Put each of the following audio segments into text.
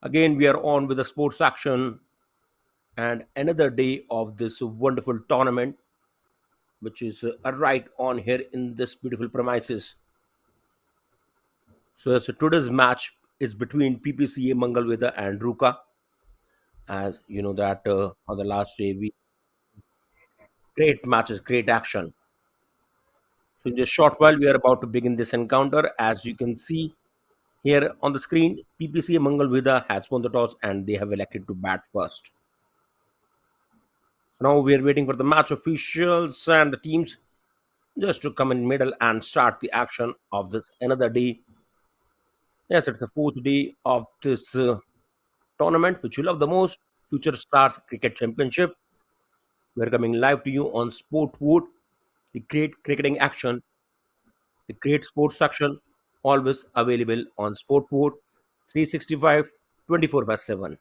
Again, we are on with the sports action and another day of this wonderful tournament, which is right on here in this beautiful premises. So today's match is between Ppca Mangalvedha and Ruca. As you know that on the last day, we great matches, great action. So in just short while, we are about to begin this encounter. As you can see here on the screen, Ppca Mangalvedha has won the toss and they have elected to bat first. So now we are waiting for the match officials and the teams just to come in middle and start the action of this another day. Yes, it's the fourth day of this tournament, which you love the most, Future Stars Cricket Championship. We're coming live to you on Sportwood, the great cricketing action, the great sports section, always available on Sportwood 365 24 by 7.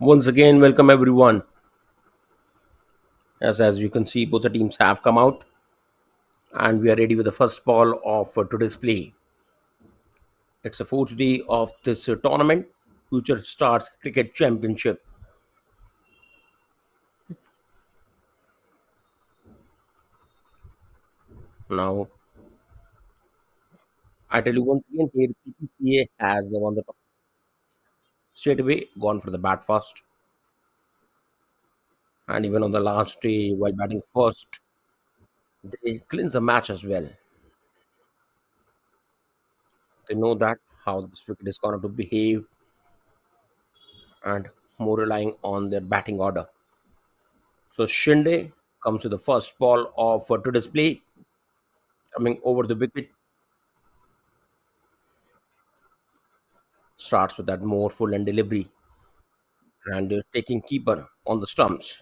Once again, welcome everyone. As you can see, both the teams have come out and we are ready with the first ball of today's play. It's the fourth day of this tournament, Future Stars Cricket Championship. Now, I tell you once again, here Ppca has won the top straight away, gone for the bat first, and even on the last day, while batting first, they cleanse the match as well. They know that how this wicket is going to behave and more relying on their batting order. So Shinde comes to the first ball of today's play, coming over the wicket, starts with that more full and delivery and taking keeper on the stumps.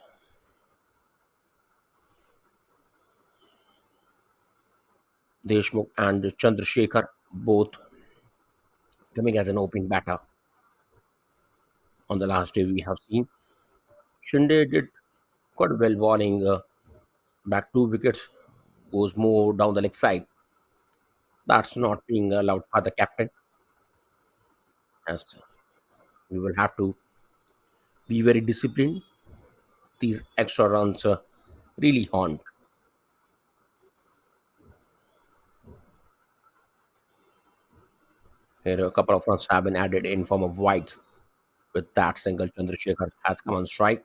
Deshmukh and Chandrasekhar both coming as an opening batter. On the last day, we have seen Shinde did quite well bowling back two wickets, goes more down the leg side. That's not being allowed by the captain, as we will have to be very disciplined. These extra runs really haunt. Here, a couple of runs have been added in form of wides. With that single, Chandrasekhar has come on strike.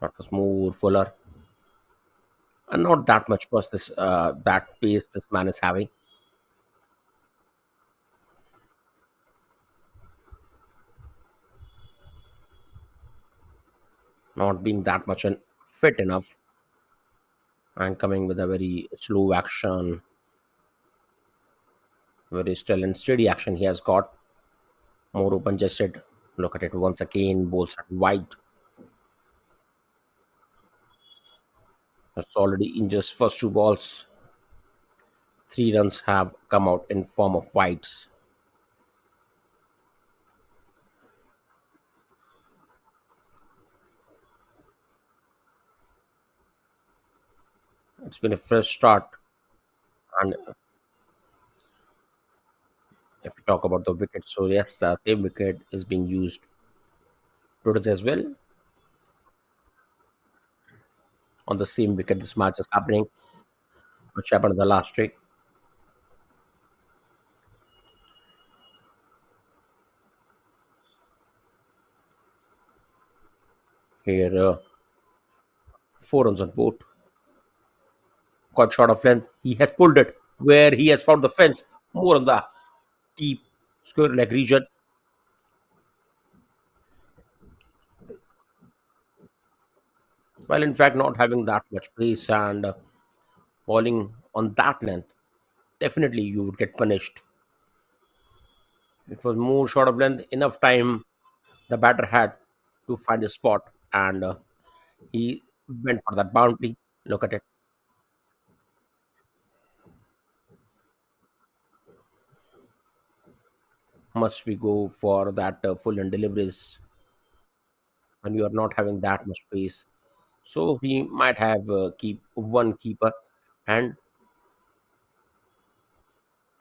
That was more fuller, and not that much was this that pace this man is having. Not being that much fit enough, and coming with a very slow action, very still and steady action. He has got more open chested. Look at it once again. Balls at wide. That's already in just first two balls. Three runs have come out in form of wides. It's been a fresh start, and if we talk about the wicket, so yes, the same wicket is being used today as well. On the same wicket, this match is happening, which happened in the last streak. Here, four runs on board, quite short of length. He has pulled it where he has found the fence more on the deep square leg region. While in fact not having that much pace and bowling on that length, definitely you would get punished. It was more short of length, enough time the batter had to find a spot, and he went for that boundary. Look at it. Must we go for that full and deliveries when you are not having that much pace? So he might have keep one keeper and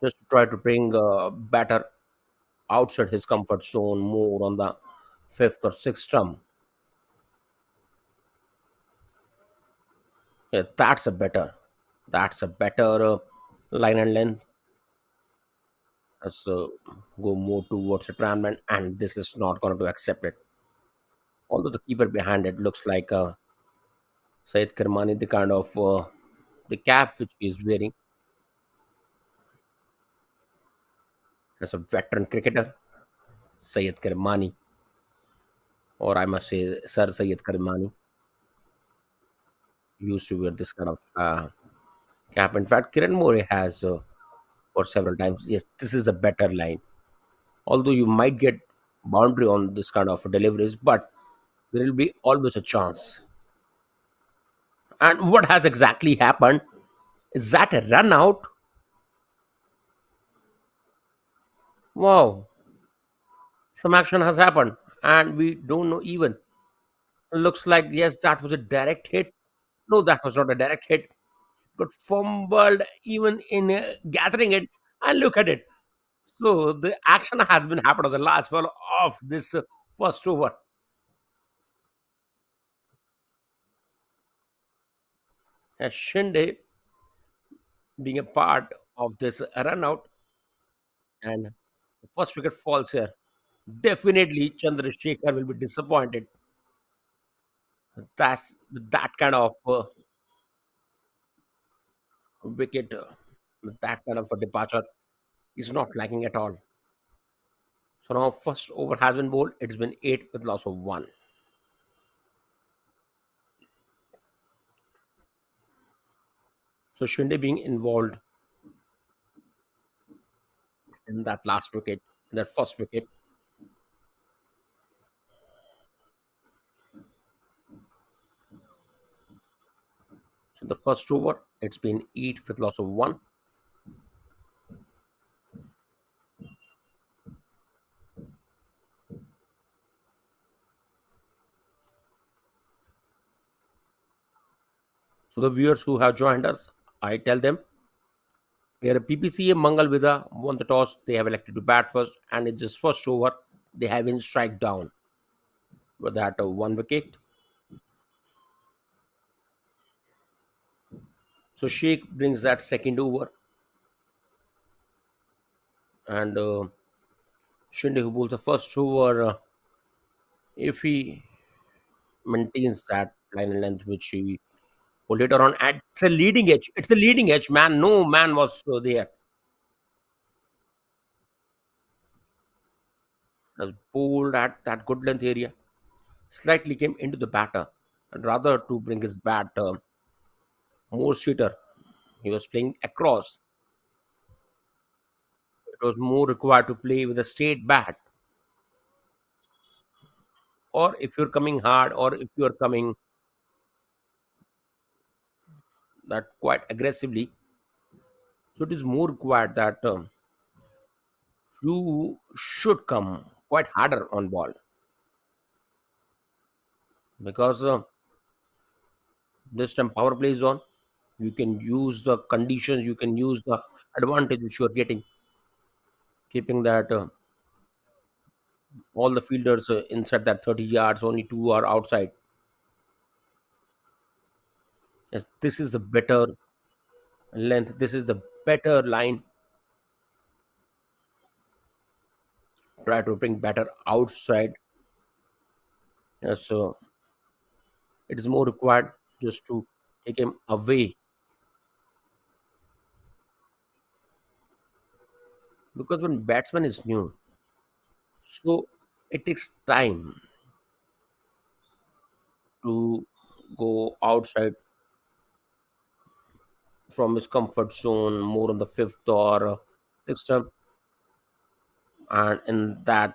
just try to bring batter outside his comfort zone more on the fifth or sixth stump. Yeah, that's a better line and length. So go more towards Tranman, and this is not going to accept it. Although the keeper behind it looks like Syed Kermani, the kind of the cap which he is wearing as a veteran cricketer, Syed Kermani, or I must say Sir Syed Kermani, used to wear this kind of cap. In fact, Kiran More has for several times. Yes, this is a better line. Although you might get boundary on this kind of deliveries, but there will be always a chance. And what has exactly happened is that a run out Wow, some action has happened, and we don't know even. Looks like yes, that was a direct hit. No, that was not a direct hit. Got fumbled even in gathering it. And look at it. So the action has been happened on the last ball of this first over. Shinde being a part of this run out, and the first wicket falls here. Definitely, Chandrasekhar will be disappointed. That's that kind of wicket, that kind of a departure is not lacking at all. So now first over has been bowled. It's been eight with loss of one. So Shinde being involved in that last wicket, in that first wicket. So the first over, it's been eight with loss of one. So the viewers who have joined us, I tell them here Ppca Mangalvedha won the toss. They have elected to bat first, and in this first over, they have been strike down with that one wicket. So Sheikh brings that second over, and Shinde who bowls the first over. If he maintains that line and length which he pulled later on, and it's a leading edge. It's a leading edge, man. No man was there. Was bowled at that good length area. Slightly came into the batter, and rather to bring his bat more straighter. He was playing across. It was more required to play with a straight bat. Or if you're coming hard, or if you're coming that quite aggressively, so it is more required that you should come quite harder on ball because this time power play is on. You can use the conditions, you can use the advantage which you are getting, keeping that all the fielders inside that 30 yards, only two are outside. Yes, this is the better length, this is the better line. Try to bring better outside. Yes, so it is more required just to take him away because when batsman is new, so it takes time to go outside from his comfort zone, more on the fifth or sixth stump, and in that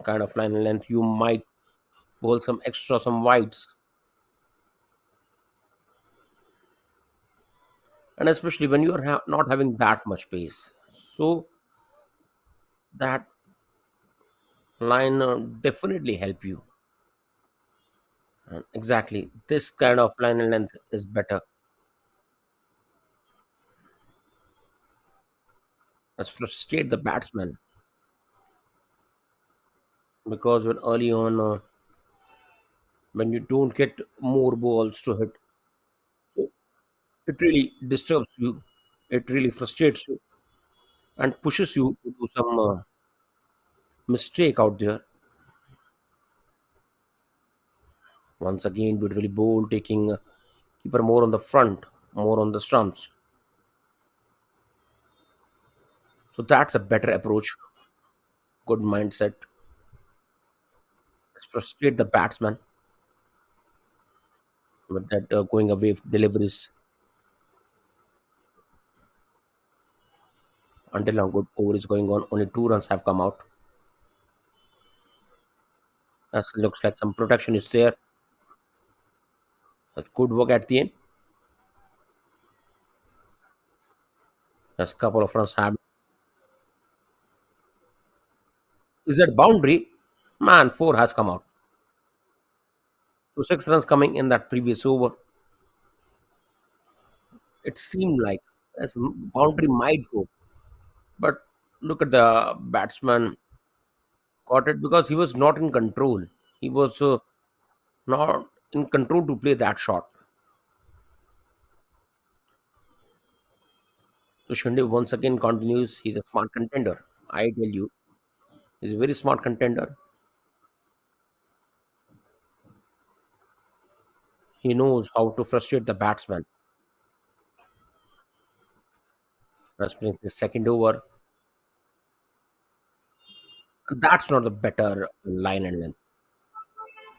kind of line and length, you might bowl some extra, some wides, and especially when you are not having that much pace, so that line definitely help you. And exactly, this kind of line and length is better. As frustrate the batsman because when early on, when you don't get more balls to hit, so it really disturbs you. It really frustrates you and pushes you to do some mistake out there. Once again, beautifully bowled, taking keeper more on the front, more on the stumps. So that's a better approach. Good mindset. Let's frustrate the batsman with that going away deliveries until now. Good over is going on. Only two runs have come out. That looks like some protection is there. That's good work at the end. As couple of runs have Is that boundary? Man, four has come out. So six runs coming in that previous over. It seemed like as boundary might go, but look at the batsman caught it because he was not in control. He was not in control to play that shot. So Shinde once again continues. He's a smart contender. I tell you, he's a very smart contender. He knows how to frustrate the batsman. That's the second over. That's not the better line and length.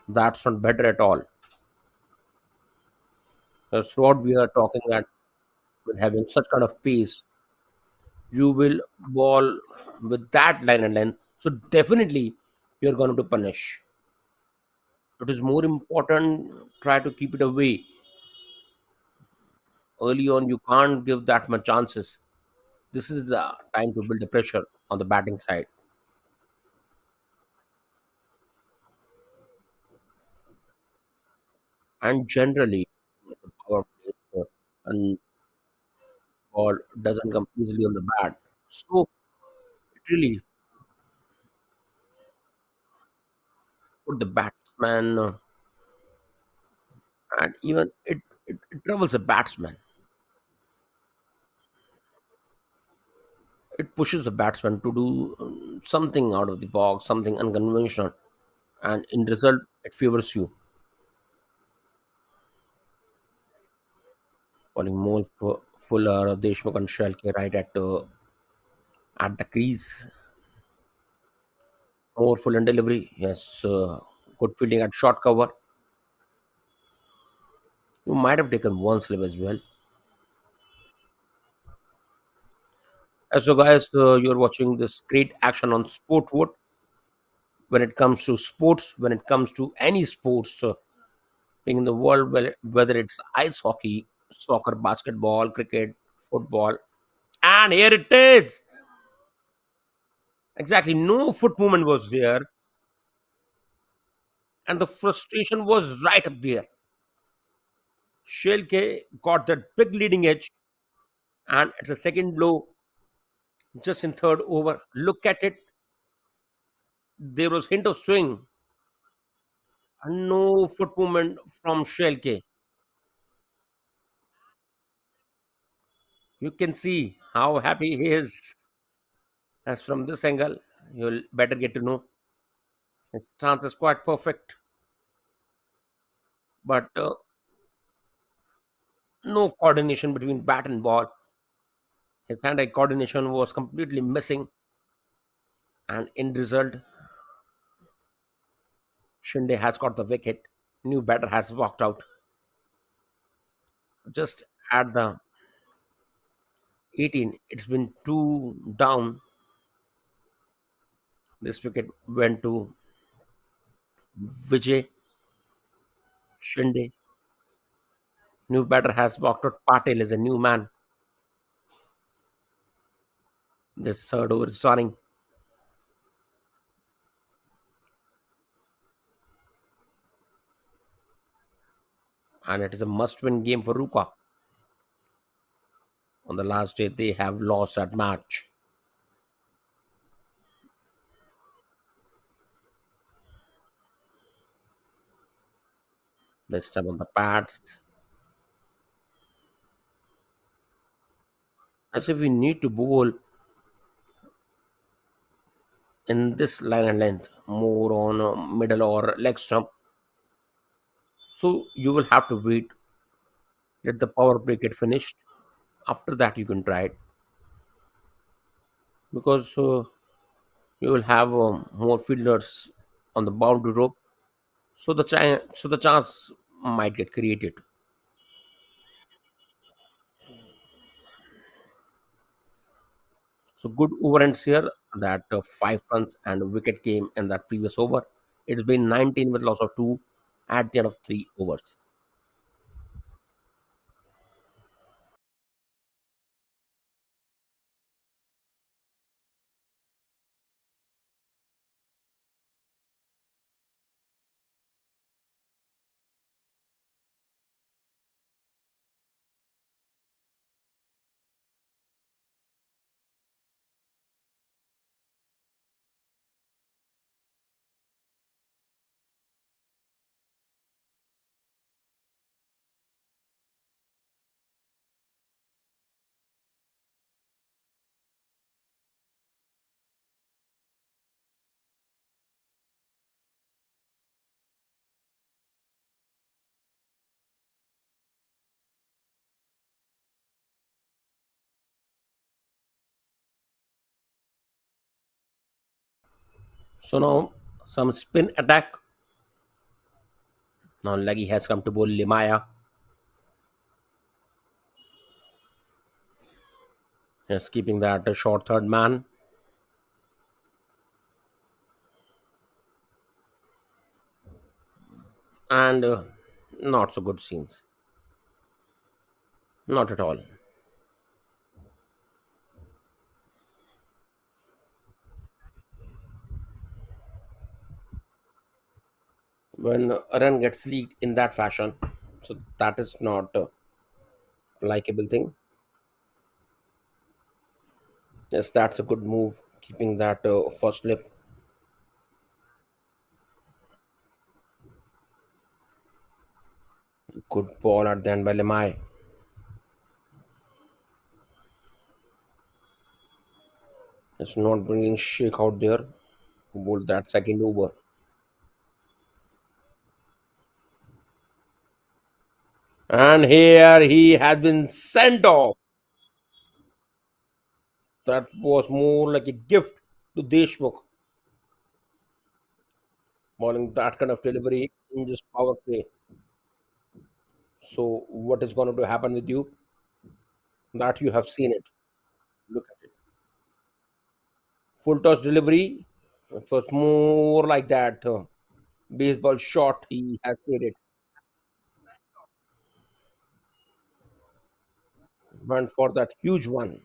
That's not better at all. That's what we are talking at with having such kind of pace. You will ball with that line and length. So definitely you're going to punish. It is more important try to keep it away. Early on, you can't give that much chances. This is the time to build the pressure on the batting side. And generally, the power play and ball doesn't come easily on the bat. So it really put the batsman and even it troubles the batsman. It pushes the batsman to do something out of the box, something unconventional, and in result, it favors you. Calling more Fuller, Deshmukh, and Shalke right at the crease. More full and delivery. Yes, good fielding at short cover. You might have taken one slip as well. So, guys, you're watching this great action on Sportwood. When it comes to sports, when it comes to any sports in the world, whether it's ice hockey, soccer, basketball, cricket, football, and here it is. Exactly, no foot movement was there, and the frustration was right up there. Shelke got that big leading edge, and it's a second blow just in third over. Look at it. There was hint of swing and no foot movement from Shelke. You can see how happy he is. As from this angle, you'll better get to know his stance is quite perfect, but no coordination between bat and ball. His hand-eye coordination was completely missing, and in result, Shinde has got the wicket. New batter has walked out. Just at the 18, it's been two down. This wicket went to Vijay Shinde. New batter has walked out. Patel is a new man. This third over is running, and it is a must-win game for Ruca. On the last day, they have lost that match. This time on the pads. As if we need to bowl in this line and length, more on middle or leg stump. So you will have to wait, let the power play get finished. After that, you can try it because you will have more fielders on the boundary rope. So the chance might get created. So good over ends here. That five runs and a wicket came in that previous over. It's been 19 with loss of two at the end of 3 overs. So now some spin attack. Now Leggy has come to bowl Limaya. Yes, keeping that a short third man. And not so good scenes. Not at all. When a run gets leaked in that fashion, so that is not a likable thing. Yes, that's a good move. Keeping that first slip. Good ball at the end by Lemay. It's not bringing Sheikh out there. Who bowled that second over. And here he has been sent off. That was more like a gift to Deshmukh, bowling that kind of delivery in this power play. So, what is going to happen with you? That you have seen it. Look at it. Full toss delivery. It was more like that baseball shot he has played it. Went for that huge one.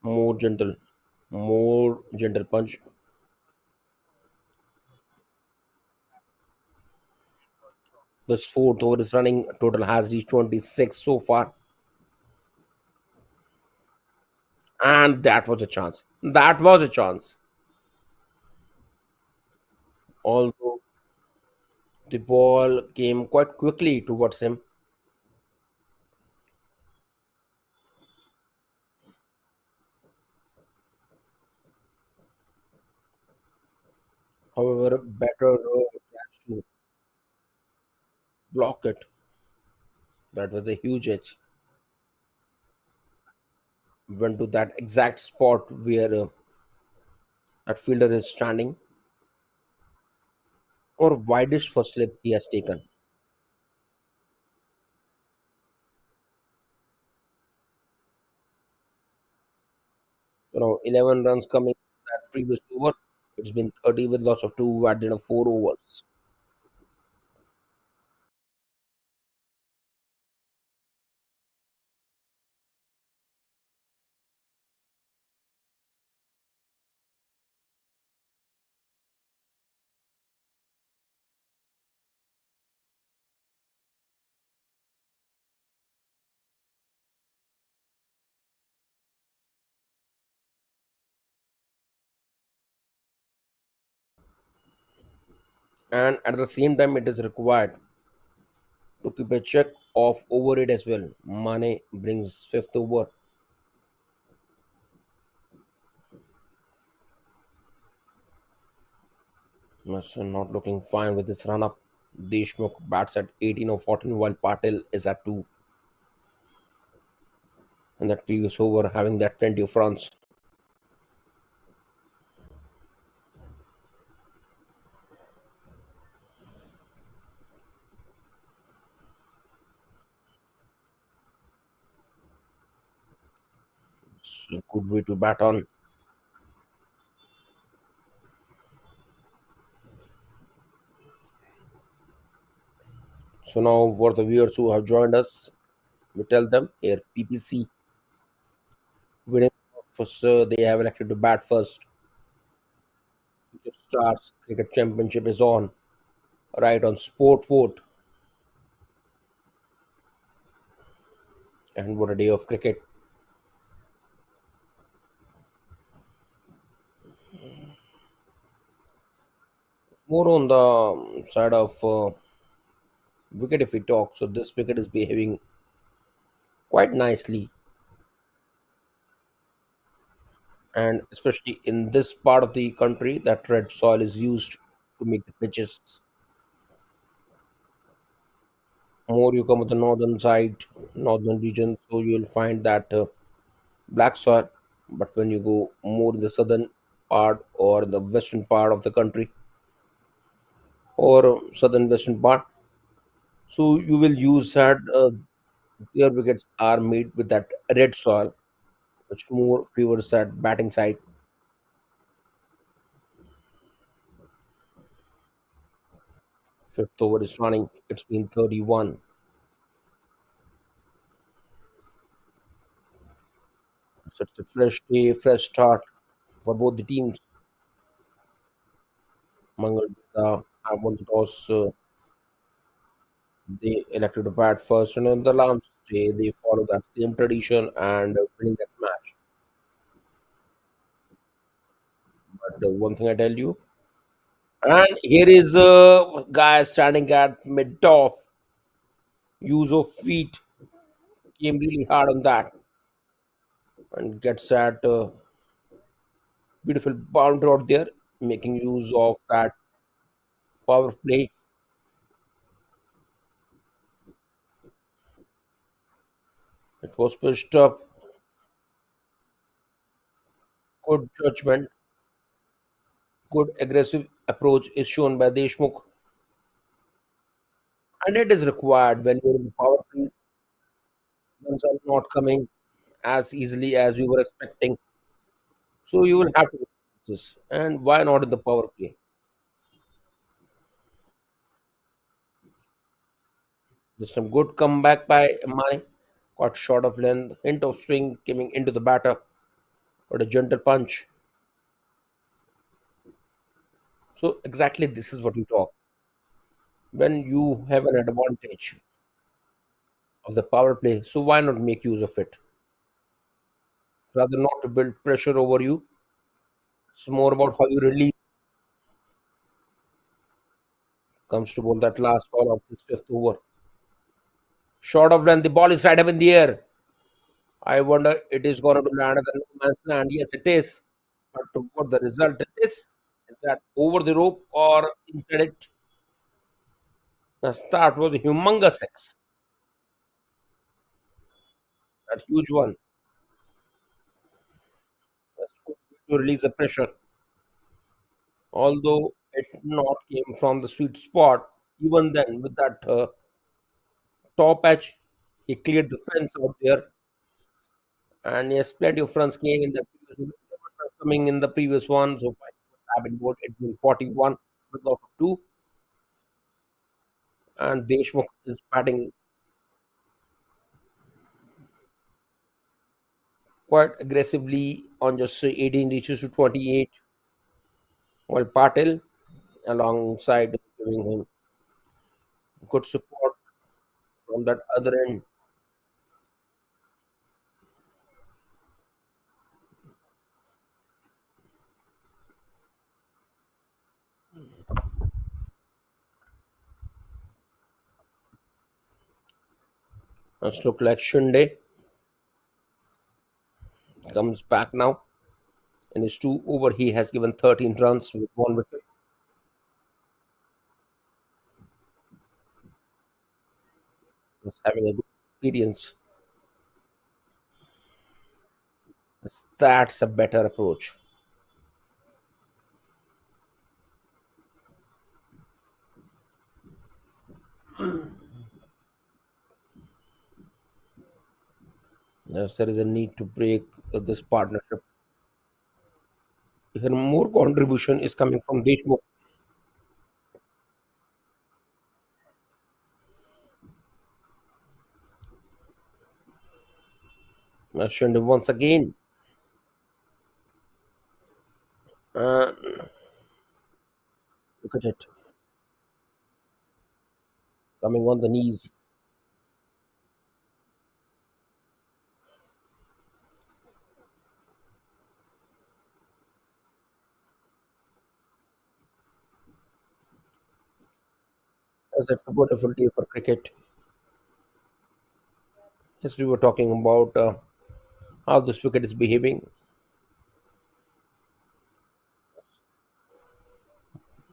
More gentle. More gentle punch. This fourth over is running. Total has reached 26 so far. And that was a chance. That was a chance. Although the ball came quite quickly towards him. However, better tries to block it. That was a huge edge. Went to that exact spot where that fielder is standing, or widest for slip he has taken. 11 runs coming that previous over. It's been 30 with loss of two at the end of 4 overs. And at the same time, it is required to keep a check of over it as well. Mane brings fifth over. So not looking fine with this run up. Deshmukh bats at 18 or 14 while Patel is at 2. And that previous over having that plenty of runs. It's a good way to bat on. So now for the viewers who have joined us, we tell them here PPC winning first, they have elected to bat first. Future Stars Cricket Championship is on right on Sport Vote, and what a day of cricket! More on the side of wicket if we talk. So this wicket is behaving quite nicely, and especially in this part of the country, that red soil is used to make the pitches. More you come to the northern side, northern region, so you'll find that black soil. But when you go more in the southern part or the western part of the country or southern western part, so you will use that their wickets are made with that red soil, which more favors that batting side. Fifth over is running. It's been 31. So it's a fresh day, fresh start for both the teams. Mangalvedha have won the toss. They elected to bat first, and on the last day, they follow that same tradition and winning that match. But one thing I tell you, and here is a guy standing at mid off. Use of feet came really hard on that and gets that beautiful boundary out there, making use of that power play. It was pushed up. Good judgment, good aggressive approach is shown by Deshmukh, and it is required when you're in the power plays. Runs are not coming as easily as you were expecting, so you will have to do this. And why not in the power play? There's some good comeback by Mane. Got short of length, hint of swing coming into the batter, but a gentle punch. So exactly this is what you talk. When you have an advantage of the power play, so why not make use of it? Rather not to build pressure over you. It's more about how you release comes to bowl that last ball of this fifth over. Short of length, the ball is right up in the air. I wonder it is going to land at the no man's land. Yes, it is. But to what the result it is that over the rope or inside it? The start was a humongous six, that huge one. That's good to release the pressure. Although it not came from the sweet spot, even then with that top edge, he cleared the fence out there, and yes, plenty of runs came in the previous, coming in the previous one. So I've been bored. It's been 41 with of two, and Deshmukh is batting quite aggressively on just 18 reaches to 28, while Patel alongside giving him good support from that other end. Let's look like Shunde comes back now. In his two over, he has given 13 runs with one wicket. He's having a good experience. That's a better approach. Yes, there is a need to break this partnership. Even more contribution is coming from Deshmukh. Shunde once again. Uh, Look at it, coming on the knees. As it's a beautiful day for cricket. Yes, we were talking about how this wicket is behaving.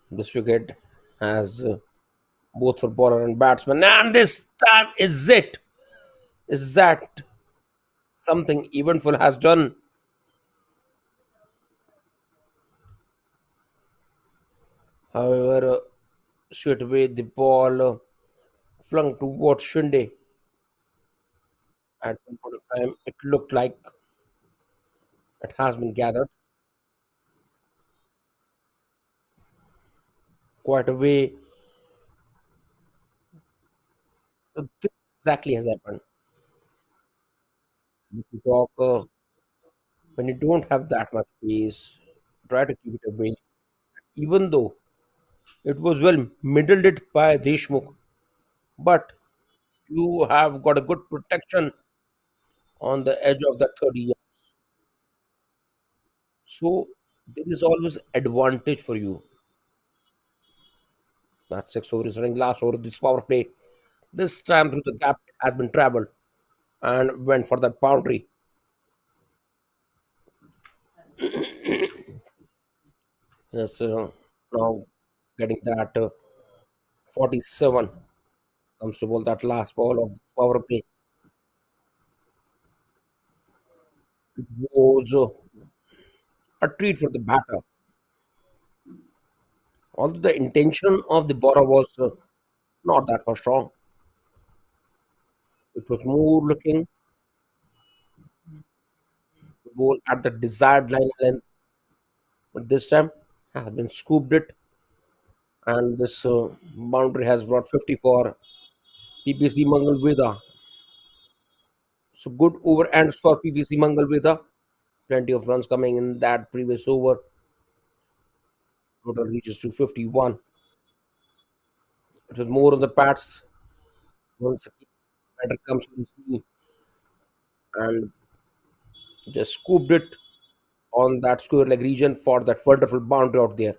This wicket has both for bowler and batsman. And this time is it? Is that something eventful has done? However, straight away the ball flung towards Shinde. At one point of time, it looked like it has been gathered quite a way. So this exactly has happened. If you talk, when you don't have that much pace, try to keep it away. Even though it was well middled it by Deshmukh, but you have got a good protection on the edge of the 30 yard. So there is always advantage for you. That six over is running last over this power play. This time through the gap has been traveled and went for that boundary. Yes, now getting that 47 comes to ball that last ball of this power play. It was a treat for the batter. Although the intention of the bowler was not that much strong, it was more looking the ball at the desired line length. But this time has been scooped it, and this boundary has brought 50 for Ppca Mangalvedha. So good over ends for Ppca Mangalvedha. Plenty of runs coming in that previous over. Total reaches to 51. It was more on the pats. Once the batter comes to his knee and just scooped it on that square leg region for that wonderful boundary out there.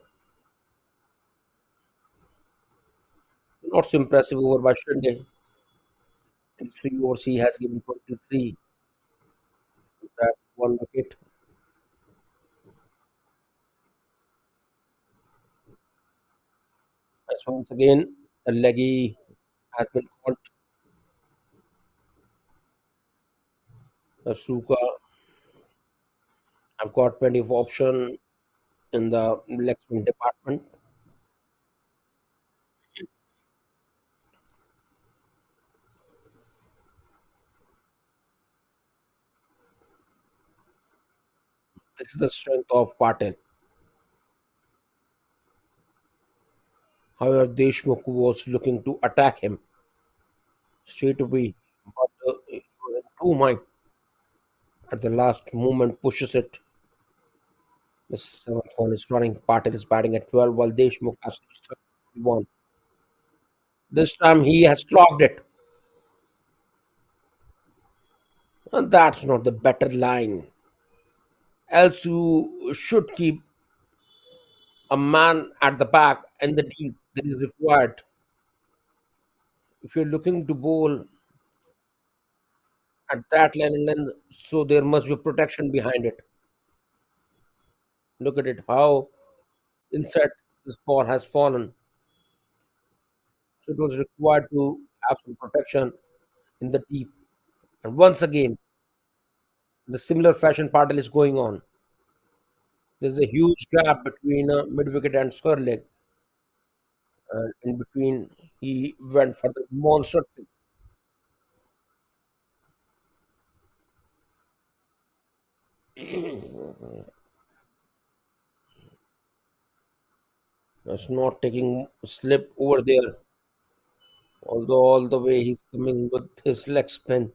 Not so impressive over by Shinde. In 3 overs, he has given 23 with that one wicket. As once again, a leggy has been called as Ruca. I've got plenty of option in the leg spin department. This is the strength of Patel. However, Deshmukh was looking to attack him straight away, but he was in two mind at the last moment, pushes it. The seventh one is running. Patel is batting at 12, while Deshmukh has reached 31. This time he has clocked it, and that's not the better line. Else, you should keep a man at the back and the deep that is required. If you're looking to bowl at that line and then so there must be protection behind it. Look at it, how inside this ball has fallen. So it was required to have some protection in the deep. And once again, the similar fashion pattern is going on. There's a huge gap between mid wicket and square leg. And in between, he went for the monster six. It's not taking slip over there, although all the way he's coming with his leg spin.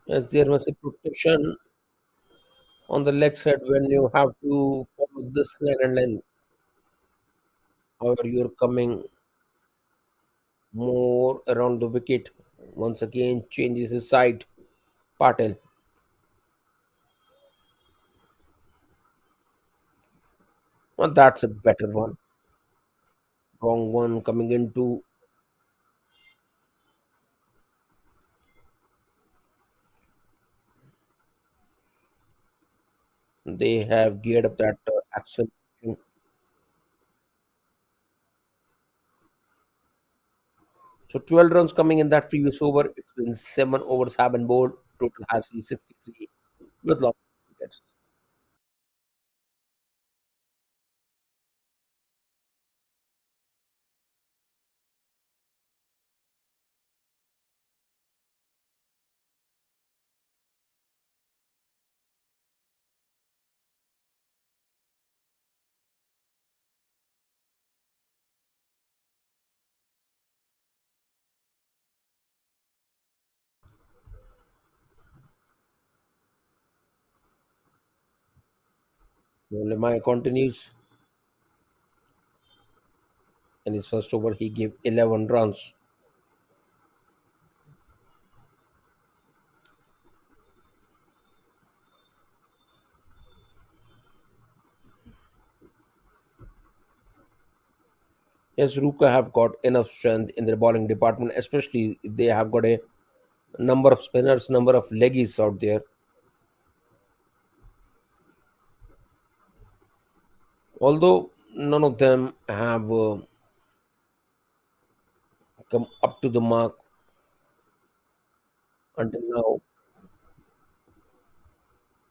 Yes, there must be protection on the leg side when you have to follow this line and line. However, you're coming more around the wicket. Once again, changes his side. Patel. Well, that's a better one. Wrong one coming into. They have geared up that acceleration. So 12 runs coming in that previous over. It's been 7 overs have been bowled. Total has been 63 with lots of wickets. So Lemay continues. In his first over, he gave 11 runs. Yes, Ruca have got enough strength in their bowling department, especially they have got a number of spinners, number of leggies out there. Although none of them have come up to the mark until now,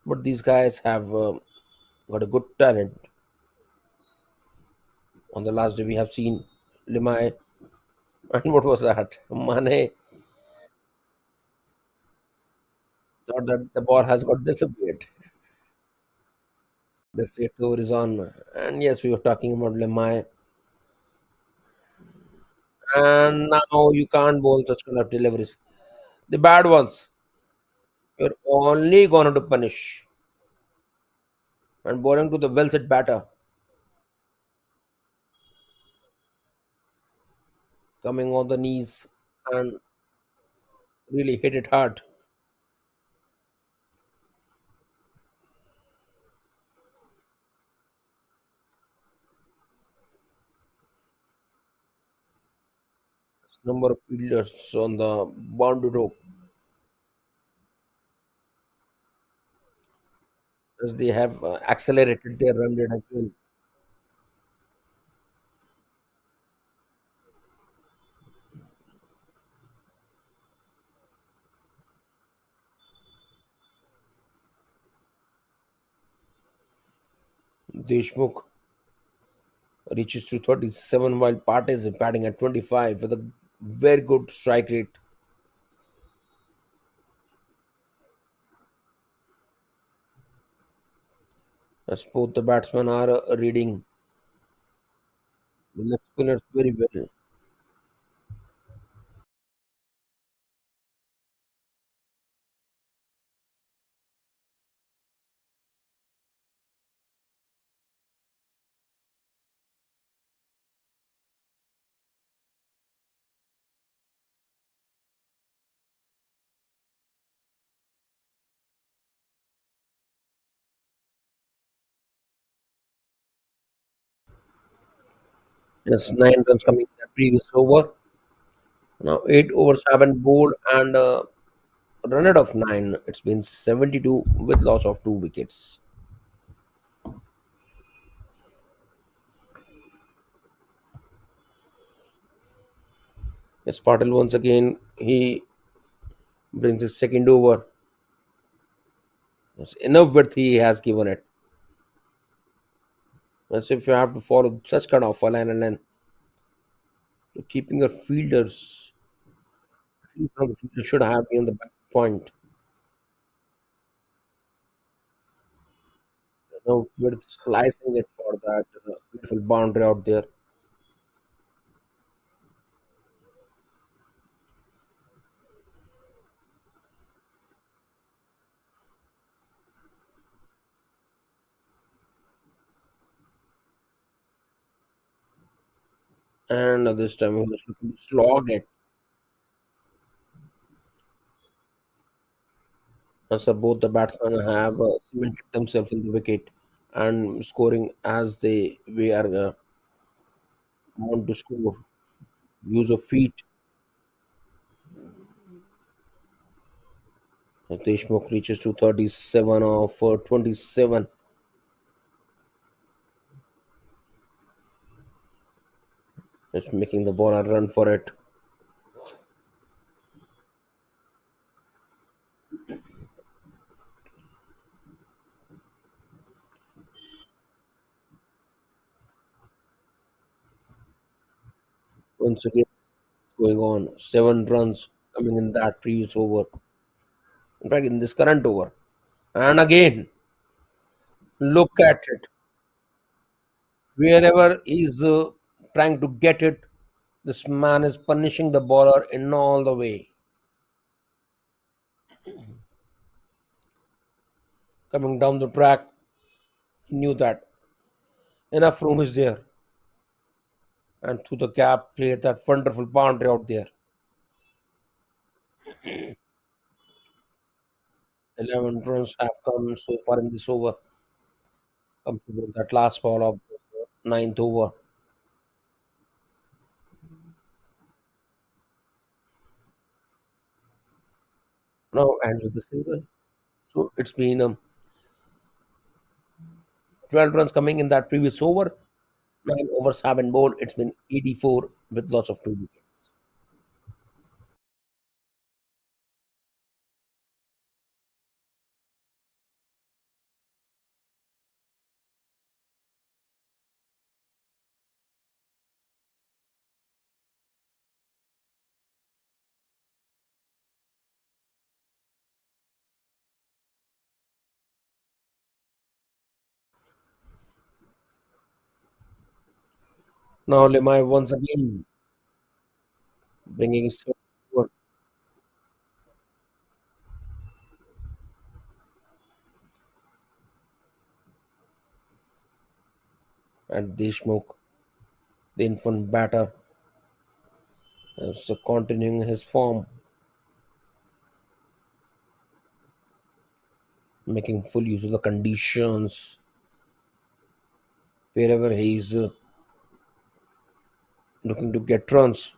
but these guys have got a good talent. On the last day, we have seen Limai, and what was that? Mane thought that the ball has got disappeared. The straight over is on, and yes, we were talking about Limai, and now you can't bowl such kind of deliveries. The bad ones, you're only going to punish. And bowling to the well set batter, coming on the knees and really hit it hard. Number of fielders on the boundary rope as they have accelerated their run rate as well. Deshmukh reaches to 37 while Pate is batting at 25 with a very good strike rate. As both the batsmen are reading the leg spinners very well. Just 9 runs coming in the previous over. Now 8 overs have been bowled and run rate of 9. It's been 72 with loss of 2 wickets. Yes, Patel once again he brings his second over. Yes, enough width he has given it. As if you have to follow such kind of a line and then so keeping your fielders, the fielder should have been on the back point. With slicing it for that beautiful boundary out there. And this time he was looking to slog it. So both the batsmen have cemented themselves in the wicket and scoring as they we are want to score. Use of feet. Deshmukh reaches to 37 of 27. Just making the bowler run for it. Once again, it's going on. 7 runs coming in that previous over. In fact, in this current over. And again, look at it. Wherever he's trying to get it, this man is punishing the bowler in all the way. Coming down the track, he knew that enough room is there. And through the gap, played that wonderful boundary out there. 11 runs have come so far in this over. Comes to that last ball of the ninth over. Now ends with the single. So it's been 12 runs coming in that previous over. 9 overs have been bowled. It's been 84 with lots of 2 wickets. Now Lemay once again bringing his third over, and Deshmukh, the infant batter, is continuing his form, making full use of the conditions wherever he's looking to get runs,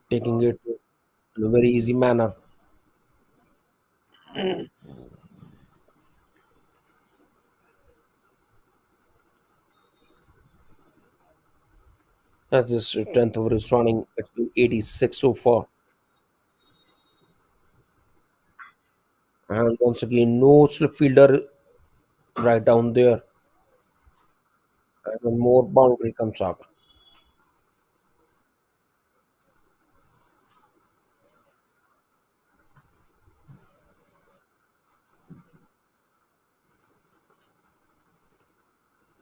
taking it in a very easy manner. As this 10th over is running, it's been 86 so far. And once again, no slip fielder right down there. And one more boundary comes out.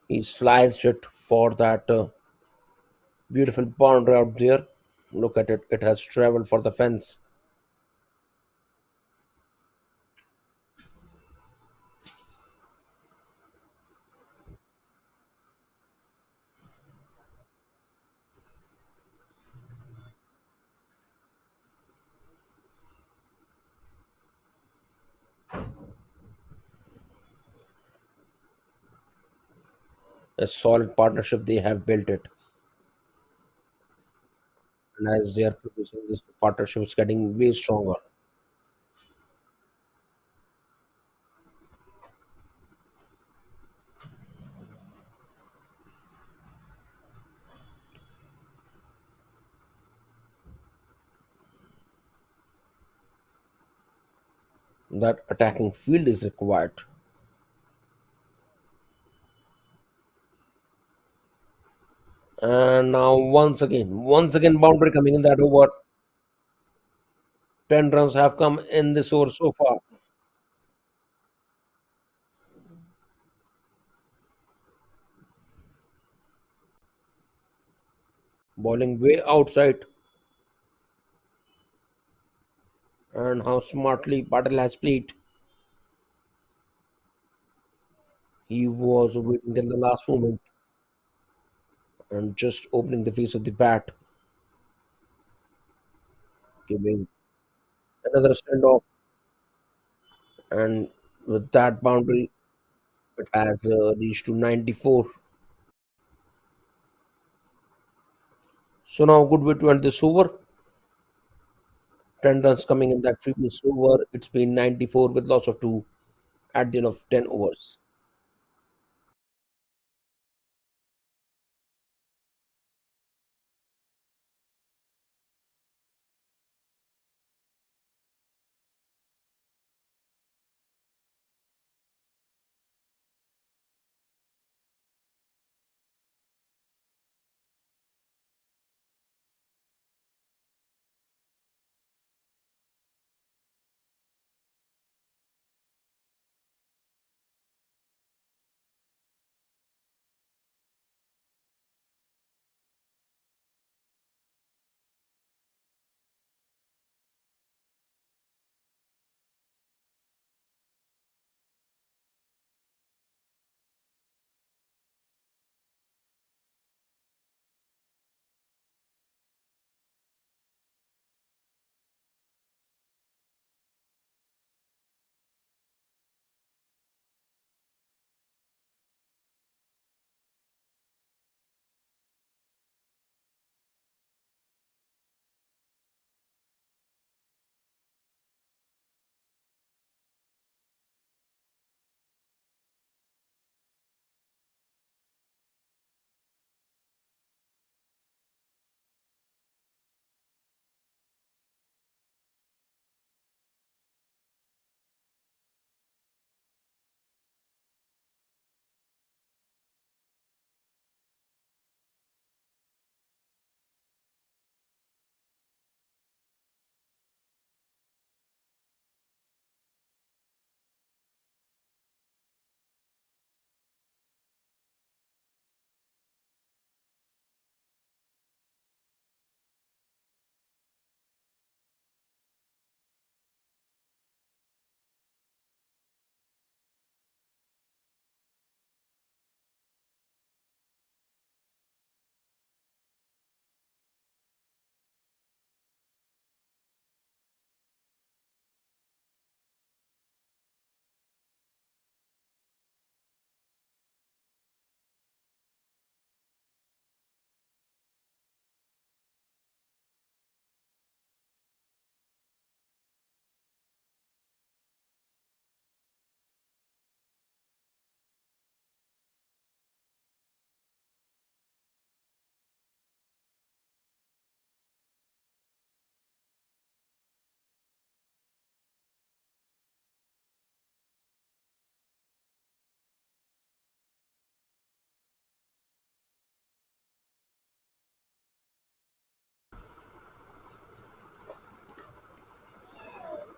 He sliced it for that beautiful boundary out there. Look at it, it has traveled for the fence. A solid partnership they have built it. And as they are producing, this partnership is getting way stronger. That attacking field is required. And now once again, boundary coming in that over. 10 runs have come in this over so far. Bowling way outside, and how smartly Patel has played. He was waiting till the last moment and just opening the face of the bat, giving another standoff. And with that boundary, it has reached to 94. So now, good way to end this over. 10 runs coming in that previous over. It's been 94 with loss of 2 at the end of 10 overs.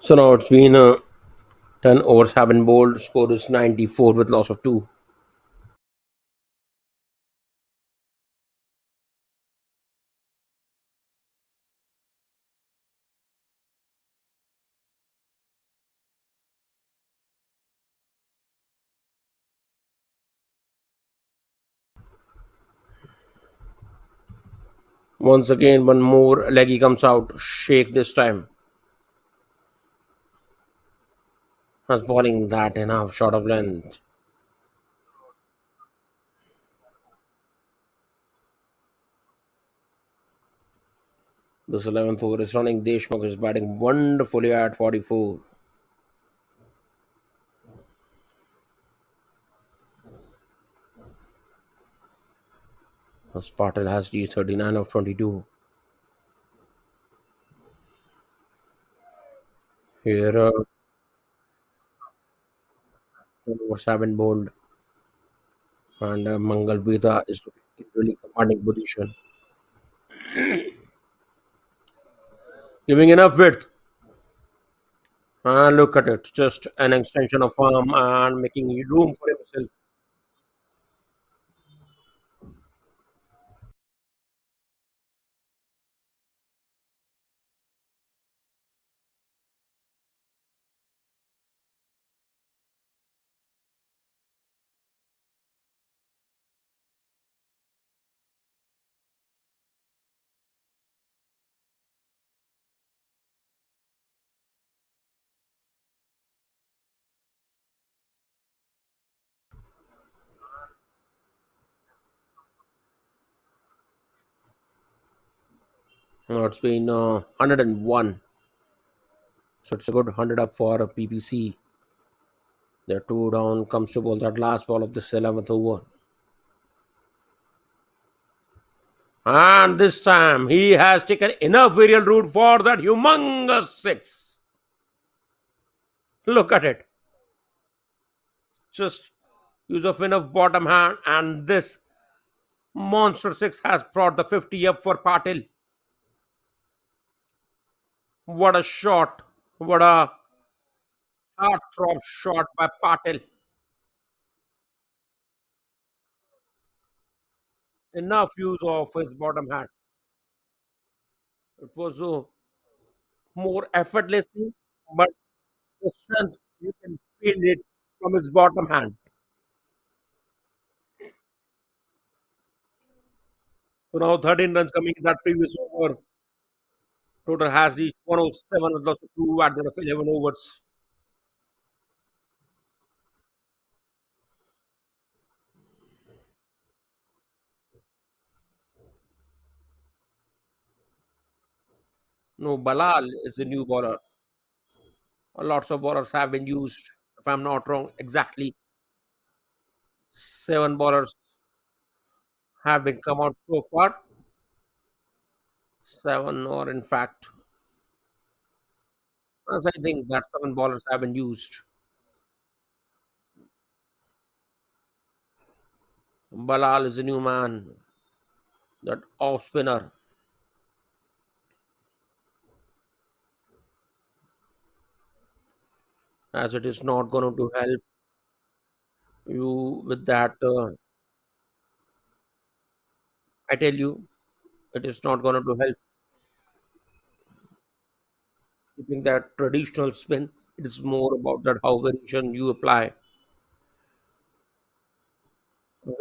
So now it's been 10 overs have been bowled. Score is 94 with loss of 2. Once again, one more leggy comes out. Shake this time. Has bowling that enough short of length. This 11th over is running. Deshmukh is batting wonderfully at 44. As Patel has reached 39 of 22. Here, 10 overs have been bowled. And Mangalvedha is looking in really commanding position. Giving enough width. And look at it. Just an extension of arm and making room for himself. Now it's been 101. So it's a good 100 up for PPC. They're two down. Comes to ball that last ball of this 11th over. And this time he has taken enough aerial route for that humongous six. Look at it. Just use of enough bottom hand. And this monster six has brought the 50 up for Patil. What a shot. What a heart-throb shot by Patil. Enough use of his bottom hand. It was more effortlessly, but the strength you can feel it from his bottom hand. So now 13 runs coming in that previous over. Total has reached 107 with lots of 2 at the end of 11 overs. No, Balal is the new bowler. Lots of bowlers have been used. If I'm not wrong, exactly 7 bowlers have been come out so far. 7, or in fact, as I think that 7 bowlers have been used. Balal is the new man, that off spinner, as it is not going to help you with that. I tell you, it is not going to help keeping that traditional spin. It is more about that how variation you apply.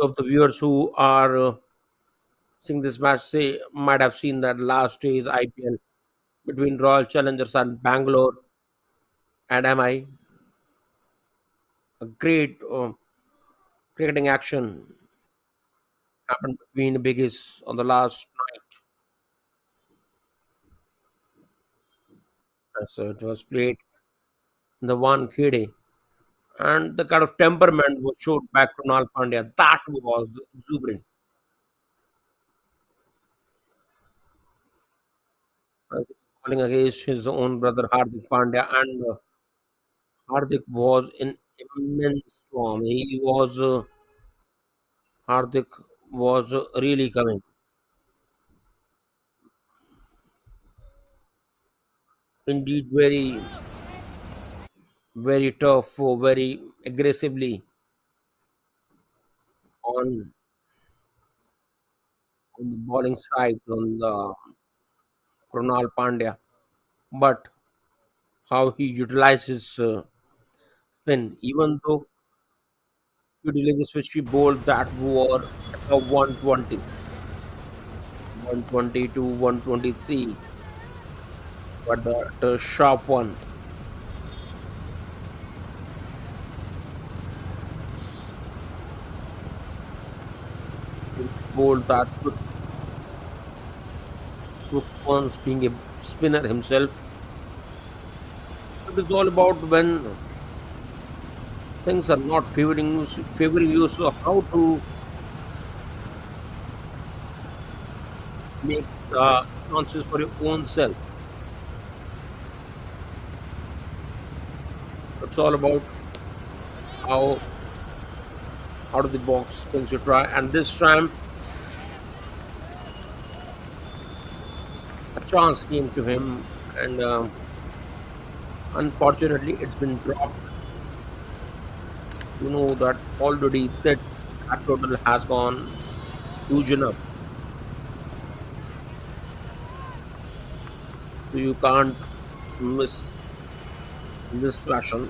Of the viewers who are seeing this match say might have seen that last day's IPL between Royal Challengers and Bangalore and MI. A great cricketing action happened between the biggies on the last night. So it was played in the one KD. And the kind of temperament was showed by Krunal Pandya. That was exuberant. Calling against his own brother Hardik Pandya, and Hardik was in immense form. Hardik was really coming. Indeed, very. very tough, very aggressively on on the bowling side on the Krunal Pandya, but how he utilized his spin, even though few deliveries which he bowled that were above 120, 120 to 123, but the sharp one which bowled that quick ones, being a spinner himself. It is all about when things are not favoring you. So how to make chances for your own self? It's all about how out of the box things you try. And this time, a chance came to him, and unfortunately, it's been dropped. You know that already that total has gone huge enough, so you can't miss in this fashion.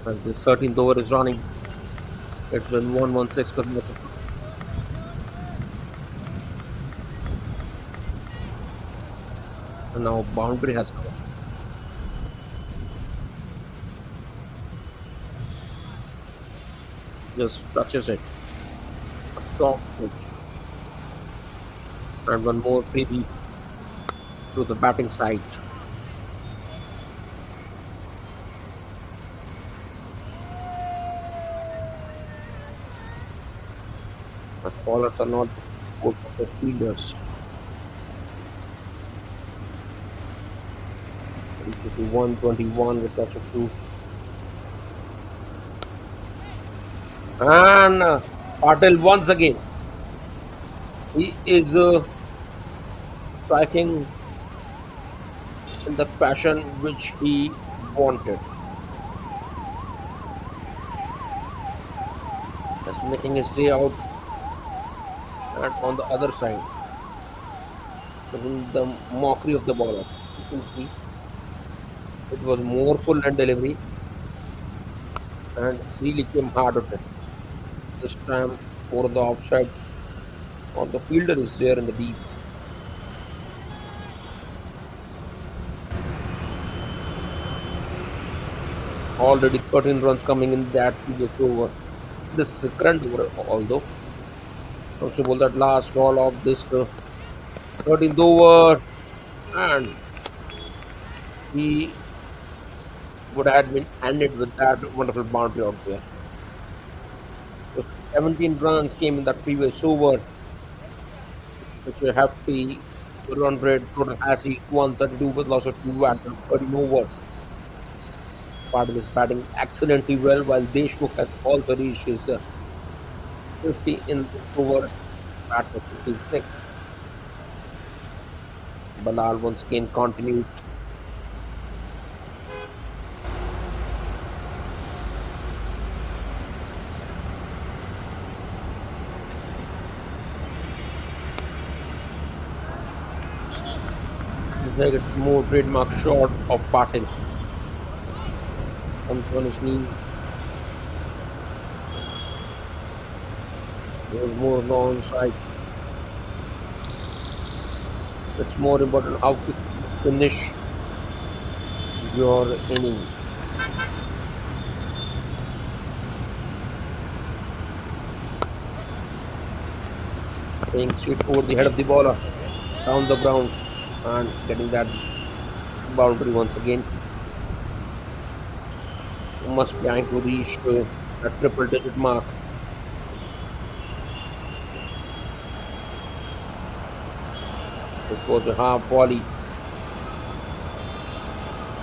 As this 13th over is running, it's been 116 for the and now boundary has come. Just touches it. A soft pitch. And one more freebie to the batting side. The bowlers are not good for the fielders. Reaches to 121 with loss of two. And Patel once again. He is striking in the fashion which he wanted. Just making his way out and on the other side, making the mockery of the bowler. You can see it was more full and delivery and really came hard on it. This time over the offside or the fielder is there in the deep. Already 13 runs coming in that previous over. This current over, although first of all, that last ball of this 13th over, and he would have been ended with that wonderful boundary out there. So 17 runs came in that previous over, which a hefty run rate. Total has reached 132 with loss of two at 13 overs. Part of this batting excellently well, while Deshmukh has also reached his 50 in this over. Bats at 56. Balal once again continued. Looks like it's more trademark shot of Patil. Comes on his knee. Goes more on the onside. It's more important how to finish your inning. Playing straight over the head of the bowler, down the ground, and getting that boundary once again. Must be trying to reach a triple digit mark. It was a half volley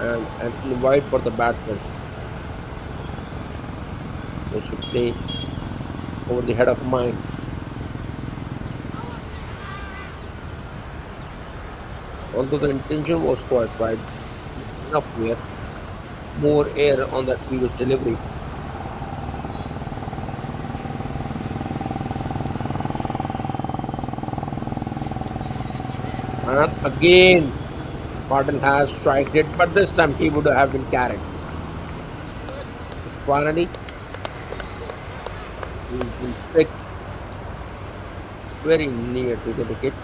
and an invite for the batsman. They should play over the head of mine. Although the intention was quite right, enough air, more air on that previous delivery. And again, Martin has striked it, but this time he would have been carried. Finally, he's been picked very near to the wicket.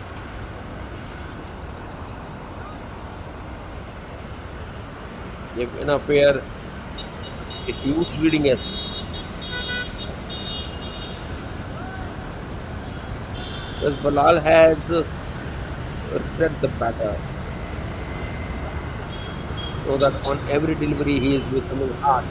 If enough air, a huge leading edge. Because Balal has read the batter so that on every delivery he is becoming hard.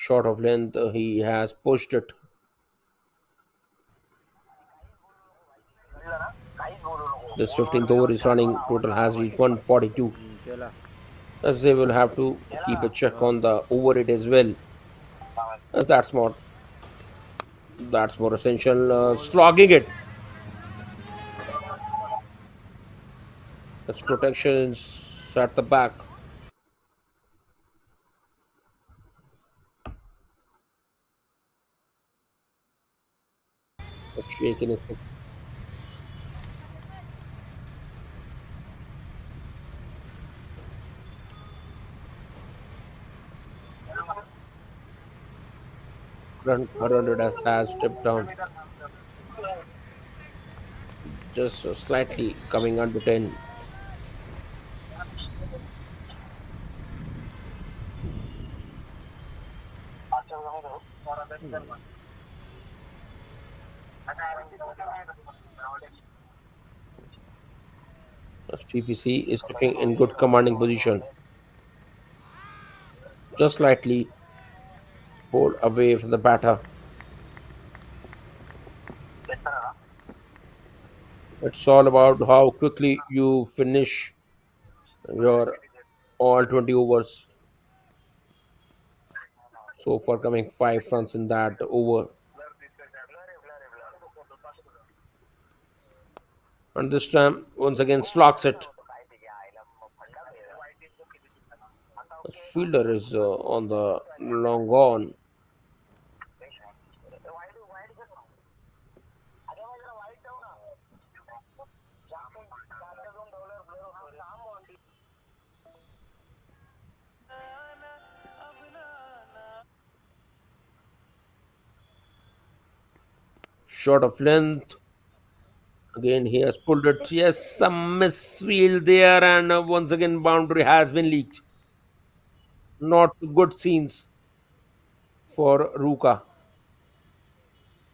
Short of length, he has pushed it. This 15th over is running. Total has reached 142. चला As they will have to keep a check हाँ on the over it as well. As that's more essential. Slogging it. That's protections at the back. That's shaking his hip. 100 has stepped down. Just slightly coming under 10. As PPC is looking in good commanding position. Just slightly pulled away from the batter. It's all about how quickly you finish your all 20 overs. So far, coming 5 runs in that over. And this time, once again, slogs it. The fielder is on the long on. Short of length. Again, he has pulled it. Yes, some misfield there, and once again, boundary has been leaked. Not good scenes for Ruca.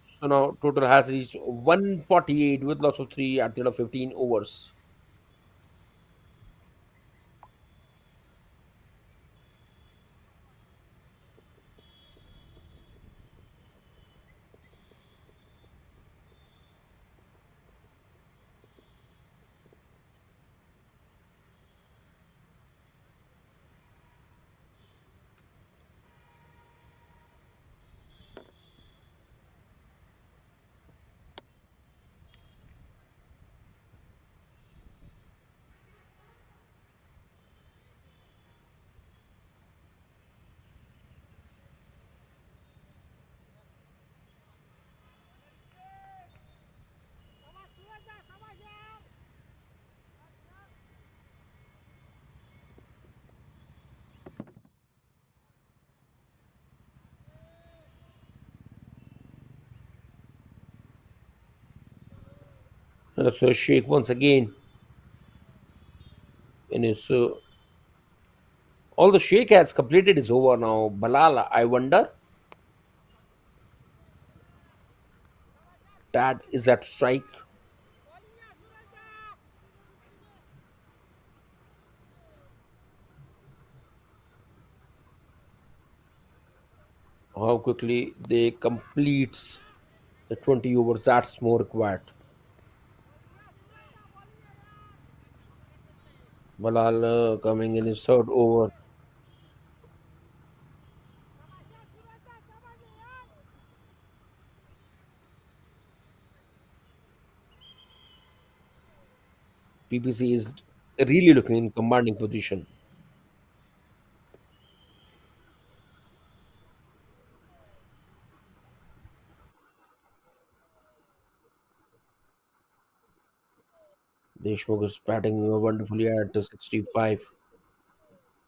So now total has reached 148 with loss of 3 at the end of 15 overs. So Sheikh once again in his although Sheikh has completed his over now. Balala, I wonder that is that strike. How quickly they complete the 20 overs. That's more required. Balal coming in his third over. PPC is really looking in commanding position. Deshmukh is batting wonderfully at 65.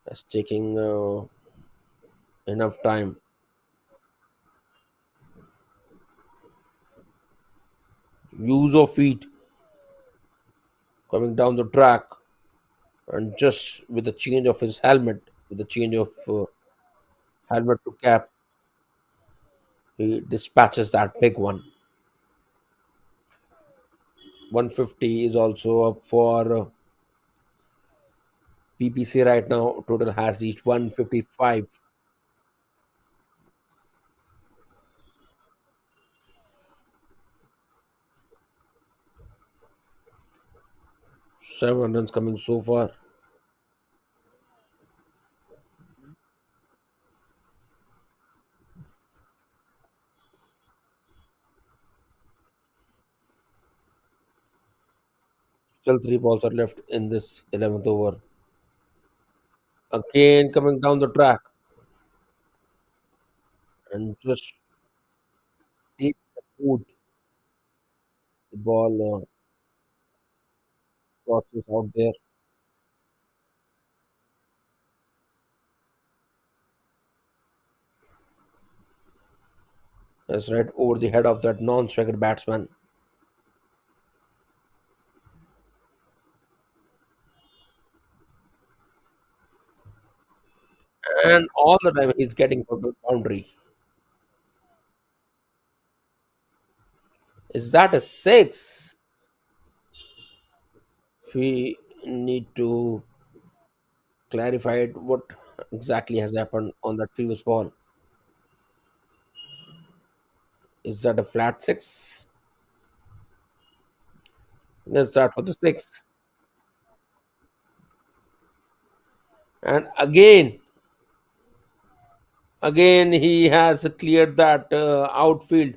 That's taking enough time. Use of feet coming down the track, and just with the change of his helmet, with the change of helmet to cap, he dispatches that big one. 150 is also up for PPC right now. Total has reached 155. Seven runs coming so far. Still three balls are left in this 11th over. Again coming down the track and just take the foot. The ball crosses out there. That's right over the head of that non-striker batsman. And all the time he's getting for the boundary. Is that a six? We need to clarify it, what exactly has happened on that previous ball. Is that a flat six? Let's start for the six. And again, he has cleared that outfield.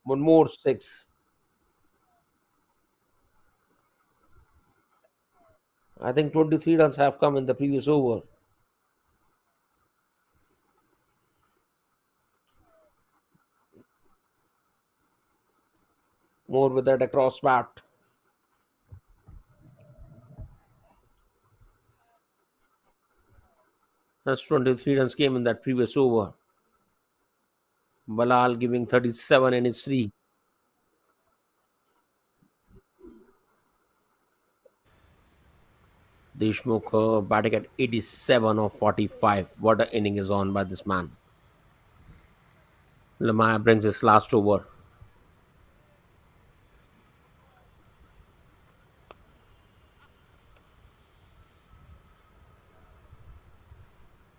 One more six. I think 23 runs have come in the previous over. More with that across bat. That's 23 runs came in that previous over. Balal giving 37 and it's three. Deshmukh batting at 87 of 45. What an inning is on by this man. Lamaya brings his last over.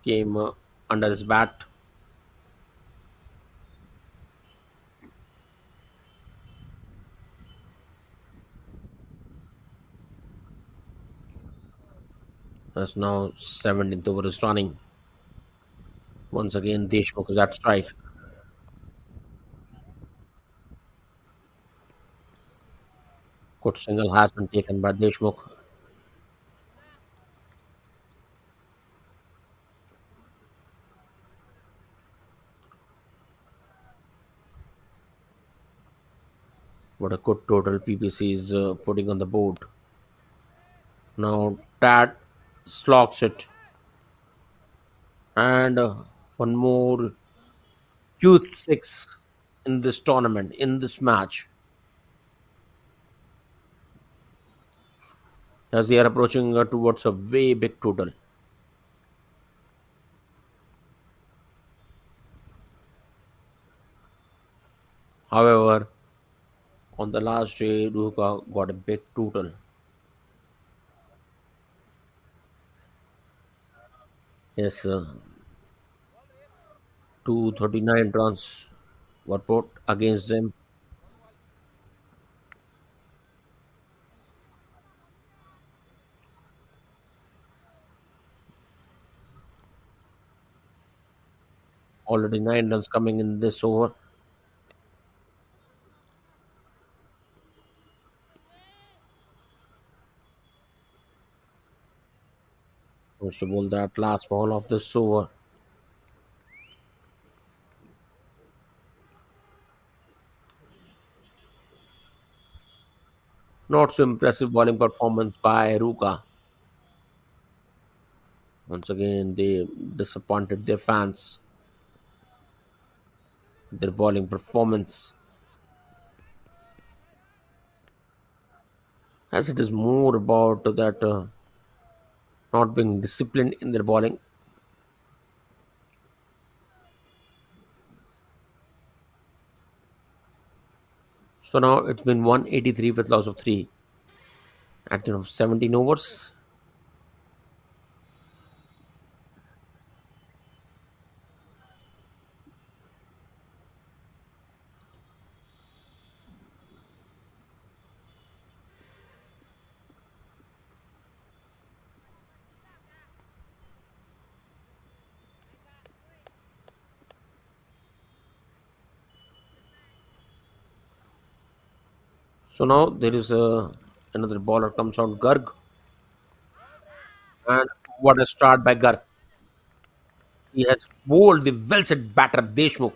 Came under his bat. As now 17th over is running. Once again, Deshmukh is at strike. Good single has been taken by Deshmukh. What a good total PPC is putting on the board. Now Tad slogs it. And one more youth six in this tournament, in this match. As they are approaching towards a way big total. However, on the last day, Ruca got a big total. Yes, 239 runs were put against them. Already 9 runs coming in this over. First of all, that last ball of this over. Not so impressive bowling performance by Ruka. Once again, they disappointed their fans. Their bowling performance, as it is more about that not being disciplined in their bowling. So now it's been 183 with loss of three at the end of 17 overs. So now there is another bowler comes on Garg, and what a start by Garg. He has bowled the well set batter Deshmukh,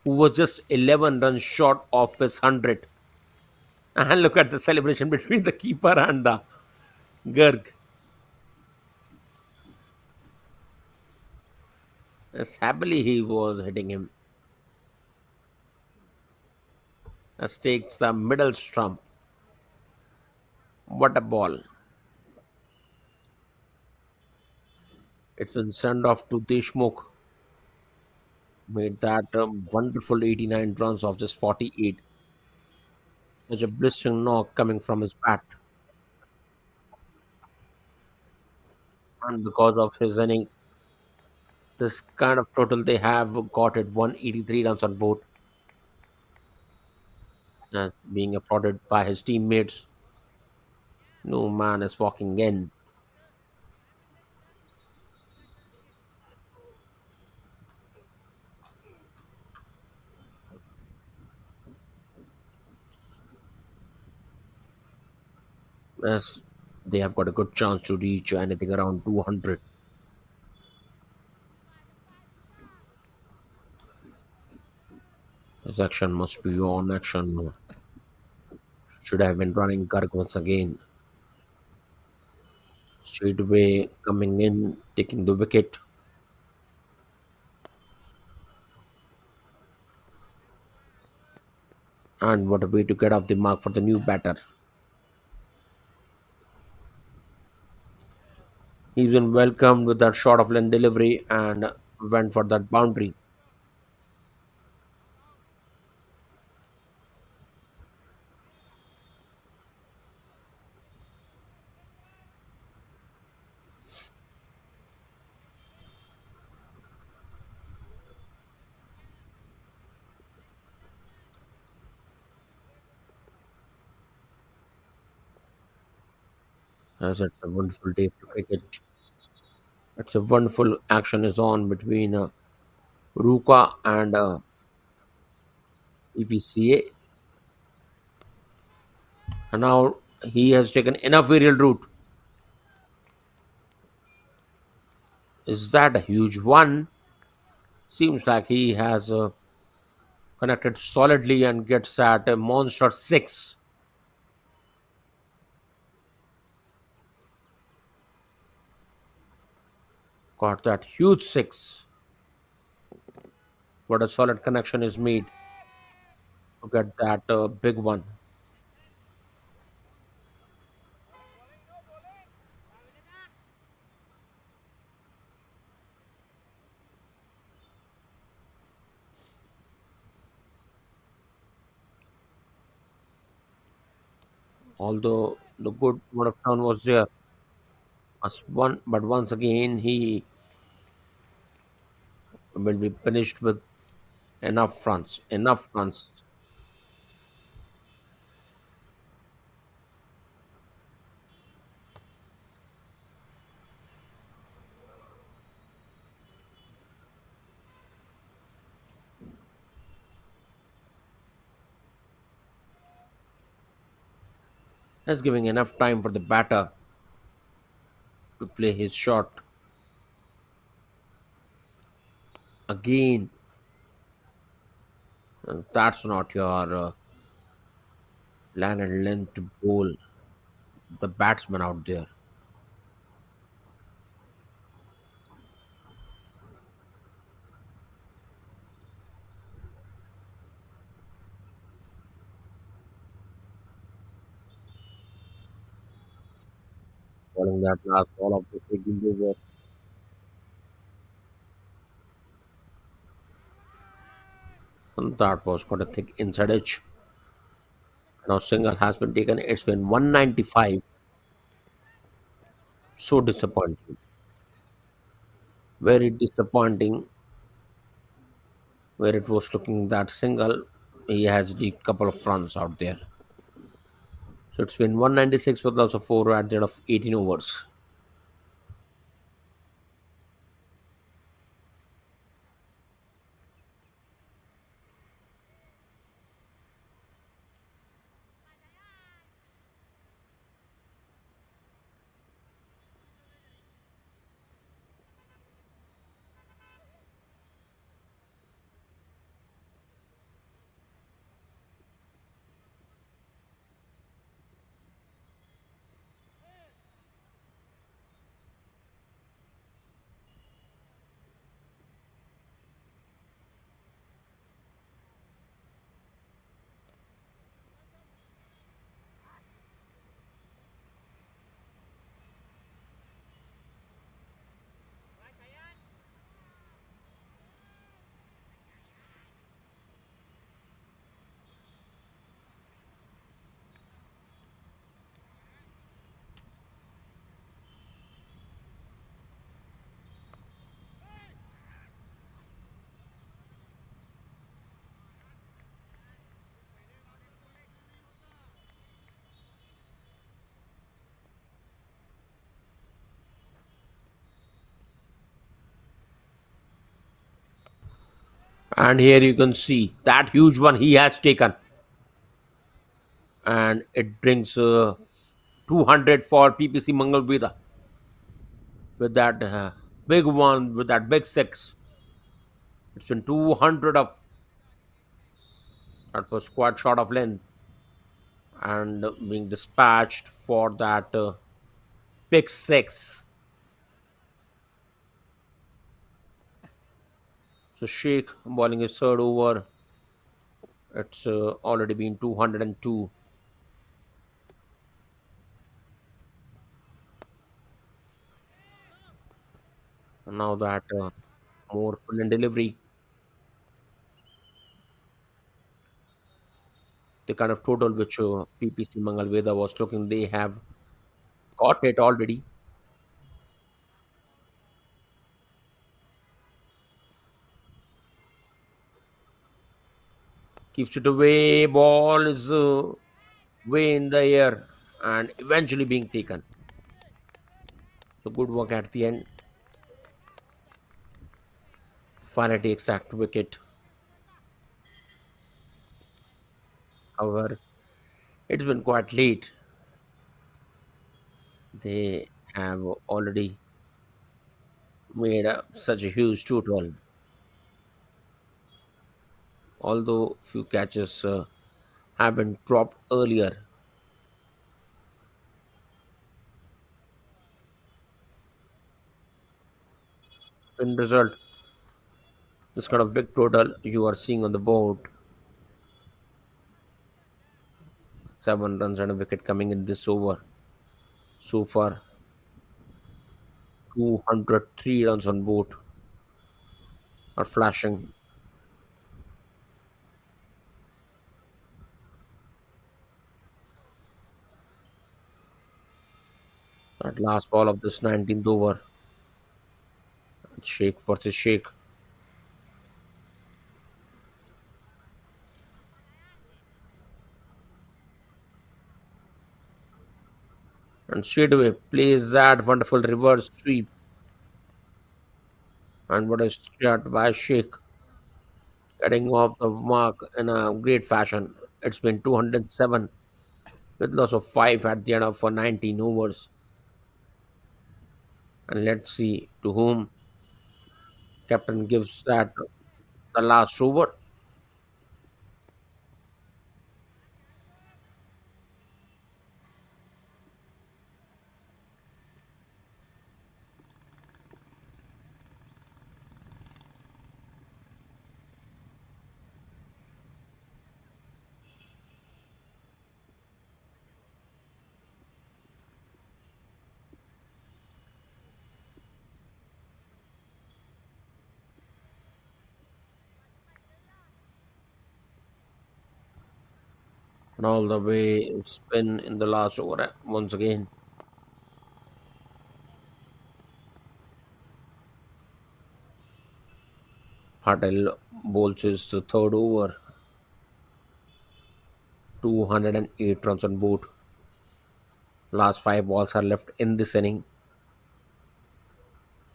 who was just 11 runs short of his 100. And look at the celebration between the keeper and the Garg. As happily he was hitting him. As takes the middle stump. What a ball. It's been sent off to Deshmukh. Made that wonderful 89 runs of just 48. Such a blistering knock coming from his bat. And because of his inning, this kind of total they have got it 183 runs on board, being applauded by his teammates. No man is walking in. As they have got a good chance to reach anything around 200. His action must be on. Action should have been running Garg once again. Straight away coming in, taking the wicket. And what a way to get off the mark for the new batter. He's been welcomed with that shot of line delivery and went for that boundary. As it's a wonderful day for cricket. It's a wonderful action is on between Ruca and Ppca. And now he has taken enough aerial route. Is that a huge one? Seems like he has connected solidly and gets at a monster six. Got that huge six. What a solid connection is made to get that big one. Although the good word of turn was there, but once again he will be punished with enough runs. Enough runs. That's giving enough time for the batter to play his shot. Again, that's not your land and length to bowl the batsman out there. Bowling that last ball of the second over. And that was quite a thick inside edge. Now single has been taken. It's been 195. So disappointing. Very disappointing. Where it was looking that single, he has the couple of runs out there. So it's been 196 with loss of four at the end of 18 overs. And here you can see that huge one he has taken, and it brings 200 for PPC Mangalvedha with that big one, with that big six. It's been 200 of that was quite short of length and being dispatched for that big six. So Sheikh bowling his third over. It's already been 202. Now that more full in delivery, the kind of total which PPC Mangalvedha was looking, they have got it already. Keeps it away. Ball is way in the air and eventually being taken. So good work at the end. Finally exact wicket. However, it's been quite late. They have already made such a huge total. Although few catches have been dropped earlier. So in result, this kind of big total you are seeing on the board, 7 runs and a wicket coming in this over. So far, 203 runs on board are flashing. That last ball of this 19th over, Sheikh versus Sheikh. And straight away plays that wonderful reverse sweep. And what a shot by Sheikh, getting off the mark in a great fashion. It's been 207 with loss of 5 at the end of 19 overs. And let's see to whom captain gives that the last over. And all the way spin in the last over once again. Patel bowls his third over, 208 runs on board. Last 5 balls are left in this inning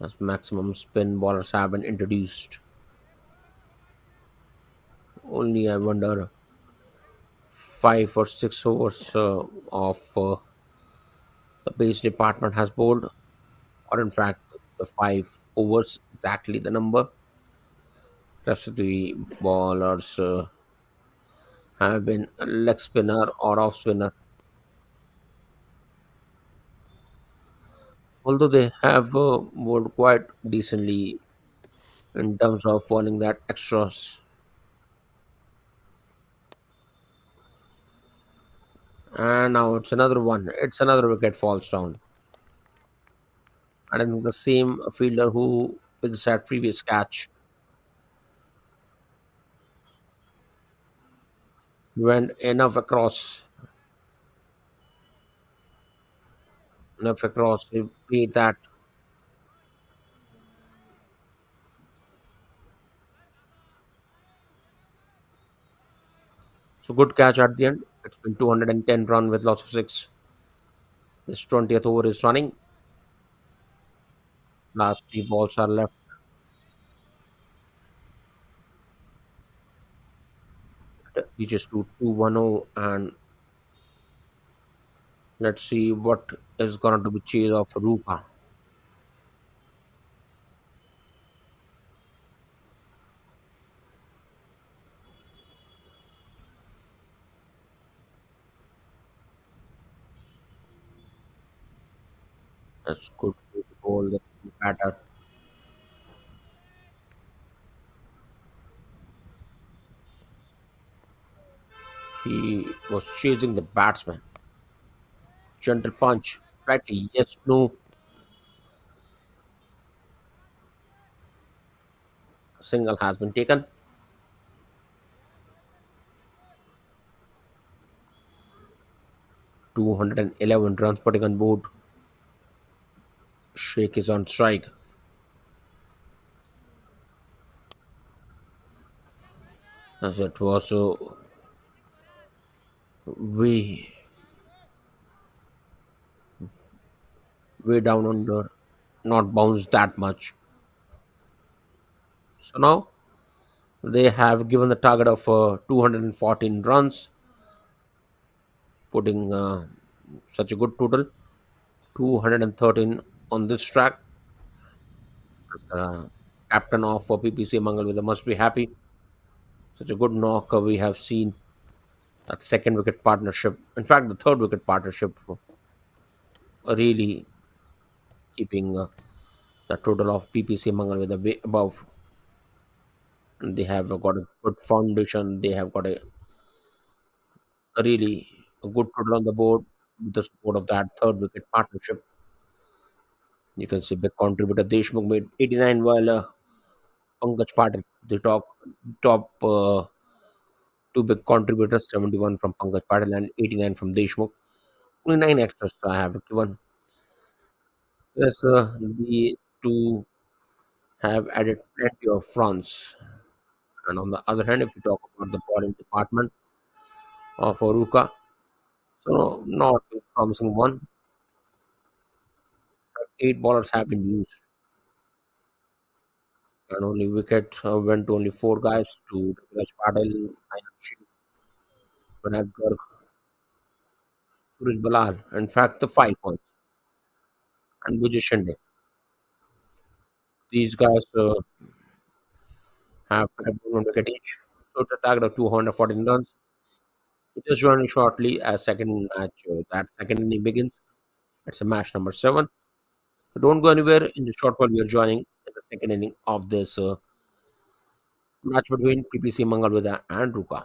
as maximum spin bowlers have been introduced. Only I wonder 5 or 6 overs of the base department has bowled, or in fact, the 5 overs exactly the number. Rest of the bowlers have been a leg spinner or off spinner. Although they have bowled quite decently in terms of falling that extras. And now it's another one. It's another wicket falls down. And I think the same fielder who picks that previous catch went enough across. He played that. So good catch at the end. It's been 210 run with lots of six. This 20th over is running. Last 3 balls are left. reaches to 210, and let's see what is going to be chase of Ruca. That's good for the ball. The batter, he was chasing the batsman. Gentle punch. Right? Yes, no. Single has been taken. 211 runs putting on board. Sheikh is on strike. As it was way, way down under, not bounced that much. So now they have given the target of 214 runs, putting such a good total 213 on this track. Captain of PPC Mangalvedha must be happy. Such a good knock we have seen. That second wicket partnership, in fact, the third wicket partnership, really keeping the total of PPC Mangalvedha way above. And they have got a good foundation. They have got a really a good total on the board with the support of that third wicket partnership. You can see big contributor Deshmukh made 89 while Pankaj Patil, the top two big contributors, 71 from Pankaj Patil and 89 from Deshmukh. Only 9 extras I have given. Yes, the two have added plenty of runs. And on the other hand, if you talk about the bowling department of Ruca, so not a promising one. 8 bowlers have been used, and only wicket went to only 4 guys to Raj Patel, Ayushi, Vinay Garg, Suraj Balal. In fact, the 5 points and Vijay Shinde. These guys have had 1 wicket each. So it's a target of 214 runs. It is running shortly as second match. That second inning begins. It's a match number 7. So don't go anywhere. In the short while we are joining in the second inning of this match between PPC Mangalvedha and Ruka.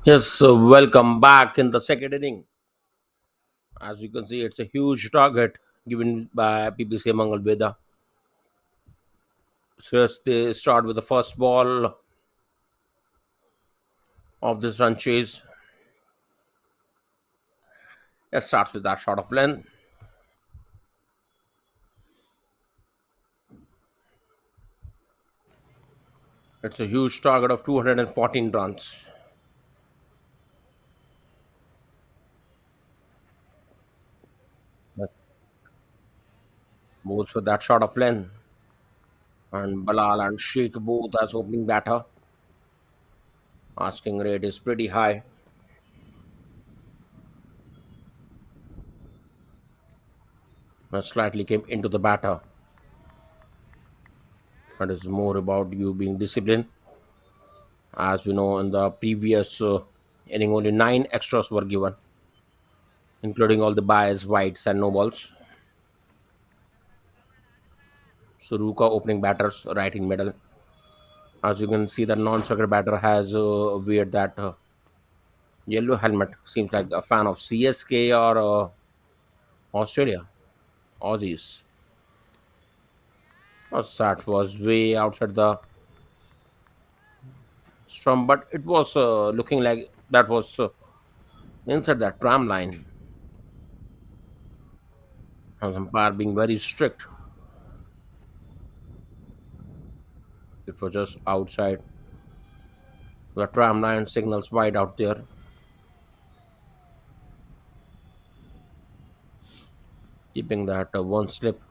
Yes, so welcome back in the second inning. As you can see, it's a huge target given by Ppca Mangalvedha. So yes, they start with the first ball of this run chase. It starts with that shot of length. It's a huge target of 214 runs. That moves with that shot of length. And Balal and Sheikh both as opening batter. Asking rate is pretty high. Slightly came into the batter. That is more about you being disciplined. As we know, in the previous inning, only 9 extras were given, including all the buys, whites, and no balls. So Ruca opening batters right in middle. As you can see, the non-striker batter has weared that yellow helmet. Seems like a fan of CSK or Australia, Aussies. That was way outside the stump, but it was looking like that was inside that tram line. And umpire being very strict. It was just outside the tram line. Signals wide out there. Keeping that one slip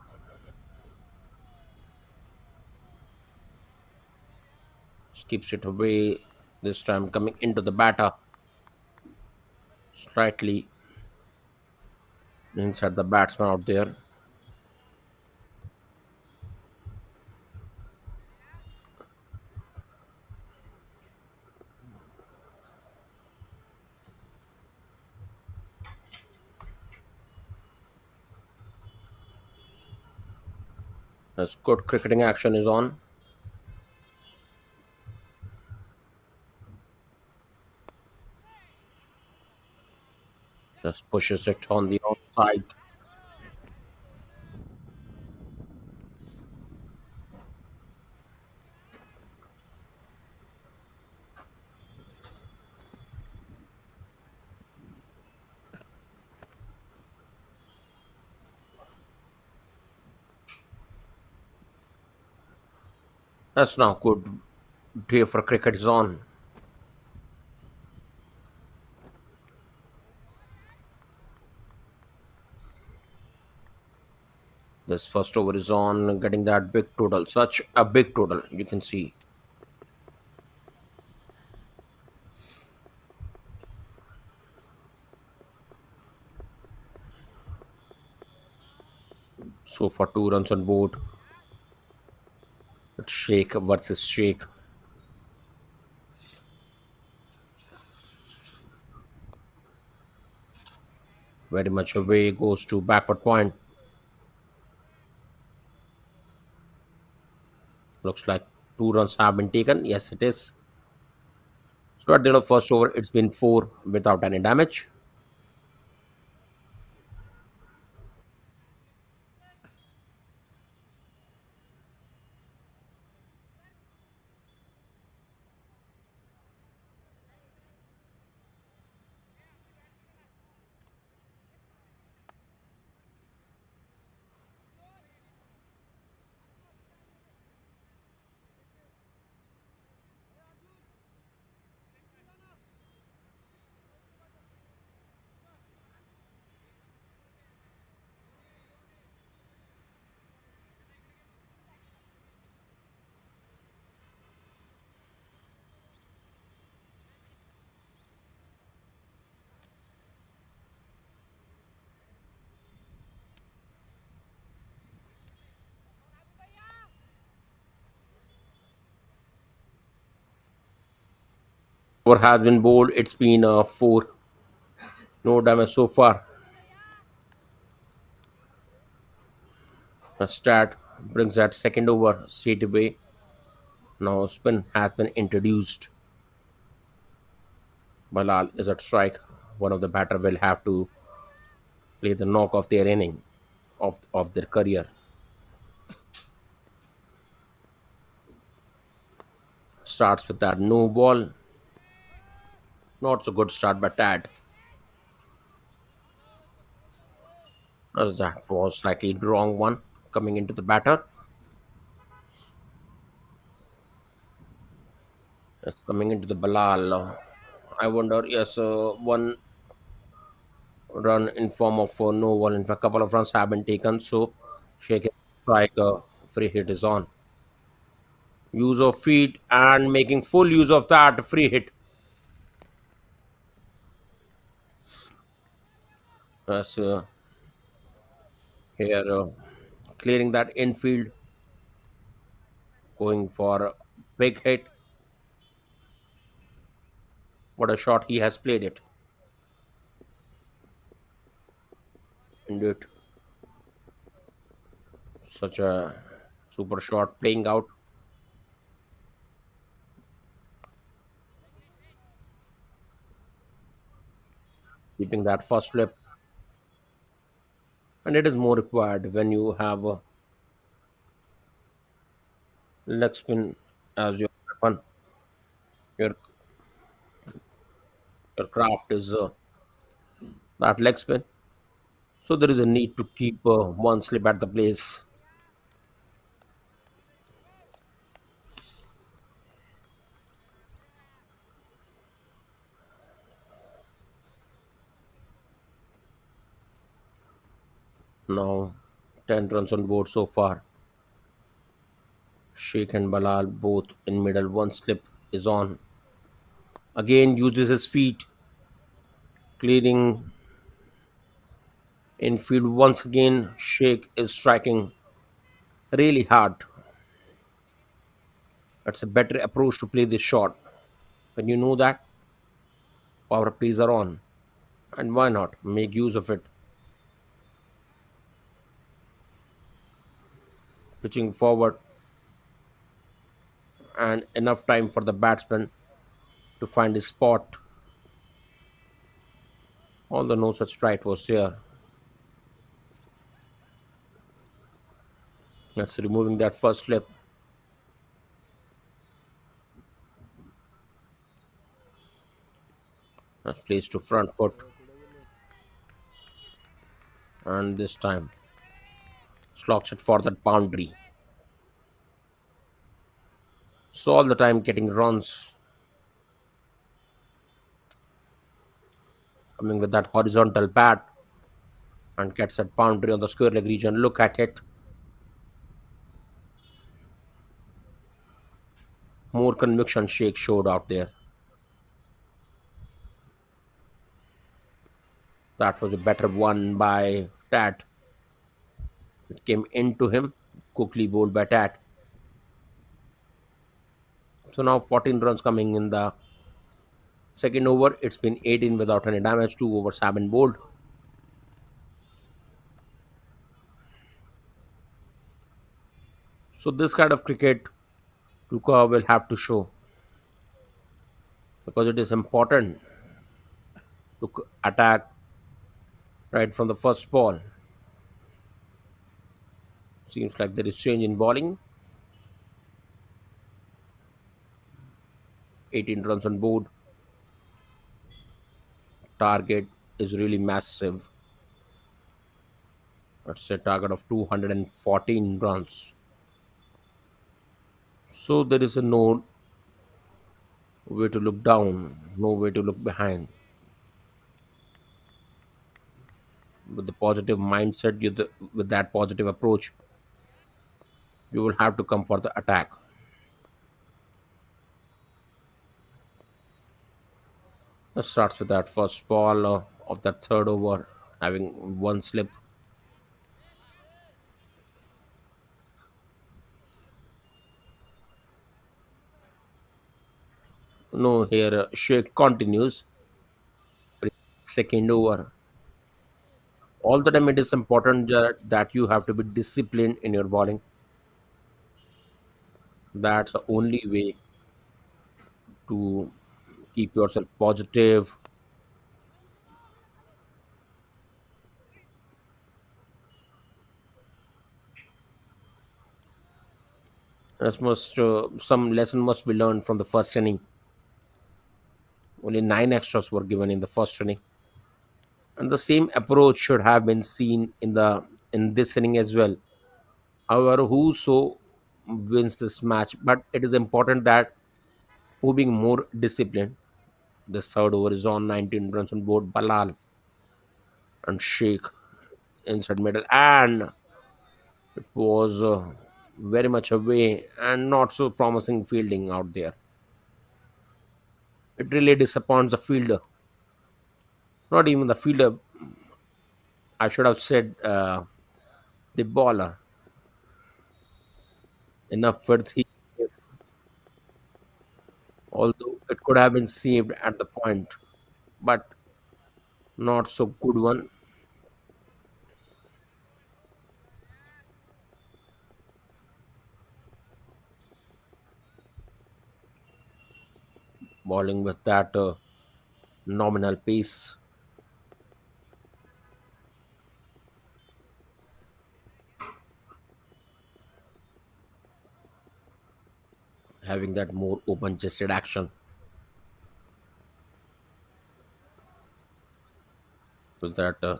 keeps it away. This time coming into the batter slightly inside the batsman out there. As good cricketing action is on. Just pushes it on the outside. That's now good day for cricket is on. This first over is on, getting that big total. Such a big total, you can see. So for 2 runs on board, it's Sheikh versus Sheikh. Very much away goes to backward point. Looks like 2 runs have been taken. Yes, it is. So at the end of first over, it's been four without any damage. Over has been bowled. It's been four. No damage so far. The stat brings that second over straight away. Now spin has been introduced. Balal is at strike. One of the batter will have to play the knock of their inning of their career. Starts with that no ball. Not so good start by Tad. As that was slightly wrong one coming into the batter. It's coming into the Balal. I wonder, yes, one run in form of no ball. In fact, a couple of runs have been taken. So Sheikh strike free hit is on. Use of feet and making full use of that free hit. As here clearing that infield, going for a big hit. What a shot he has played it. Indeed, such a super shot playing out, keeping that first slip. And it is more required when you have a leg spin as your weapon. Your, your craft is that leg spin. So there is a need to keep one slip at the place. Now 10 runs on board so far. Sheikh and Balal both in middle. One slip is on. Again uses his feet, clearing infield once again. Sheikh is striking really hard. That's a better approach to play this shot. When you know that power plays are on, and why not make use of it? Pitching forward and enough time for the batsman to find his spot. Although no such strike was there. That's removing that first slip. That's placed to front foot, and this time slogs it for that boundary. So all the time getting runs coming with that horizontal bat and gets that boundary on the square leg region. Look at it. More conviction Shake showed out there. That was a better one by Tat. It came into him. Quickly bowled by Tat. So now 14 runs coming in the second over. It's been 18 without any damage. Two overs have been bowled. So this kind of cricket Ruca will have to show because it is important to attack right from the first ball. Seems like there is change in bowling. 18 runs on board. Target is really massive. That's a target of 214 runs. So there is a no way to look down, no way to look behind. With the positive mindset, with that positive approach, you will have to come for the attack. Let's start with that first ball of that third over, having one slip. No, here Sheikh continues. Second over. All the time, it is important that you have to be disciplined in your bowling. That's the only way to keep yourself positive. Some lesson must be learned from the first inning. Only nine extras were given in the first inning, and the same approach should have been seen in this inning as well. However, who so wins this match, but it is important that who being more disciplined. This third over is on 19 runs on board. Balal and Sheikh inside middle, and it was very much away and not so promising fielding out there. It really disappoints the fielder. Not even the fielder. I should have said the baller. Enough width he gave, although it could have been saved at the point, but not so good one. Bowling with that nominal pace, having that more open-chested action with that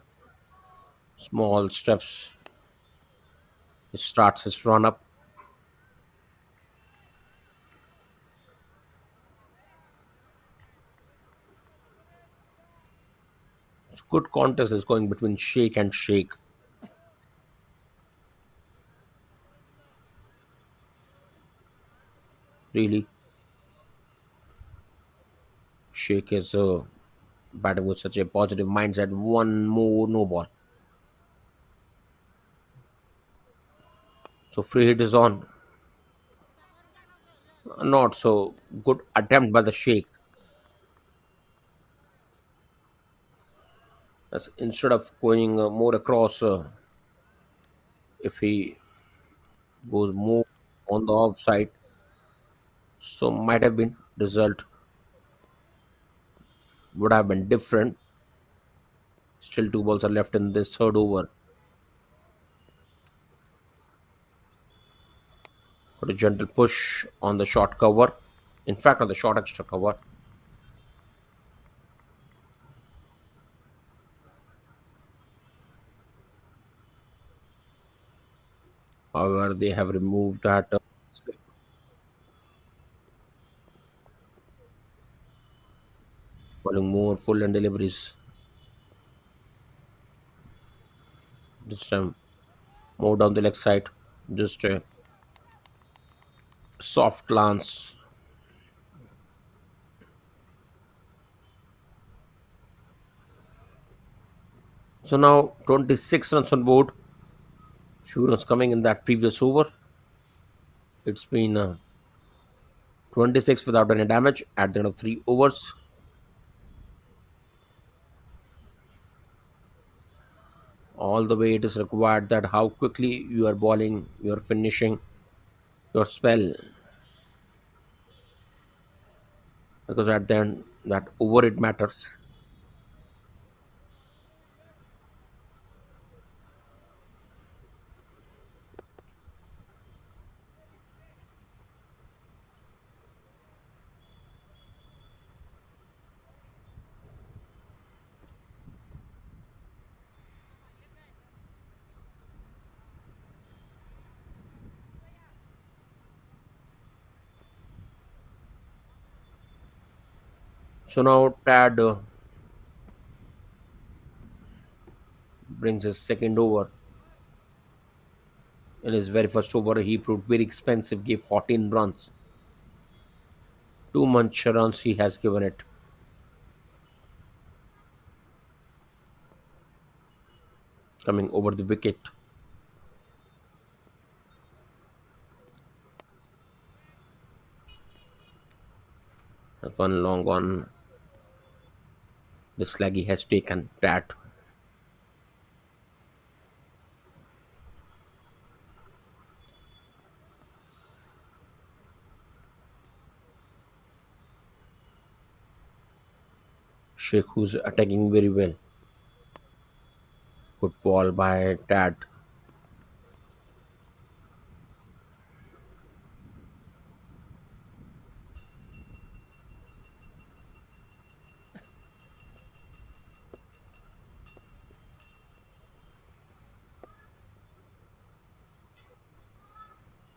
small steps. He starts his run up. It's good contest is going between Sheikh and Sheikh. Really, Sheikh is batting with such a positive mindset. One more no ball. So free hit is on. Not so good attempt by the Sheikh. That's instead of going more across, if he goes more on the offside, so might have been result would have been different. Still, two balls are left in this third over. Got a gentle push on the short cover. In fact, on the short extra cover. However, they have removed that, calling more full and deliveries this time. More down the leg side. Just a soft glance. So now 26 runs on board. Few runs coming in that previous over. It's been 26 without any damage at the end of three overs. All the way it is required that how quickly you are bowling, you are finishing your spell, because at the end that over it matters. So now Tad brings his second over. In his very first over, he proved very expensive, gave 14 runs. Too much runs he has given it, coming over the wicket. That one long one, the slaggy has taken that. Sheikh who's attacking very well. Good ball by Tad.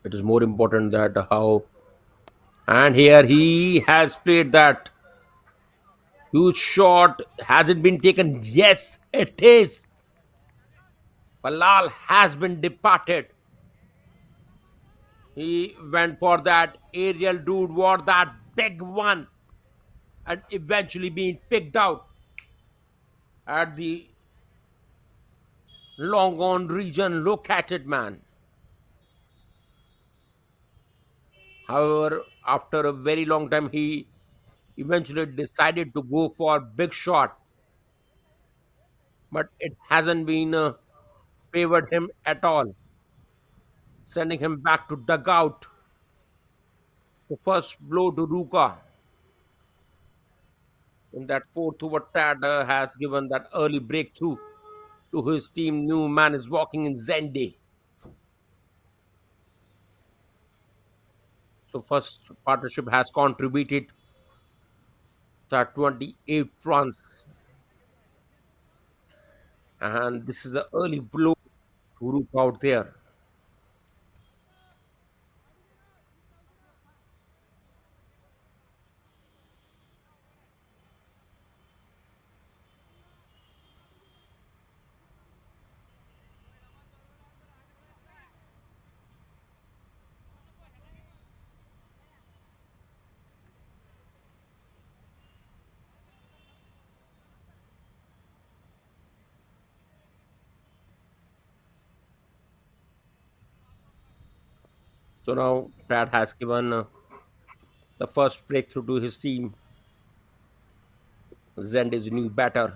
It is more important that how, and here he has played that huge shot. Has it been taken? Yes, it is. Balal has been departed. He went for that aerial dude, war that big one, and eventually being picked out at the long on region. Look at it, man. However, after a very long time, he eventually decided to go for big shot, but it hasn't been favored him at all, sending him back to dugout. The first blow to Ruca in that fourth over. Tad has given that early breakthrough to his team. New man is walking in Zende. So first partnership has contributed that 28 runs, and this is an early blow to Ruca out there. So now Tad has given the first breakthrough to his team. Zend is new batter.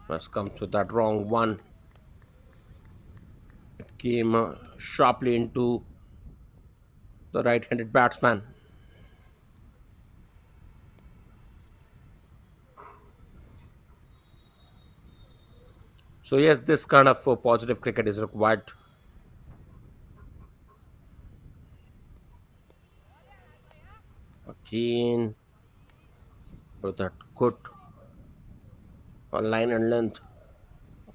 Must comes with that wrong one. It came sharply into the right-handed batsman. So yes, this kind of positive cricket is required. Again, with that good line and length,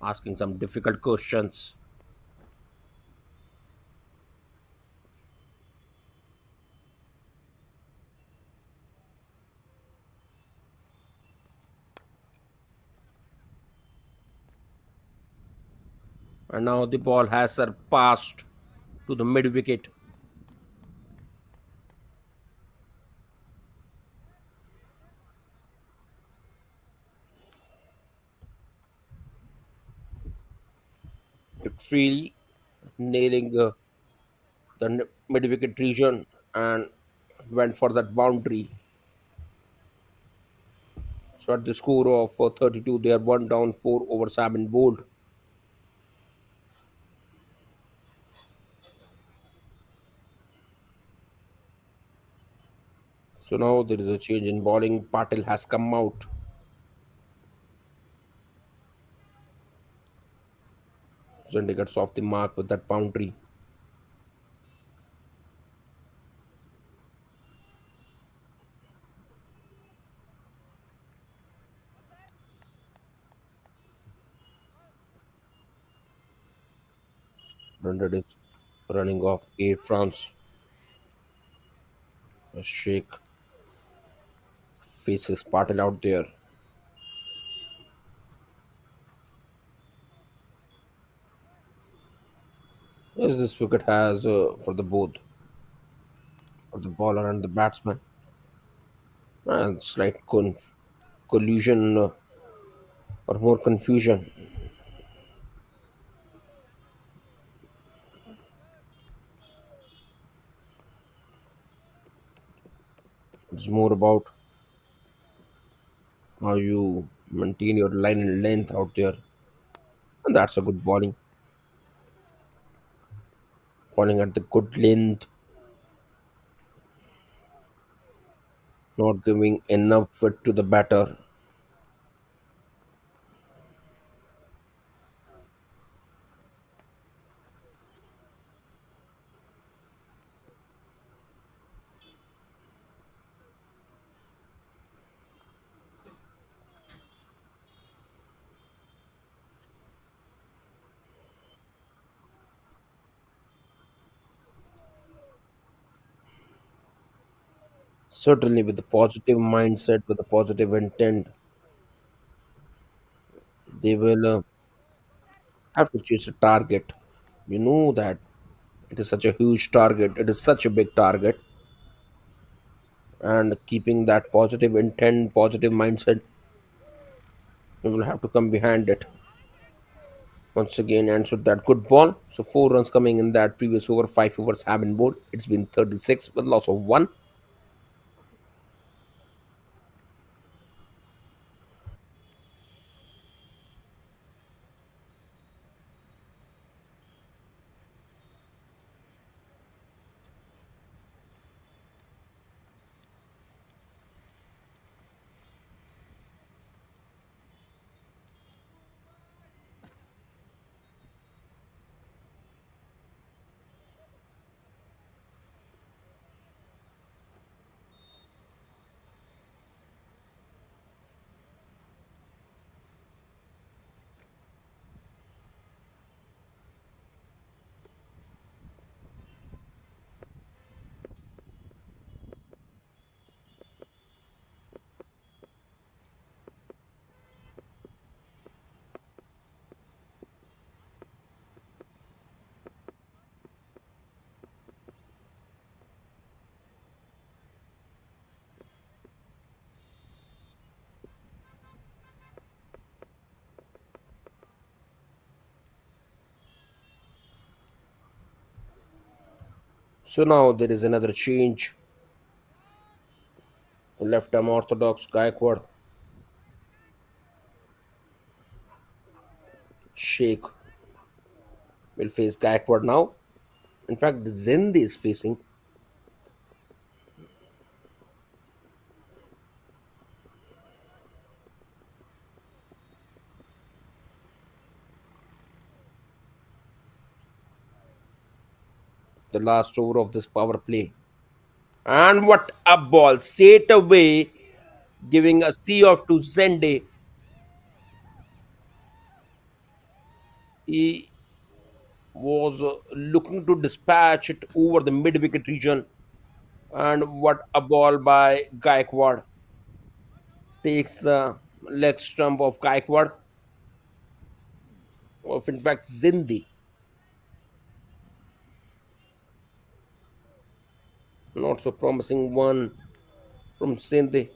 asking some difficult questions. And now the ball has surpassed to the mid wicket. It's really nailing the mid wicket region and went for that boundary. So at the score of 32, they are one down, 4 overs have been bowled. So now there is a change in bowling. Patil has come out. Zende gets off the mark with that boundary. Branded is running off 8 runs. A Sheikh faces Patil out there. Yes, this wicket has for the both for the bowler and the batsman. And slight collusion or more confusion. It's more about how you maintain your line and length out there. And that's a good bowling. Bowling at the good length. not giving enough fit to the batter. Certainly, with a positive mindset, with a positive intent, they will have to choose a target. You know that it is such a huge target, it is such a big target, and keeping that positive intent, positive mindset, you will have to come behind it once again and shoot that good ball. So, 4 runs coming in that previous over, 5 overs have been bowled. It's been 36 with loss of one. So, now there is another change. Left arm orthodox Gaikwad, Sheikh will face Gaikwad now. In fact, Zindi is facing the last over of this power play. And what a ball! Straight away, giving a C off to Zende. He was looking to dispatch it over the mid wicket region. And what a ball by Gaikwad. Takes the leg stump of Gaikwad, of in fact Zindi. Not so promising one from Zindi.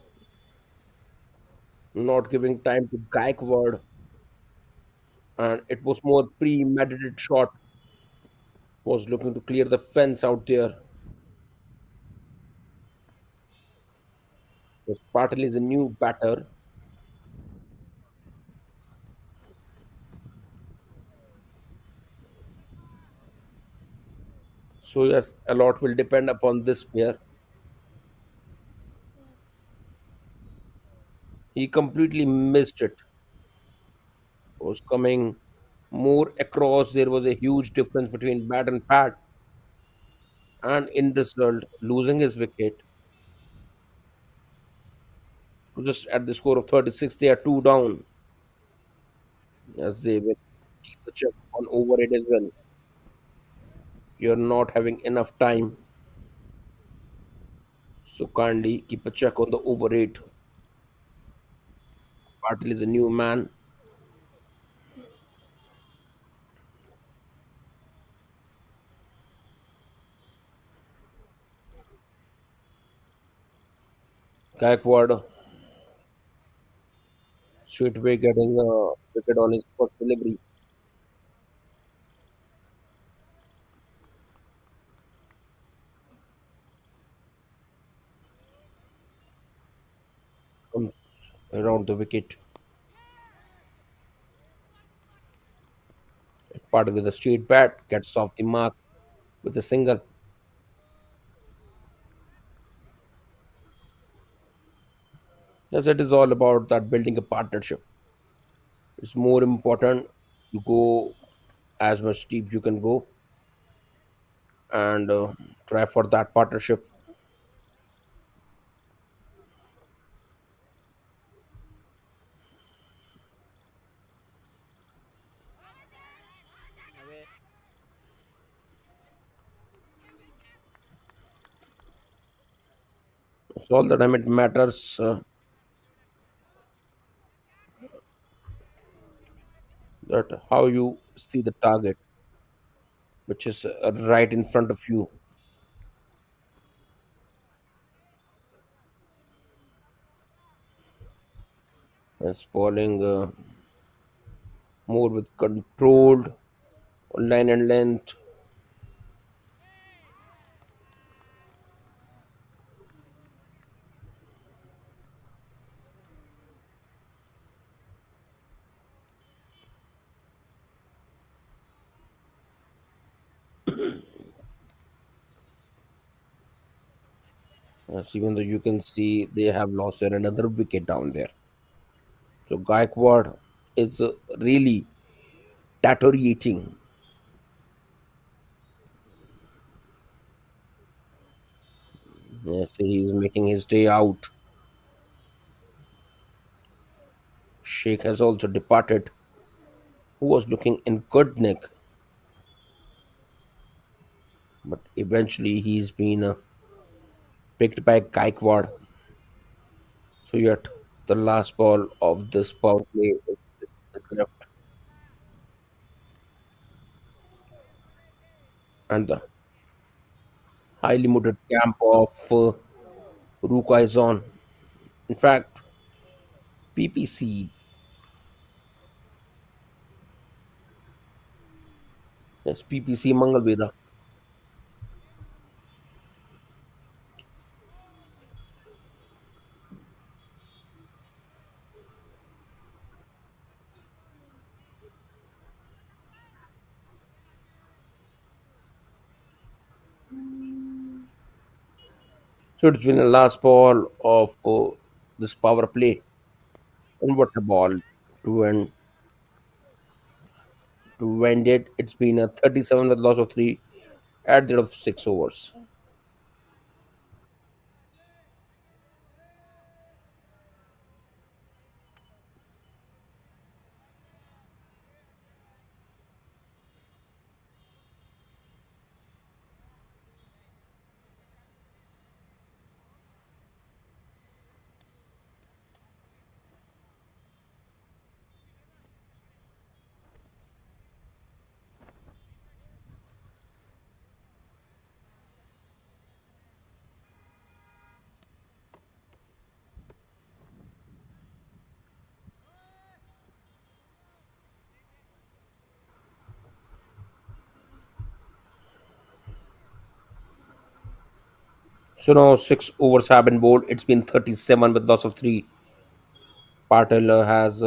Not giving time to Gaikwad. And it was more premeditated shot. Was looking to clear the fence out there. Because Patel is a new batter. So yes, a lot will depend upon this player. He completely missed it. Was coming more across. There was a huge difference between bat and pad. And in this result, losing his wicket, just at the score of 36, they are two down. As they will keep the check on over it as well. You're not having enough time. So kindly keep a check on the over eight. Patil is a new man. Gaikwad straight away getting a wicket on his first delivery. Comes around the wicket. Patil with a straight bat gets off the mark with a single. Yes, it is all about that building a partnership. It's more important to go as much deep you can go and try for that partnership. So all the time it matters that how you see the target, which is right in front of you. It's falling more with controlled line and length. Yes, even though you can see they have lost yet another wicket down there. So Gaikwad is really deteriorating. Yes, he is making his day out. Sheikh has also departed, who was looking in good nick, but eventually he's been picked by Gaikwad. So yet the last ball of this power play is left, and the highly motivated camp of Ruca is on. In fact, PPC, yes, PPC Mangalvedha. So it's been the last ball of this power play. And what a ball to end it. It's been a 37 with loss of three at the end of 6 overs. So now 6 overs have been bowled. It's been 37 with loss of three. Patel has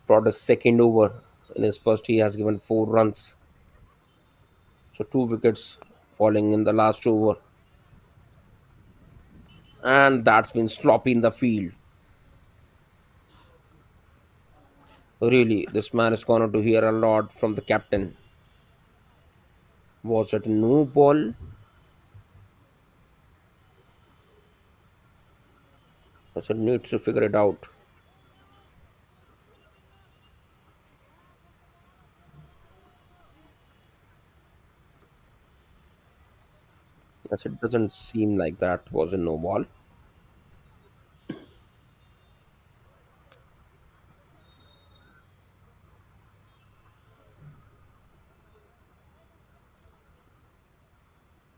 brought a second over. In his first, he has given 4 runs. So 2 wickets falling in the last over. And that's been sloppy in the field. Really, this man is going to hear a lot from the captain. Was it no ball? So needs to figure it out. As it doesn't seem like that was a no ball.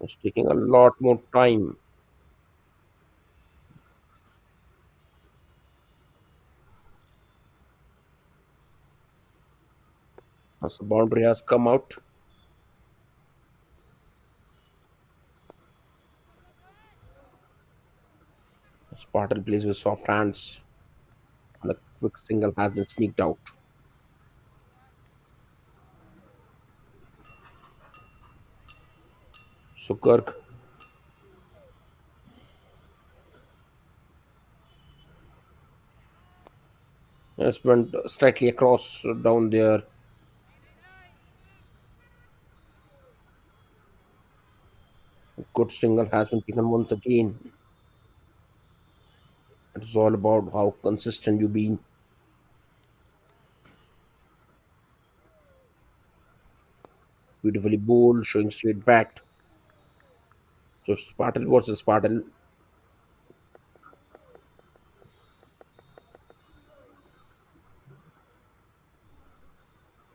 It's taking a lot more time. As the boundary has come out, Spartan plays with soft hands, and a quick single has been sneaked out. So Kirk Just went slightly across down there. Good single has been taken once again. It's all about how consistent you been. Beautifully bowled, showing straight back. So Spartel versus Spartel.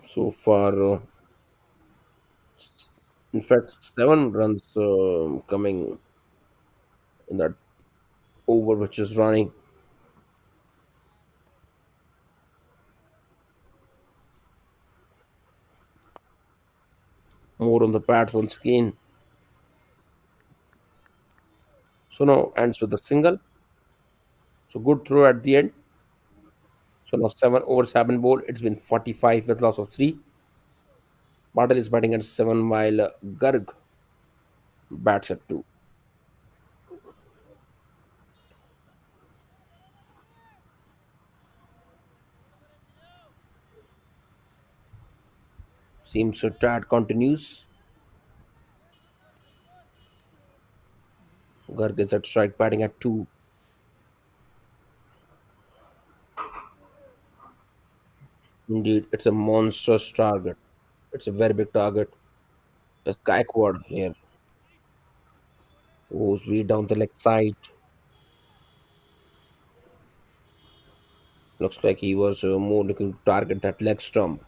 So far, in fact, 7 runs coming in that over which is running. More on the pads once again. So now ends with a single. So good throw at the end. So now 7 overs have been bowled. It's been 45 with loss of 3. Patel is batting at 7 while Garg bats at 2. Seems so tired continues. Garg is at strike batting at 2. Indeed, it's a monstrous target. It's a very big target. There's Gaikwad here, who's way down the leg side. Looks like he was more looking to target that leg stump.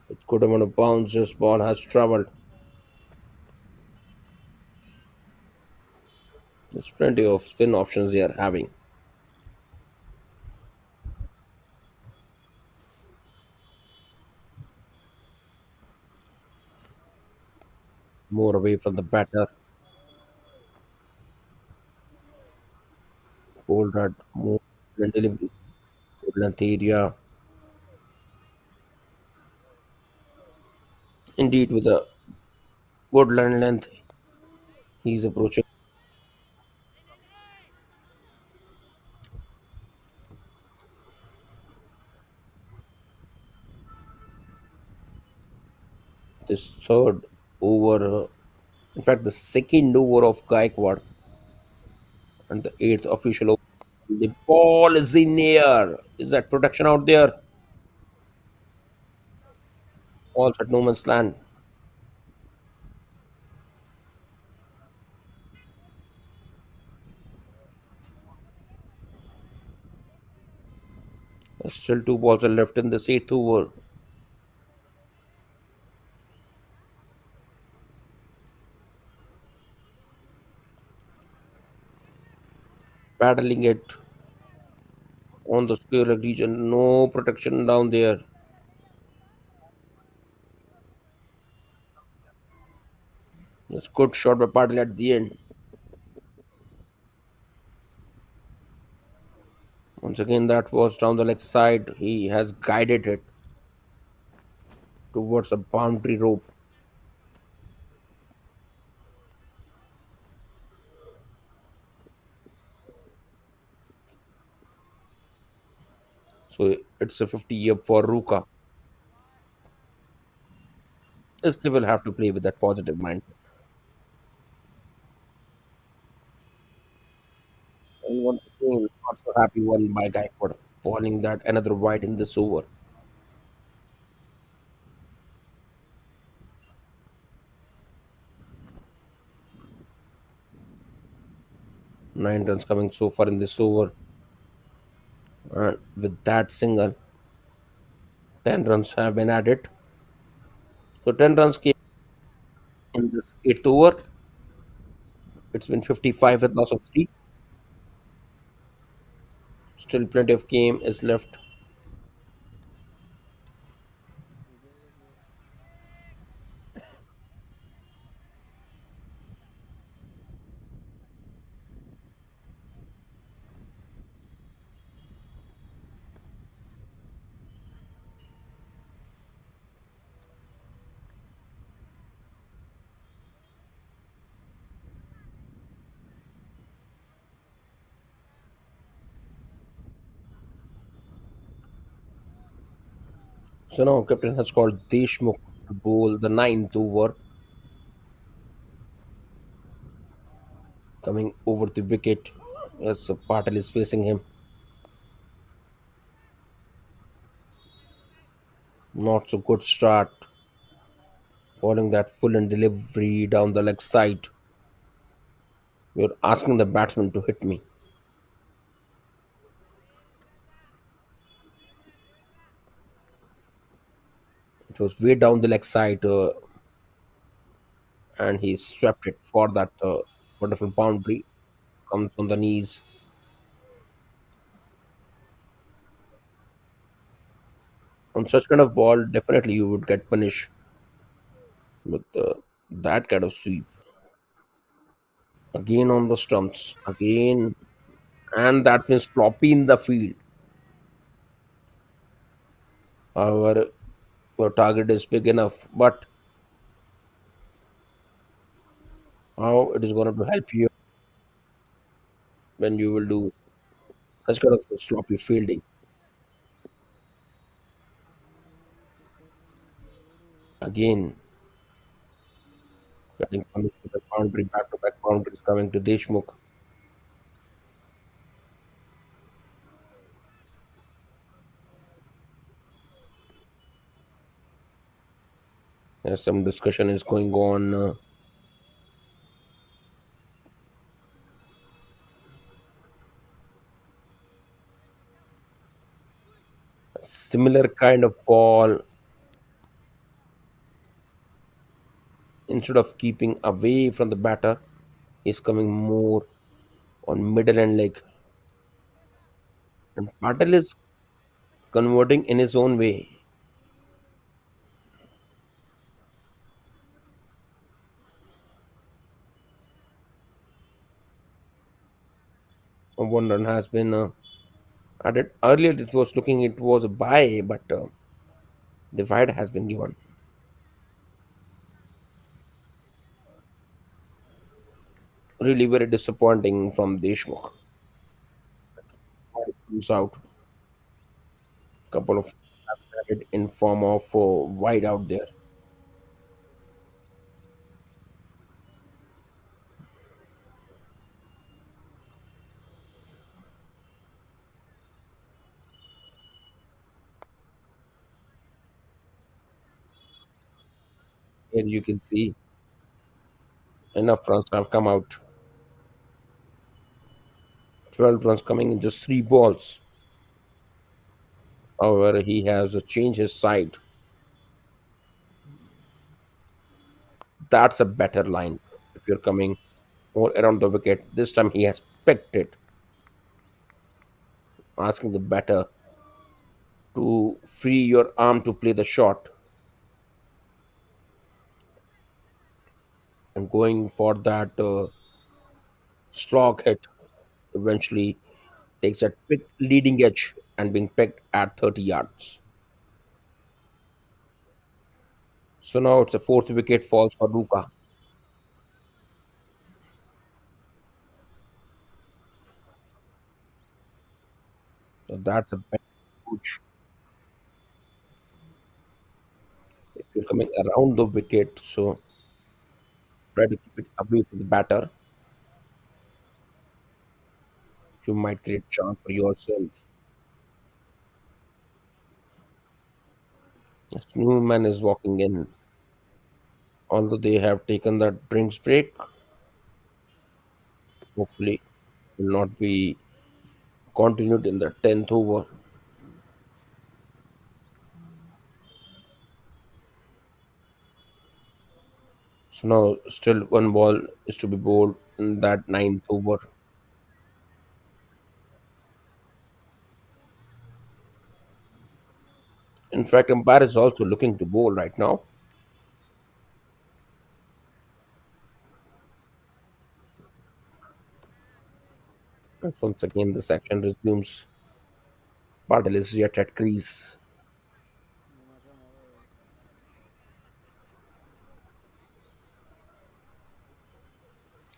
It could have been a bounce. This ball has traveled. There's plenty of spin options they are having. More away from the batter. Bowled at more than delivery. Good length area. Indeed, with a good line length, he's approaching this third over. In fact, the second over of Gaikwad and the eighth official over. The ball is in air. Is that protection out there? Falls at no man's land. There's still 2 balls are left in this eighth over. Battling it on the square leg region. No protection down there. It's good shot by Patil at the end. Once again, that was down the leg side. He has guided it towards the boundary rope. So it's a 50 up for Ruca. Yes, they will have to play with that positive mind. And once again, not so happy one by Guy for falling that another wide in this over. 9 runs coming so far in this over. And with that single, 10 runs have been added. So 10 runs came in this eighth over. It's been 55 with loss of 3. Still plenty of game is left. So now captain has called Deshmukh to bowl the ninth over, coming over the wicket as Patel is facing him. Not so good start, bowling that full and delivery down the leg side. You're asking the batsman to hit me. It was way down the leg side, and he swept it for that wonderful boundary. Comes on the knees. On such kind of ball, definitely you would get punished with that kind of sweep. Again on the stumps, again, and that's been sloppy in the field. However, your target is big enough, but how it is going to help you when you will do such kind of sloppy fielding? Again, getting punished with the boundary, back-to-back boundaries coming to Deshmukh. There's some discussion is going on. Similar kind of ball, instead of keeping away from the batter, is coming more on middle and leg. And Patel is converting in his own way. One run has been added. Earlier it was looking it was a bye, but the wide has been given. Really very disappointing from Deshmukh. Comes out, couple of added in form of wide out there. Here you can see enough runs have come out. 12 runs coming in just three balls. However, he has changed his side. That's a better line. If you're coming more around the wicket, this time he has picked it, asking the batter to free your arm to play the shot and going for that slog hit. Eventually takes that quick leading edge and being picked at 30 yards. So now it's the fourth wicket falls for Ruca. So that's a big push. If you're coming around the wicket, so try to keep it away from the batter. You might create chance for yourself. This new man is walking in. Although they have taken that drinks break, hopefully will not be continued in the 10th over. So now still one ball is to be bowled in that ninth over. In fact, umpire is also looking to bowl right now. And once again, this action resumes. Patel is yet at crease.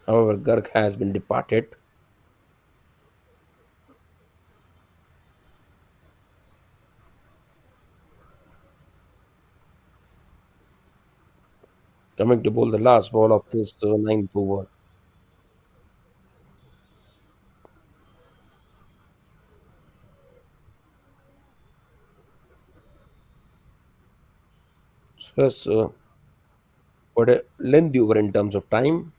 However, Garg has been departed. coming to bowl the last ball of this ninth over. So yes, quite a lengthy over in terms of time.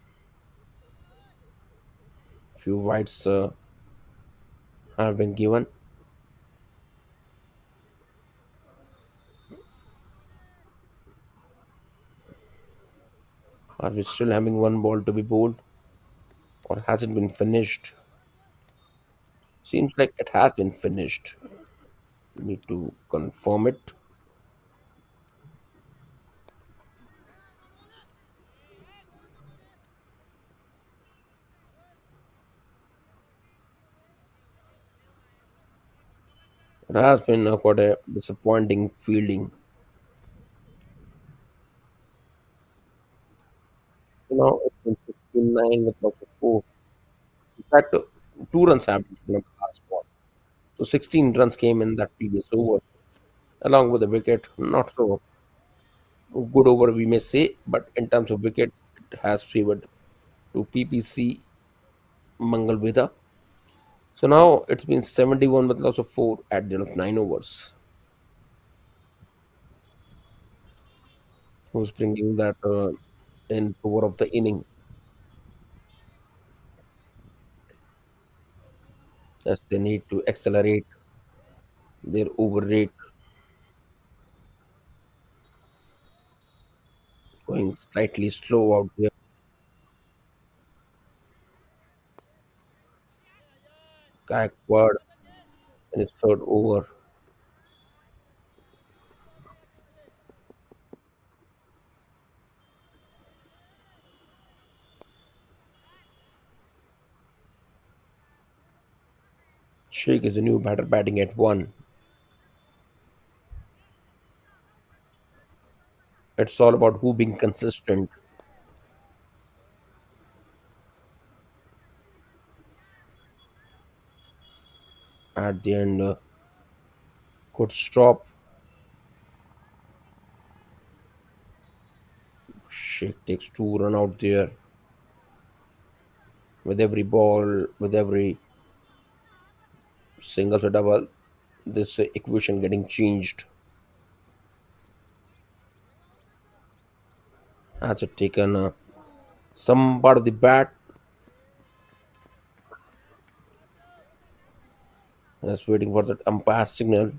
Few wides have been given. Are we still having one ball to be bowled, or has it been finished? Seems like it has been finished. Need to confirm it. It has been quite a disappointing fielding. So now it's been 69 with loss of 4. In fact, 2 runs have been taken on the last ball. So 16 runs came in that previous over, along with the wicket. Not so good over, we may say, but in terms of wicket, it has favored to PPC Mangalvedha. So now it's been 71 with loss of 4 at the end of 9 overs. Who's bringing that in over of the inning as they need to accelerate their over rate, going slightly slow out there. Backward in his third over. Sheikh is a new batter batting at 1. It's all about who being consistent at the end. Could stop. Sheikh takes 2 run out there with every ball, with every single or double. This equation getting changed. Has it taken some part of the bat? Just waiting for that umpire signal.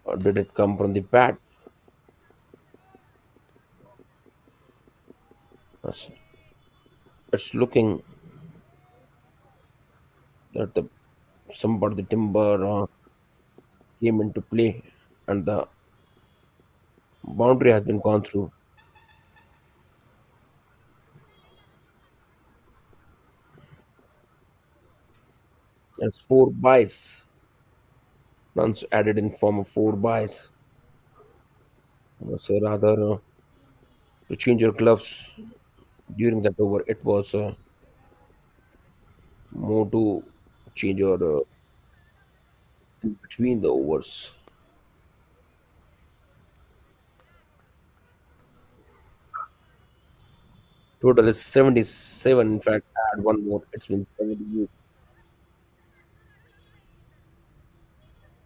Or did it come from the bat? It's it's looking that the some part of the timber came into play and the boundary has been gone through. It's 4 buys. Runs added in form of 4 buys. So rather to change your gloves during that over, it was more to change your in between the overs. Total is 77. In fact, add one more. It's been 78.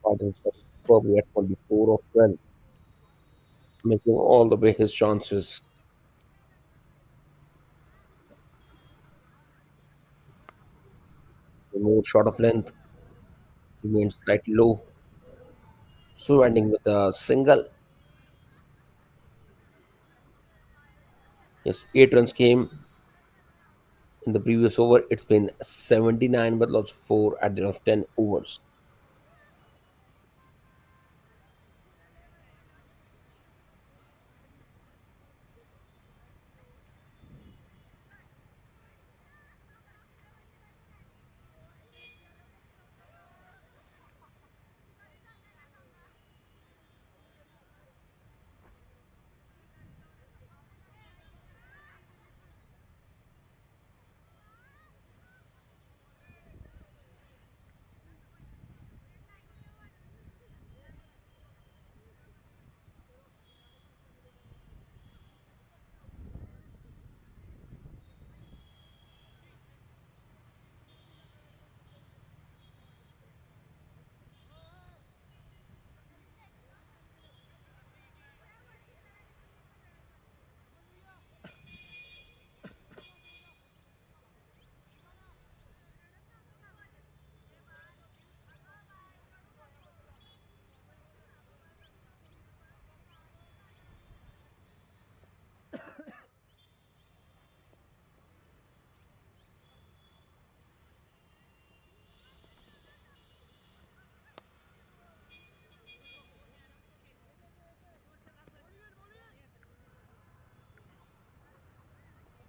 Partners probably at 24 of 12, making all the way his chances. The more short of length remains slightly low. So ending with a single. Yes, 8 runs came in the previous over. It's been 79 but lots of 4 at the end of 10 overs.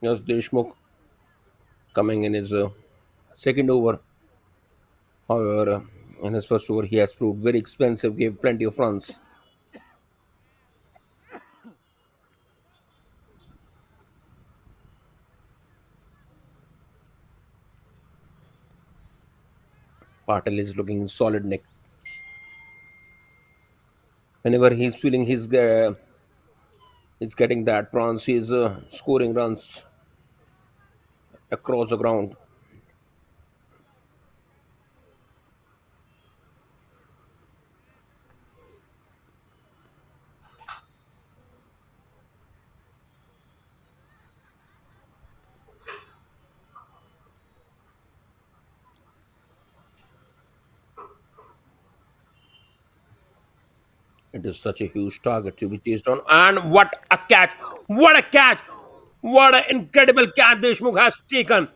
Yes, Deshmukh coming in his second over. However, in his first over, he has proved very expensive, gave plenty of runs. Patel is looking in solid nick. Whenever he's feeling he's getting that runs, he's scoring runs across the ground. It is such a huge target to be chased on. And what a catch! What a catch! What an incredible catch Deshmukh has taken.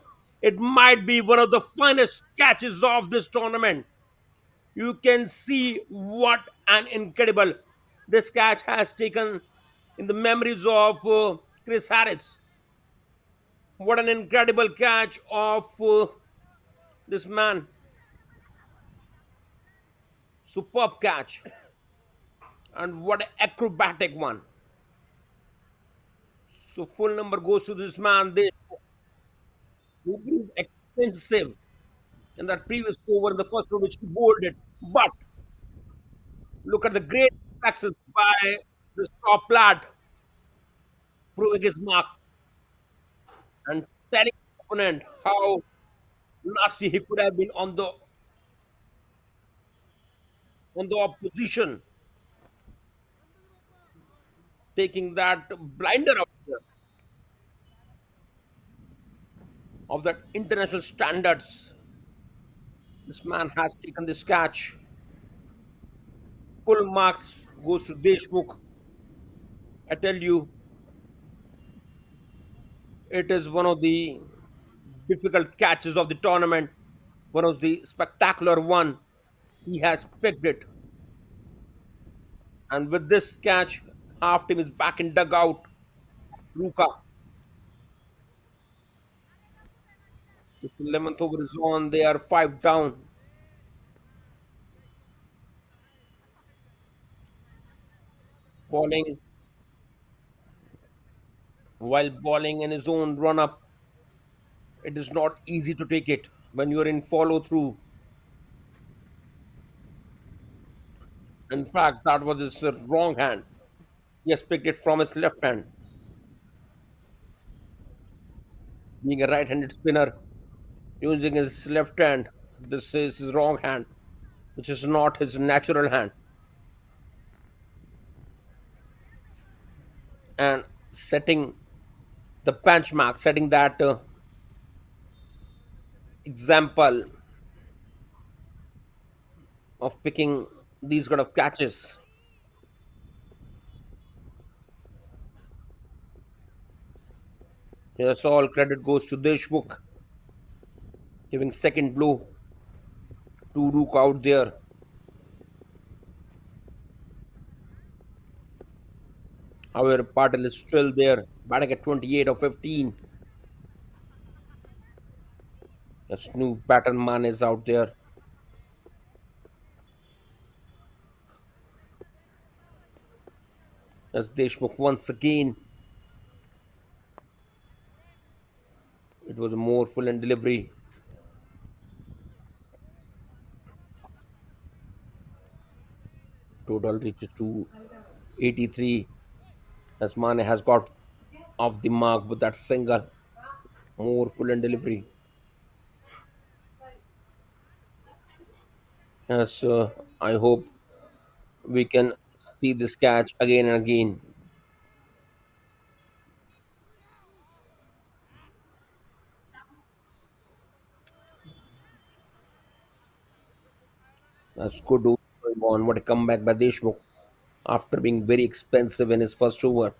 It might be one of the finest catches of this tournament. You can see what an incredible this catch has taken in the memories of Chris Harris. What an incredible catch of this man. Superb catch. And what an acrobatic one. So full number goes to this man. They who proved expensive in that previous over in the first over which he bowled it. But look at the great success by this top lad proving his mark and telling the opponent how nasty he could have been on the opposition, taking that blinder of that international standards. This man has taken this catch. Full marks goes to Deshmukh. I tell you, it is one of the difficult catches of the tournament, one of the spectacular one. He has picked it, and with this catch, half team is back in dugout. Ruca, the 11th over is on. They are five down, bowling while bowling in his own run up. It is not easy to take it when you are in follow through. In fact, that was his wrong hand. He has picked it from his left hand. Being a right-handed spinner, using his left hand, this is his wrong hand, which is not his natural hand. And setting the benchmark, setting that example of picking these kind of catches. Yes, all credit goes to Deshmukh, giving second blow to Rook out there. However, Patel is still there, batting at 28 of 15. Yes, new pattern man is out there. As Deshmukh once again, it was a more full and delivery. Total reaches to 83. As Mane has got off the mark with that single, more full and delivery. Yes, I hope we can see this catch again and again. That's good going on. What a comeback by Deshmukh after being very expensive in his first over.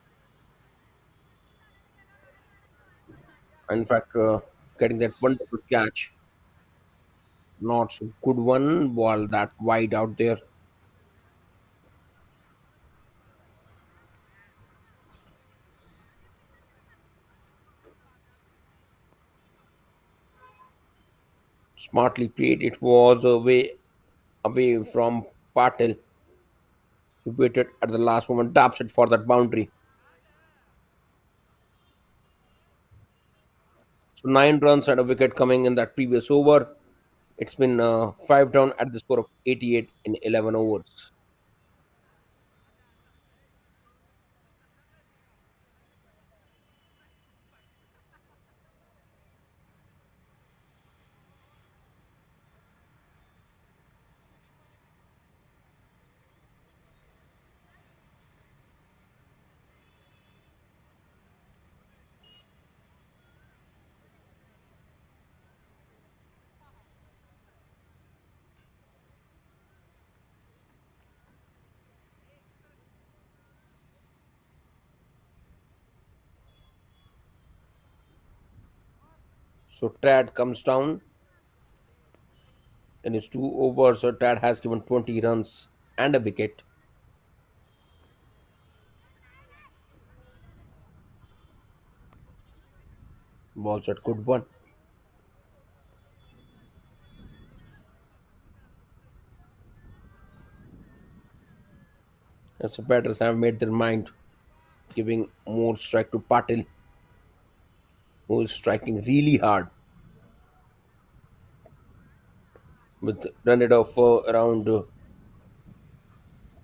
In fact, getting that wonderful catch, not so good one, ball that wide out there. Smartly played. It was away from Patel. He waited at the last moment, taps it for that boundary. So 9 runs and a wicket coming in that previous over. It's been 5 down at the score of 88 in 11 overs. So Tad comes down in his 2 overs. So Tad has given 20 runs and a wicket. Balls at good one. As the batters have made their mind, giving more strike to Patil, who is striking really hard with run rate of around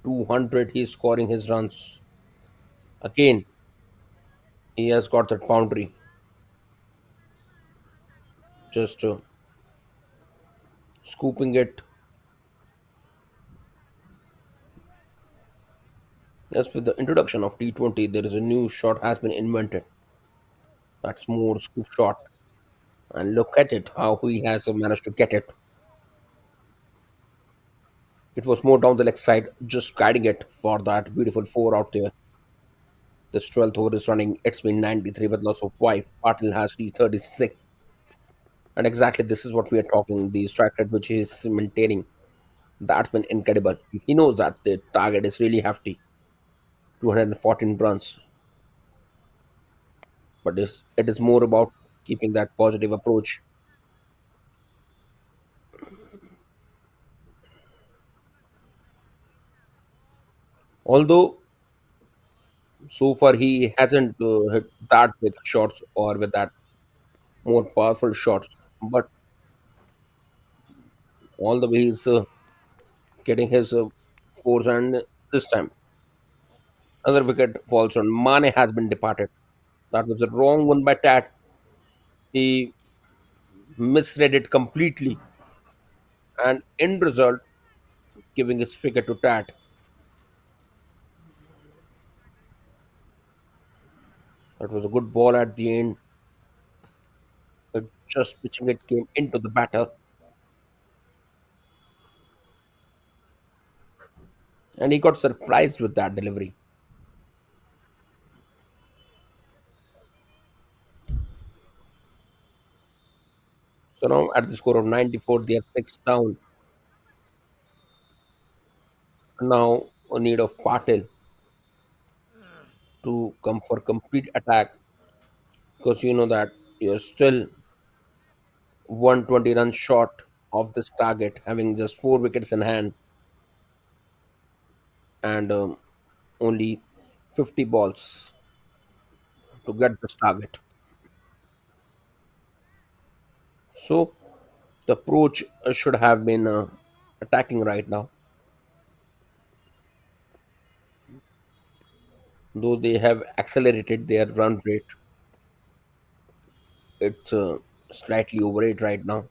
200. He's scoring his runs. Again, he has got that boundary. Just scooping it. Yes, with the introduction of T20, there is a new shot has been invented. That's more scoop shot. And look at it, how he has managed to get it. It was more down the leg side, just guiding it for that beautiful four out there. This 12th over is running. It's been 93 with loss of 5. Patil has reached 36. And exactly this is what we are talking. The strike rate which he is maintaining. That's been incredible. He knows that the target is really hefty. 214 runs. But it is more about keeping that positive approach. Although so far he hasn't hit that with shots or with that more powerful shots. But all the way he's getting his scores, and this time another wicket falls on. Mane has been departed. That was a wrong one by Tat. He misread it completely, and in result, giving his figure to Tat. That was a good ball at the end. Just pitching it came into the batter, and he got surprised with that delivery. So now at the score of 94, they have 6 down. Now a need of Patil to come for complete attack, because you know that you're still 120 runs short of this target, having just 4 wickets in hand and only 50 balls to get this target. So the approach should have been attacking right now, though they have accelerated their run rate. It's slightly over it right now,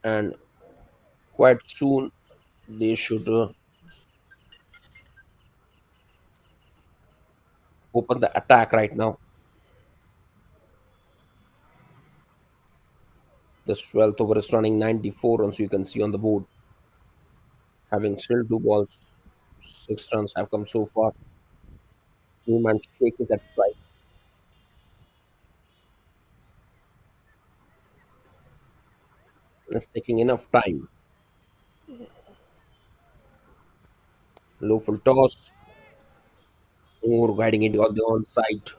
and quite soon they should open the attack right now. The 12th over is running 94 runs, you can see on the board, having still 2 balls. 6 runs have come so far. Newman shake is at strike. It's taking enough time. Low full toss, more guiding it on the onside.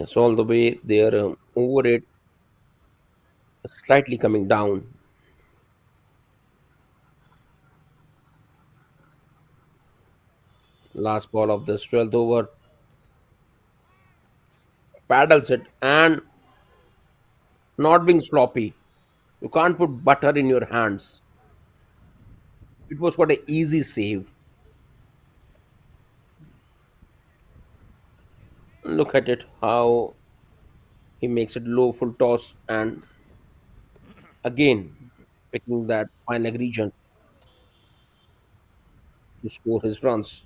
That's all the way their over rate is slightly coming down. Last ball of this 12th over, paddles it and not being sloppy. You can't put butter in your hands. It was quite an easy save. Look at it, how he makes it low full toss and again picking that fine leg region to score his runs.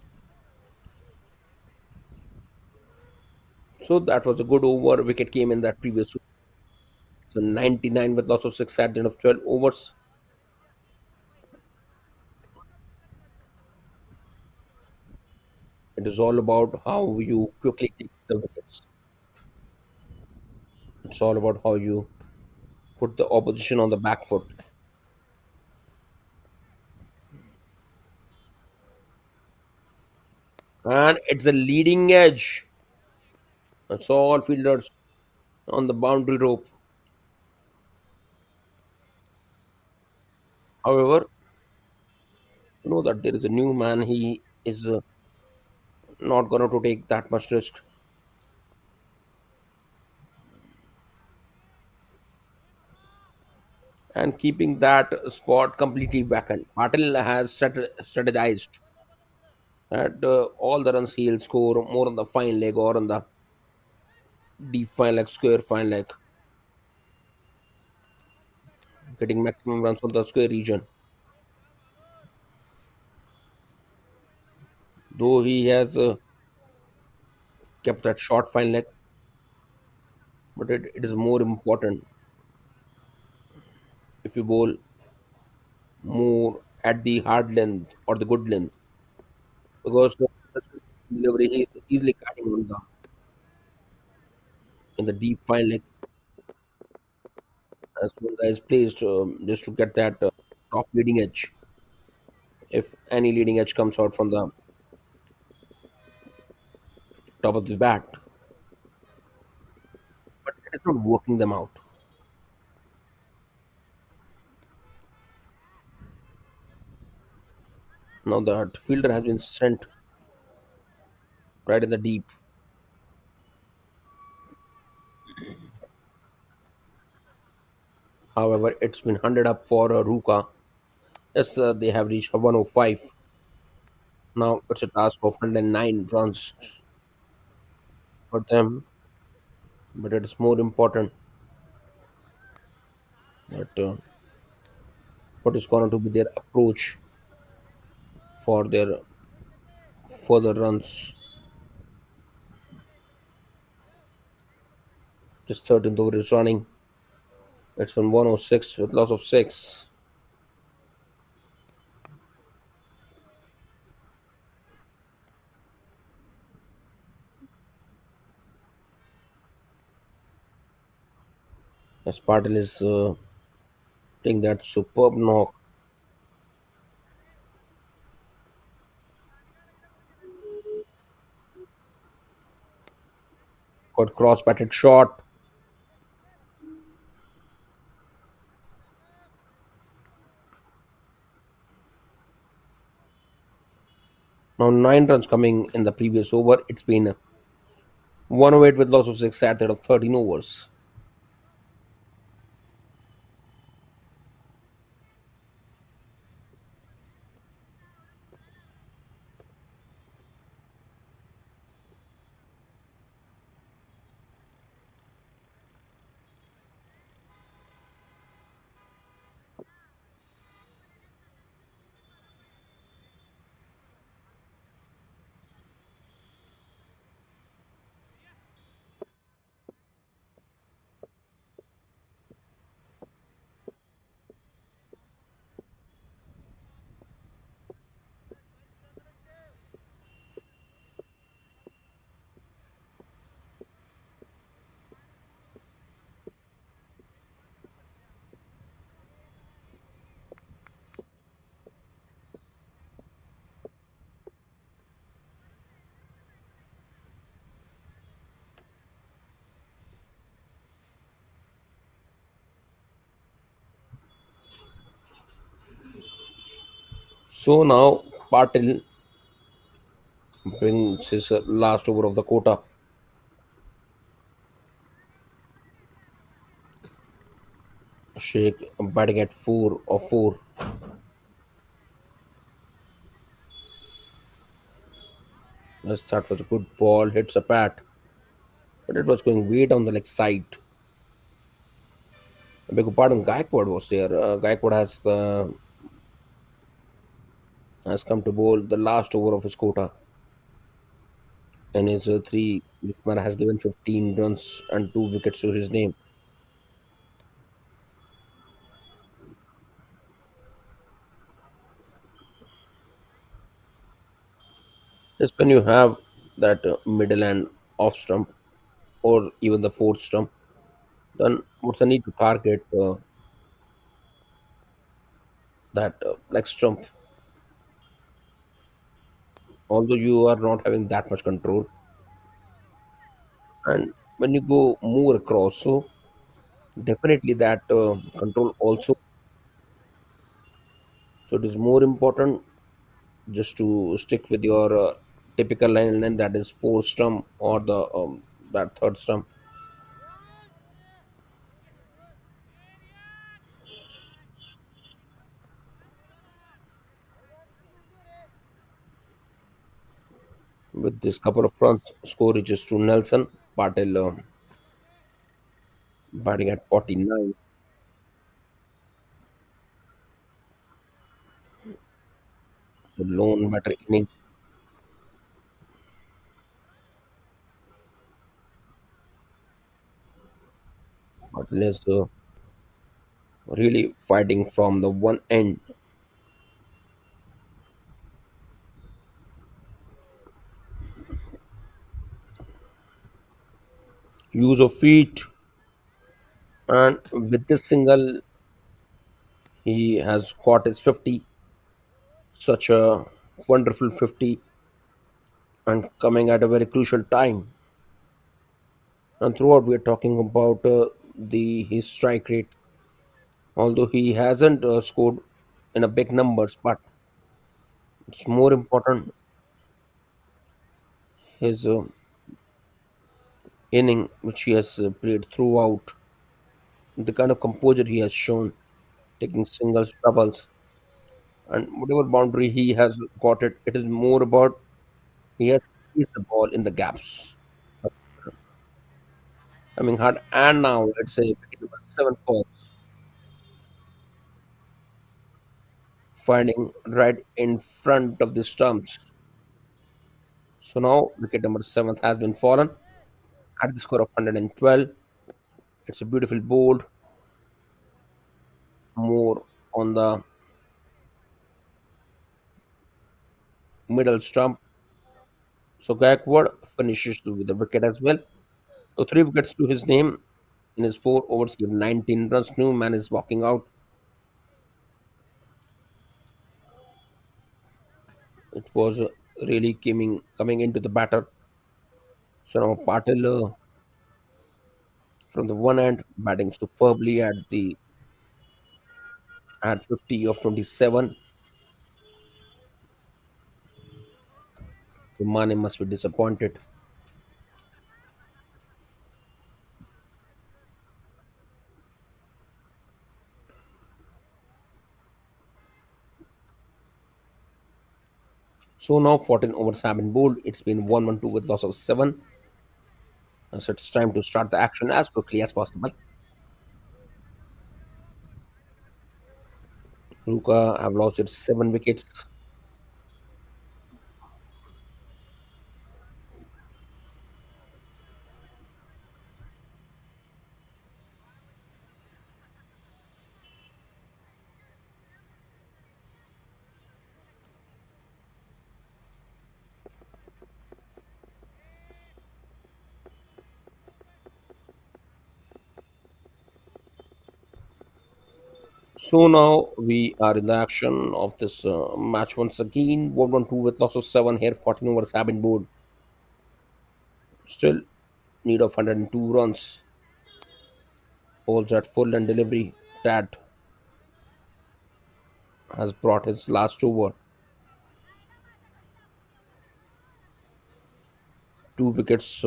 So that was a good over. Wicket came in that previous. So 99 with lots of six at the end of 12 overs. It is all about how you quickly take the wickets. It's all about how you put the opposition on the back foot. And it's a leading edge. That's all fielders on the boundary rope. However, you know that there is a new man. He is not going to take that much risk. And keeping that spot completely vacant. Patil has strategized that all the runs he'll score more on the fine leg or on the deep fine leg, square fine leg, getting maximum runs from the square region. Though he has kept that short fine leg, but it is more important if you bowl more at the hard length or the good length because the delivery he is easily cutting on the in the deep fine leg as one guy is placed just to get that top leading edge. If any leading edge comes out from the top of the bat, but it is not working them out. Now that fielder has been sent right in the deep. However, it's been 100 up for Ruca. Yes, they have reached 105. Now it's a task of 109 runs for them, but it is more important that what is going to be their approach for their further runs. This 13th over is running. It's been 106 with loss of 6. As Patil is taking that superb knock, got cross batted shot. Now 9 runs coming in the previous over. It's been 108 with loss of 6 at the end of 13 overs. So now Patil brings his last over of the quota. Sheikh batting at 4 or 4. Yes, that was a good ball, hits a pat, but it was going way down the leg side. I beg your pardon, Gaikwad was there. Gaikwad has come to bowl the last over of his quota, and his three man has given 15 runs and 2 wickets to his name. Just when you have that middle and off stump, or even the fourth stump, then what's the need to target that leg stump? Although you are not having that much control, and when you go more across, so definitely that control also. So it is more important just to stick with your typical line, and that is fourth stump or the that third stump. With this couple of runs, score reaches to Nelson. Patel batting at 49. So lone batter inning. Patel is really fighting from the one end. Use of feet, and with this single, he has got his 50. Such a wonderful 50, and coming at a very crucial time. And throughout, we are talking about the his strike rate. Although he hasn't scored in a big numbers, but it's more important his inning which he has played throughout, the kind of composure he has shown, taking singles, doubles, and whatever boundary he has got it. It is more about he has released the ball in the gaps. Coming hard, and now let's say wicket number 7 falls, finding right in front of the stumps. So now wicket number 7 has been fallen at the score of 112. It's a beautiful bold, more on the middle stump. So Gaikwad finishes with a wicket as well. So 3 wickets to his name in his 4 overs, give 19 runs. New man is walking out. It was really coming into the batter. So now Patil from the one end batting superbly at 50 of 27. So Mane must be disappointed. So now 14 overs have been bowled. It's been 1-1-2 with loss of 7. So it's time to start the action as quickly as possible. Ruca have lost its 7 wickets. So now we are in the action of this match once again. 1-1-2 with loss of 7 here. 14 overs have been bowled. Still need of 102 runs. Balls at full and delivery. Tad has brought his last over. two wickets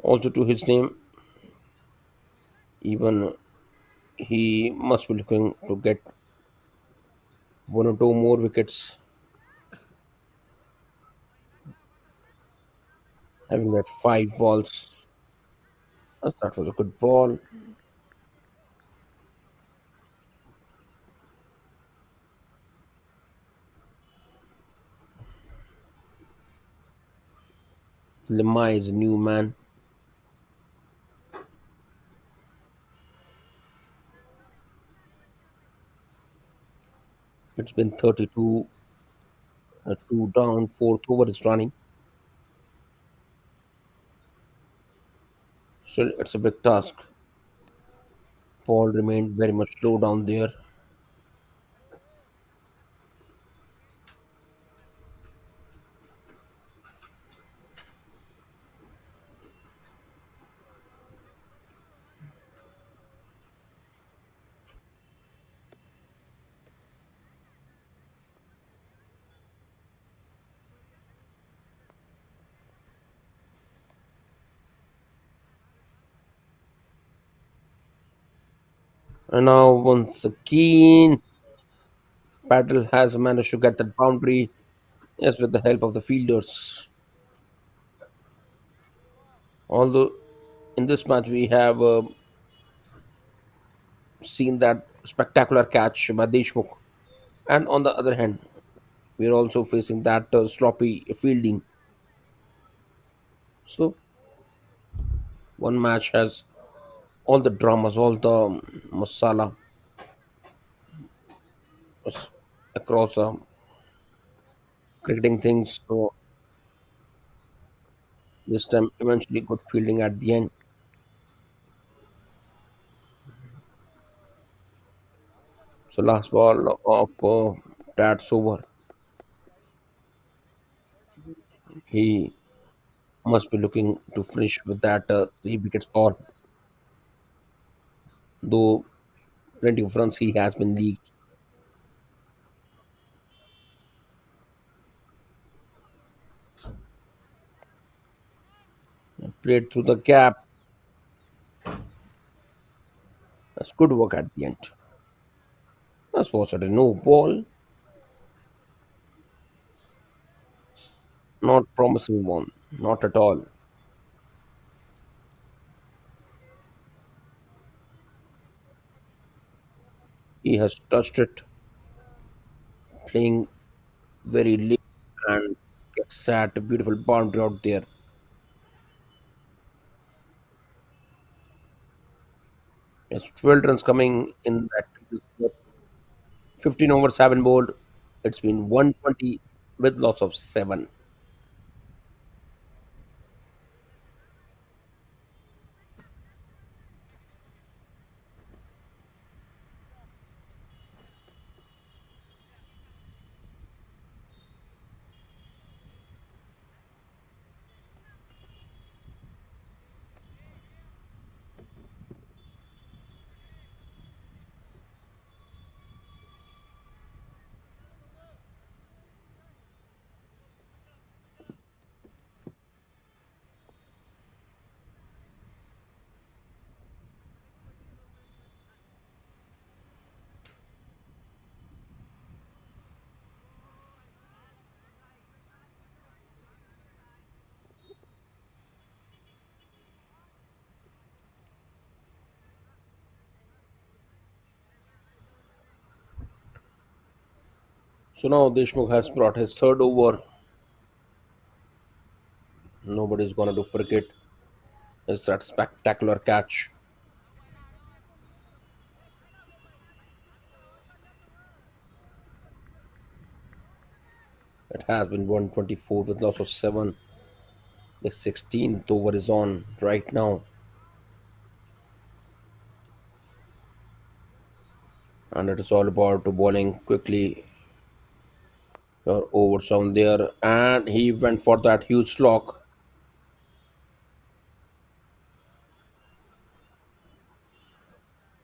also to his name. Even he must be looking to get one or two more wickets, having that five balls. That was a good ball. Lima is a new man. It's been 32, two down, fourth over is running. So it's a big task. Paul remained very much slow down there. And now once again, Patel has managed to get that boundary. Yes, with the help of the fielders. Although in this match we have seen that spectacular catch by Deshmukh, and on the other hand, we are also facing that sloppy fielding. So one match has all the dramas, all the masala across cricketing things. So this time, eventually, good fielding at the end. So last ball of Dad's over. He must be looking to finish with that three wickets all. Though plenty of runs he has been leaked. Played through the gap. That's good work at the end. That was at a no ball. Not promising one. Not at all. He has touched it, playing very late and gets at a beautiful boundary out there. There's 12 runs coming in that previous over. 15 overs have been bowled. It's been 120 with loss of 7. So now Deshmukh has brought his third over. Nobody's gonna do forget. It's that spectacular catch. It has been 124 with loss of 7. The 16th over is on right now, and it is all about to bowling quickly. Your overs down there, and he went for that huge slog.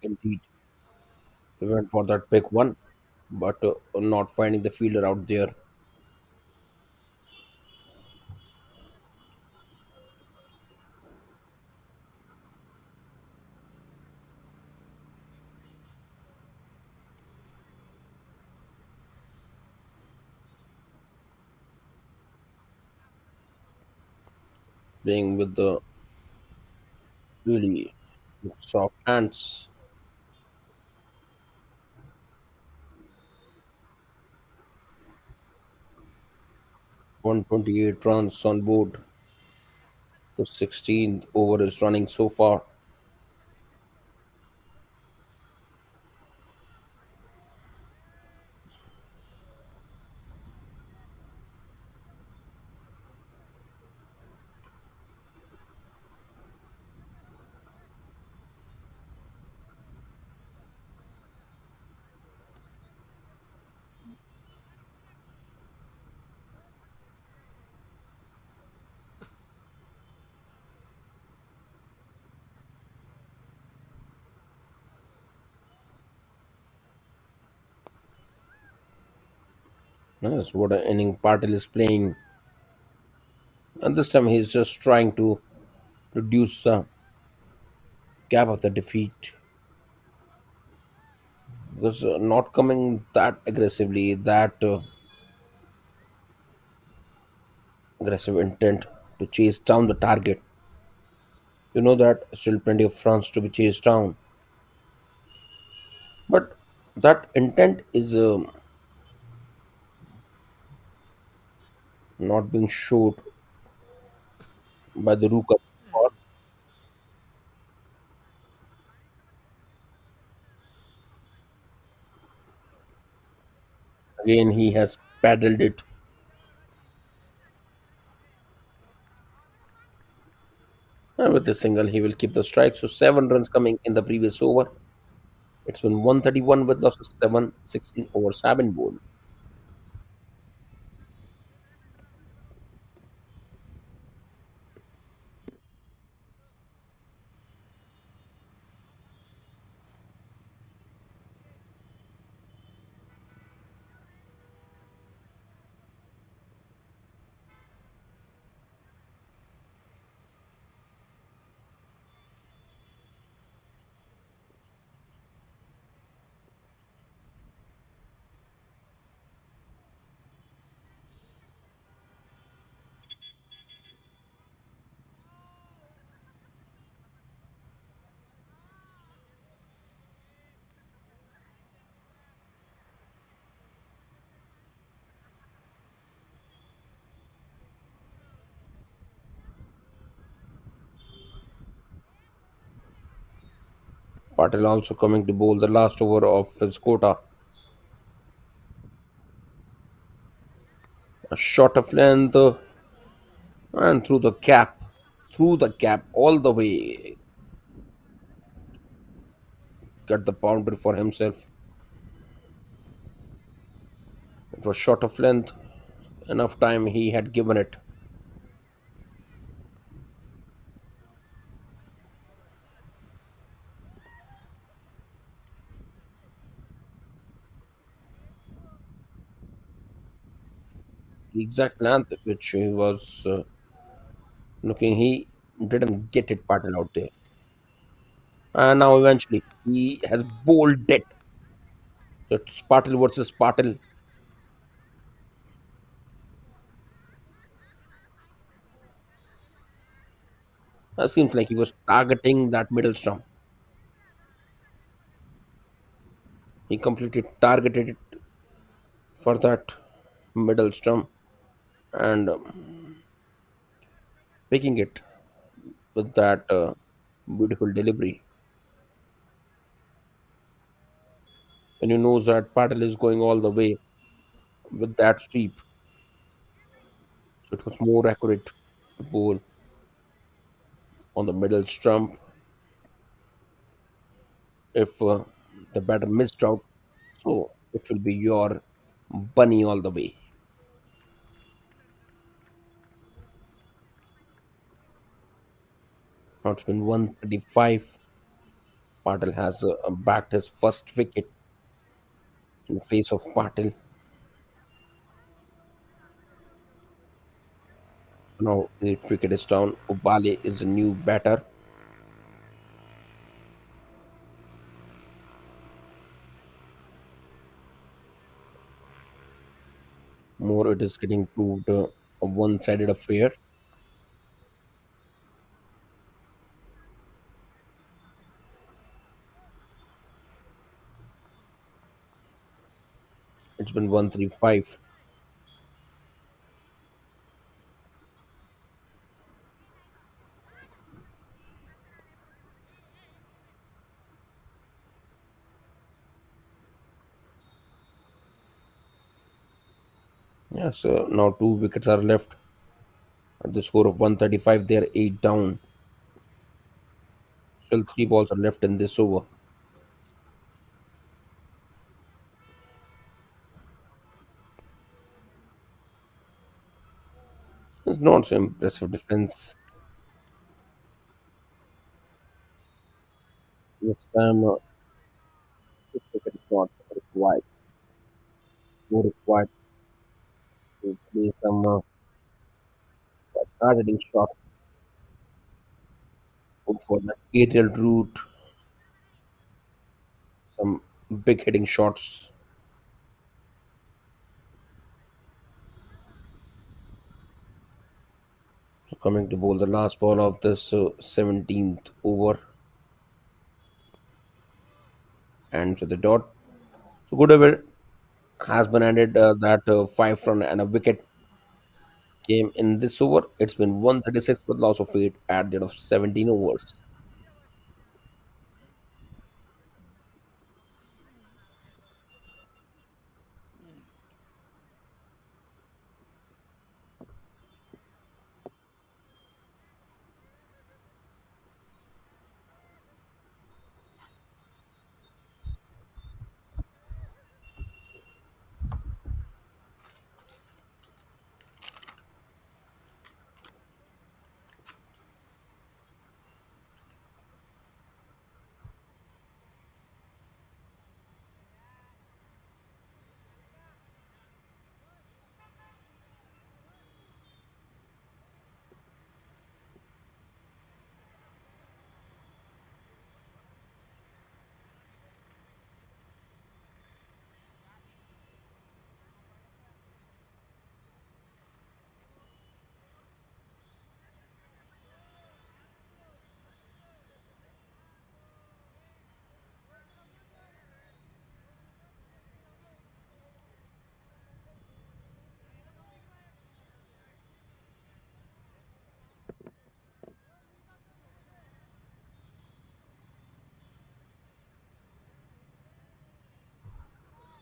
Indeed, he went for that big one, but not finding the fielder out there. playing with the really soft hands. 128 runs on board. The 16th over is running so far. That's what an inning Patil is playing. And this time he's just trying to reduce the gap of the defeat. Because not coming that aggressively, that aggressive intent to chase down the target. You know that still plenty of fronts to be chased down. But that intent is not being showed by the Ruca. Again, he has paddled it. And with this single, he will keep the strike. So 7 runs coming in the previous over. It's been 131 with loss of 7, 16 overs have been bowled. Patel also coming to bowl the last over of his quota. A shot of length and through the cap all the way. Got the boundary for himself. It was short of length. Enough time he had given it. The exact length which he was looking, he didn't get it Patel out there. And now eventually he has bowled it. So it's Patel versus Patel. Seems like he was targeting that middle stump. He completely targeted it for that middle stump and picking it with that beautiful delivery. And you know that Patel is going all the way with that sweep. So it was more accurate to bowl on the middle stump if the batter missed out. So it will be your bunny all the way. Now it's been 135. Patel has backed his first wicket in the face of Patel. So now the wicket is down. Ubale is a new batter. More it is getting proved a one-sided affair. It's been 135. Yeah, so now two wickets are left at the score of 135. They're eight down. Still three balls are left in this over. It's not so impressive defense. This time, this wicket is not required. More required to play some hard hitting shots. Go for that aerial route, some big hitting shots. So coming to bowl the last ball of this 17th over and to the dot. So good over has been added that five run and a wicket came in this over. It's been 136 with loss of eight at the end of 17 overs.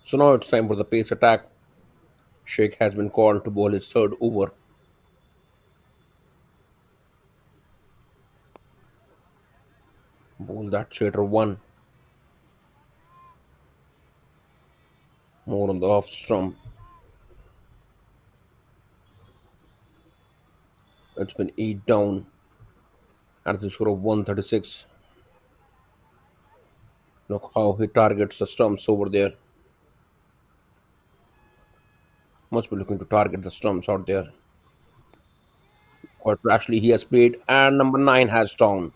So now it's time for the pace attack. Sheikh has been called to bowl his third over. Bowl that straighter one. More on the off stump. It's been eight down at the score of 136. Look how he targets the stumps over there. Must be looking to target the stumps out there. Quite rashly he has played, and number nine has down.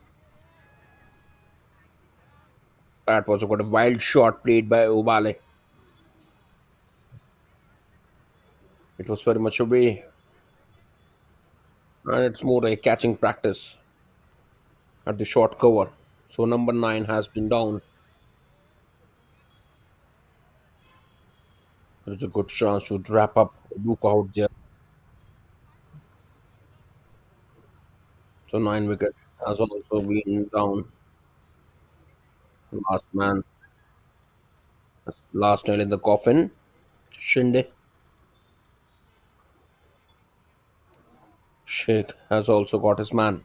That was quite a wild shot played by Obale. It was very much away, and it's more a catching practice at the short cover. So number nine has been down. There's a good chance to wrap up Ruca out there. So nine wicket has also been down. Last man, last nail in the coffin. Shinde Sheikh has also got his man.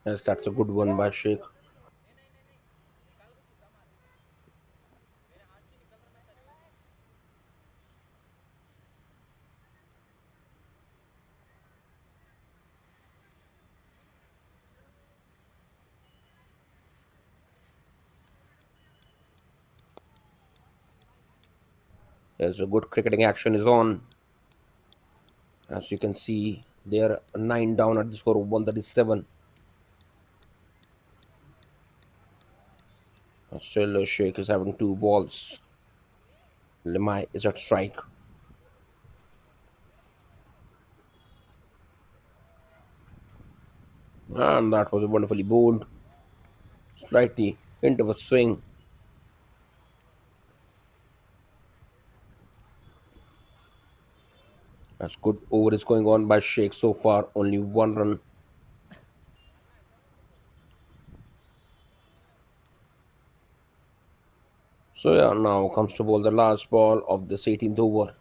Yes, that's a good one by Sheikh. There's a good cricketing action is on. As you can see, they're 9 down at the score of 137. Still, Sheikh is having two balls. Lemay is at strike. And that was wonderfully bowled. Slightly into a swing. That's good over is going on by Sheikh so far. Only one run. So yeah, now comes to bowl the last ball of this 18th over.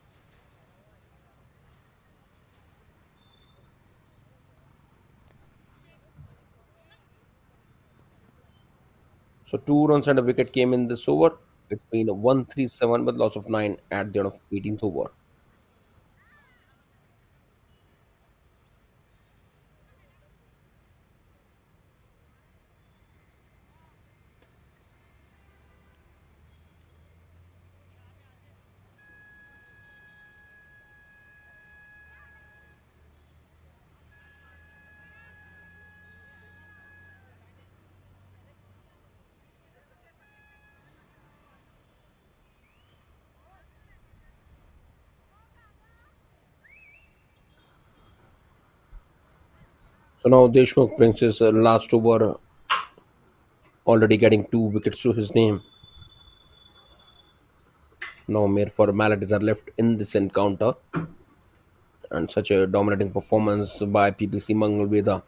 So 2 runs and a wicket came in this over. It's been a 137 with loss of 9 at the end of 18th over. So now Deshmukh brings his last over, already getting 2 wickets to his name. No mere formalities are left in this encounter, and such a dominating performance by Ppca Mangalvedha.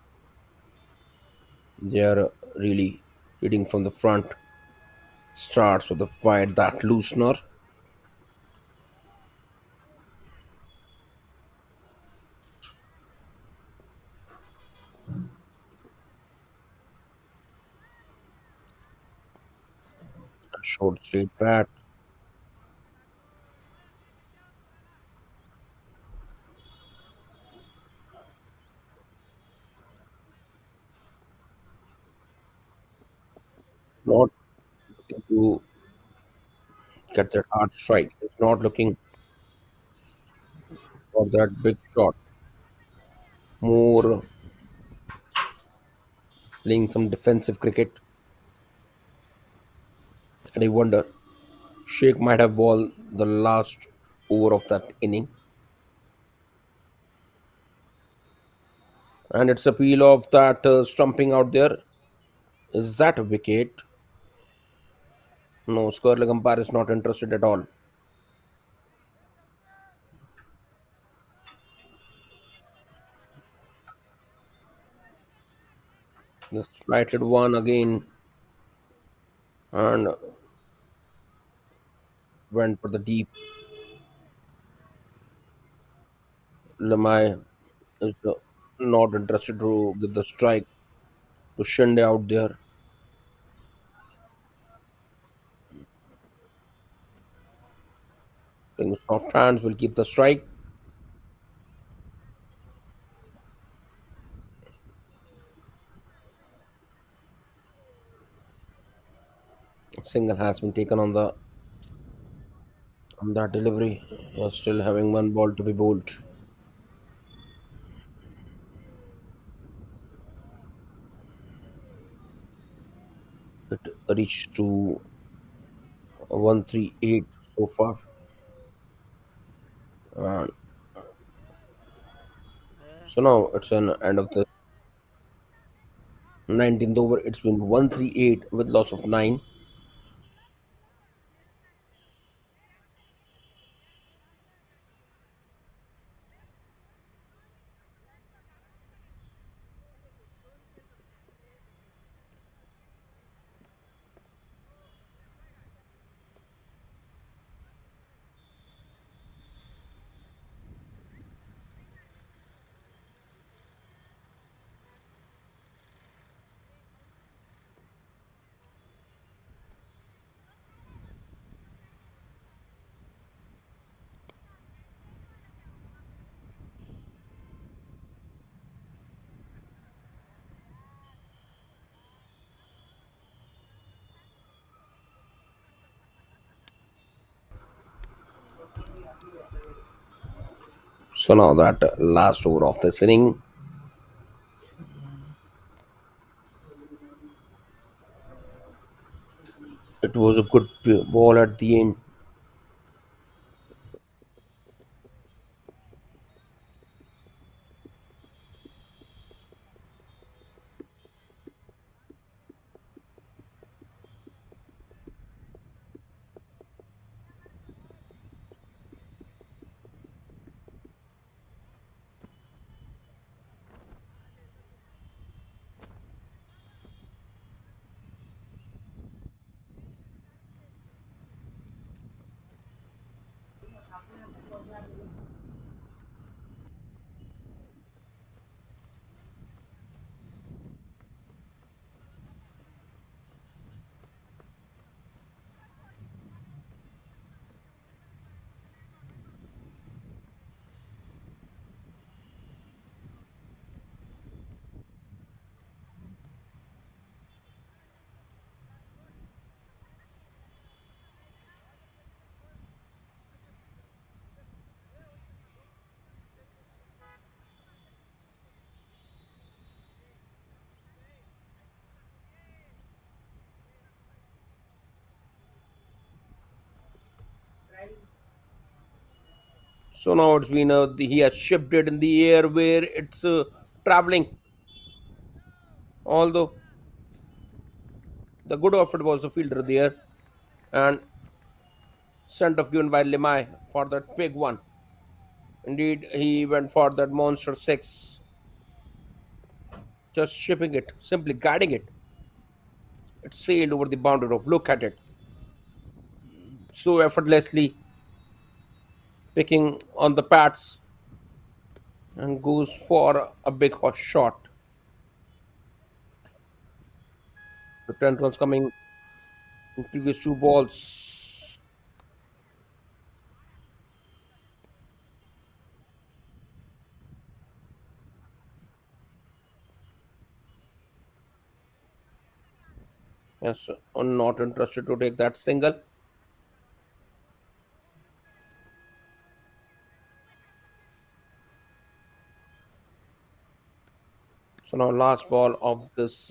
They are really leading from the front. Starts with the fight that loosener. Short straight bat. Not looking to get that hard strike. It's not looking for that big shot. More playing some defensive cricket. And I wonder, Sheikh might have bowled the last over of that inning. And it's a peel of that stumping out there. Is that a wicket? No, Skurling umpire is not interested at all. Just slighted one again and went for the deep. Lemay is not interested to give the strike to Shinde out there. Playing soft hands will keep the strike. Single has been taken on that delivery. You're still having one ball to be bowled. It reached to 138 so far. And so now it's an end of the 19th over. It's been 138 with loss of 9. So now that last over of this inning, it was a good ball at the end. So now it's been he has shifted in the air where it's traveling. Although the good effort was the fielder there and sent off given by Limai for that big one. Indeed, he went for that monster six, just shipping it, simply guiding it. It sailed over the boundary rope. Look at it, so effortlessly picking on the pads and goes for a big hot shot. The 10 runs coming in previous two balls. Yes, I'm not interested to take that single. So now last ball of this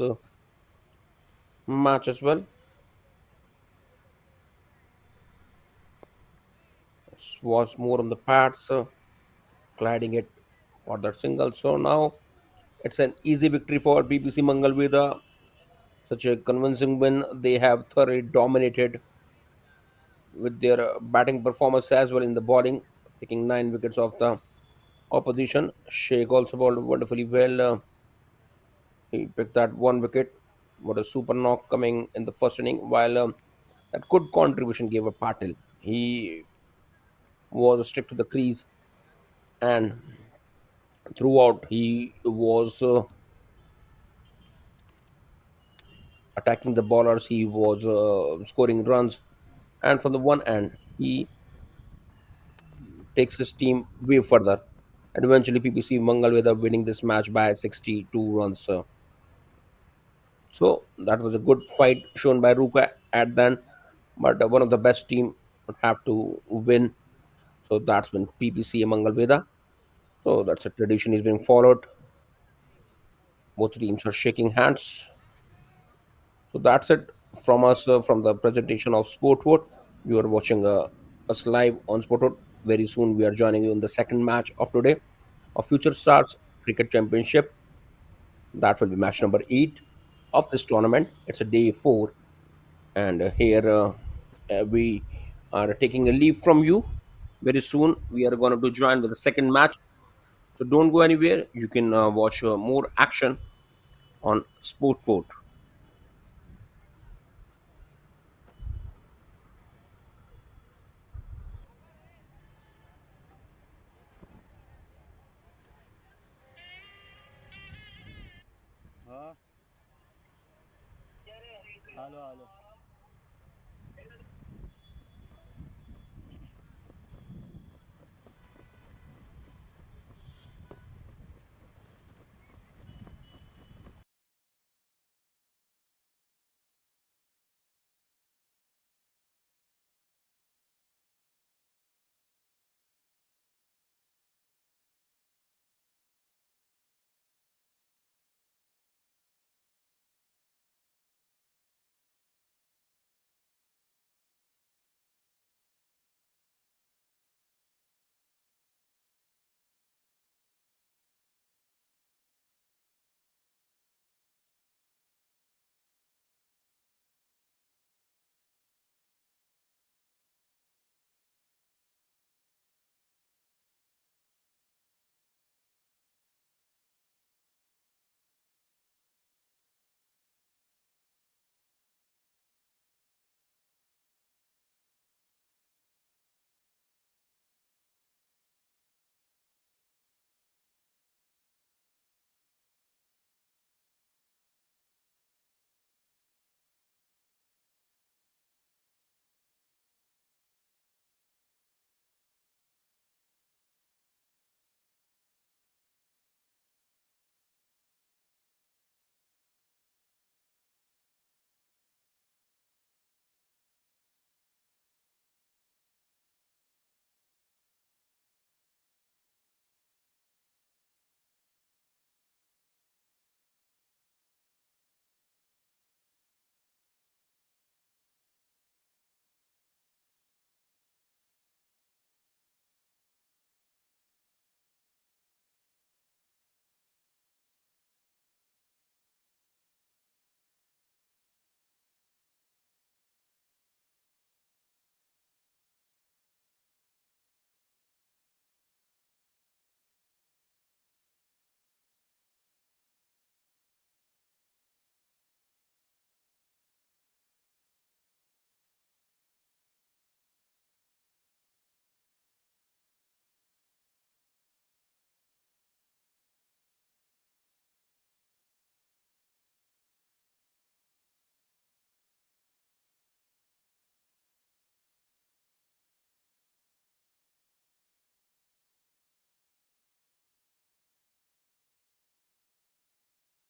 match as well. Was more on the pads, gliding it for that single. So now it's an easy victory for BBC Mangalvedha. Such a convincing win. They have thoroughly dominated with their batting performance as well in the bowling, taking 9 wickets off the opposition. Sheikh also bowled wonderfully well. He picked that 1 wicket. What a super knock coming in the first inning. While that good contribution gave a Patil. He was strict to the crease and throughout he was attacking the bowlers. He was scoring runs, and from the one end, he takes his team way further. And eventually, PPC Mangalvedha winning this match by 62 runs. So that was a good fight shown by Ruca at the end, but one of the best team would have to win. So that's been PPC Mangalvedha. So that's a tradition is being followed. Both teams are shaking hands. So that's it from us from the presentation of Sportwood. You are watching us live on Sportwood. Very soon we are joining you in the second match of today of Future Stars Cricket Championship. That will be match number 8 of this tournament. It's a day 4, and here we are taking a leave from you. Very soon we are going to join with the second match. So don't go anywhere. You can watch more action on Sportwood. हाँ hello hello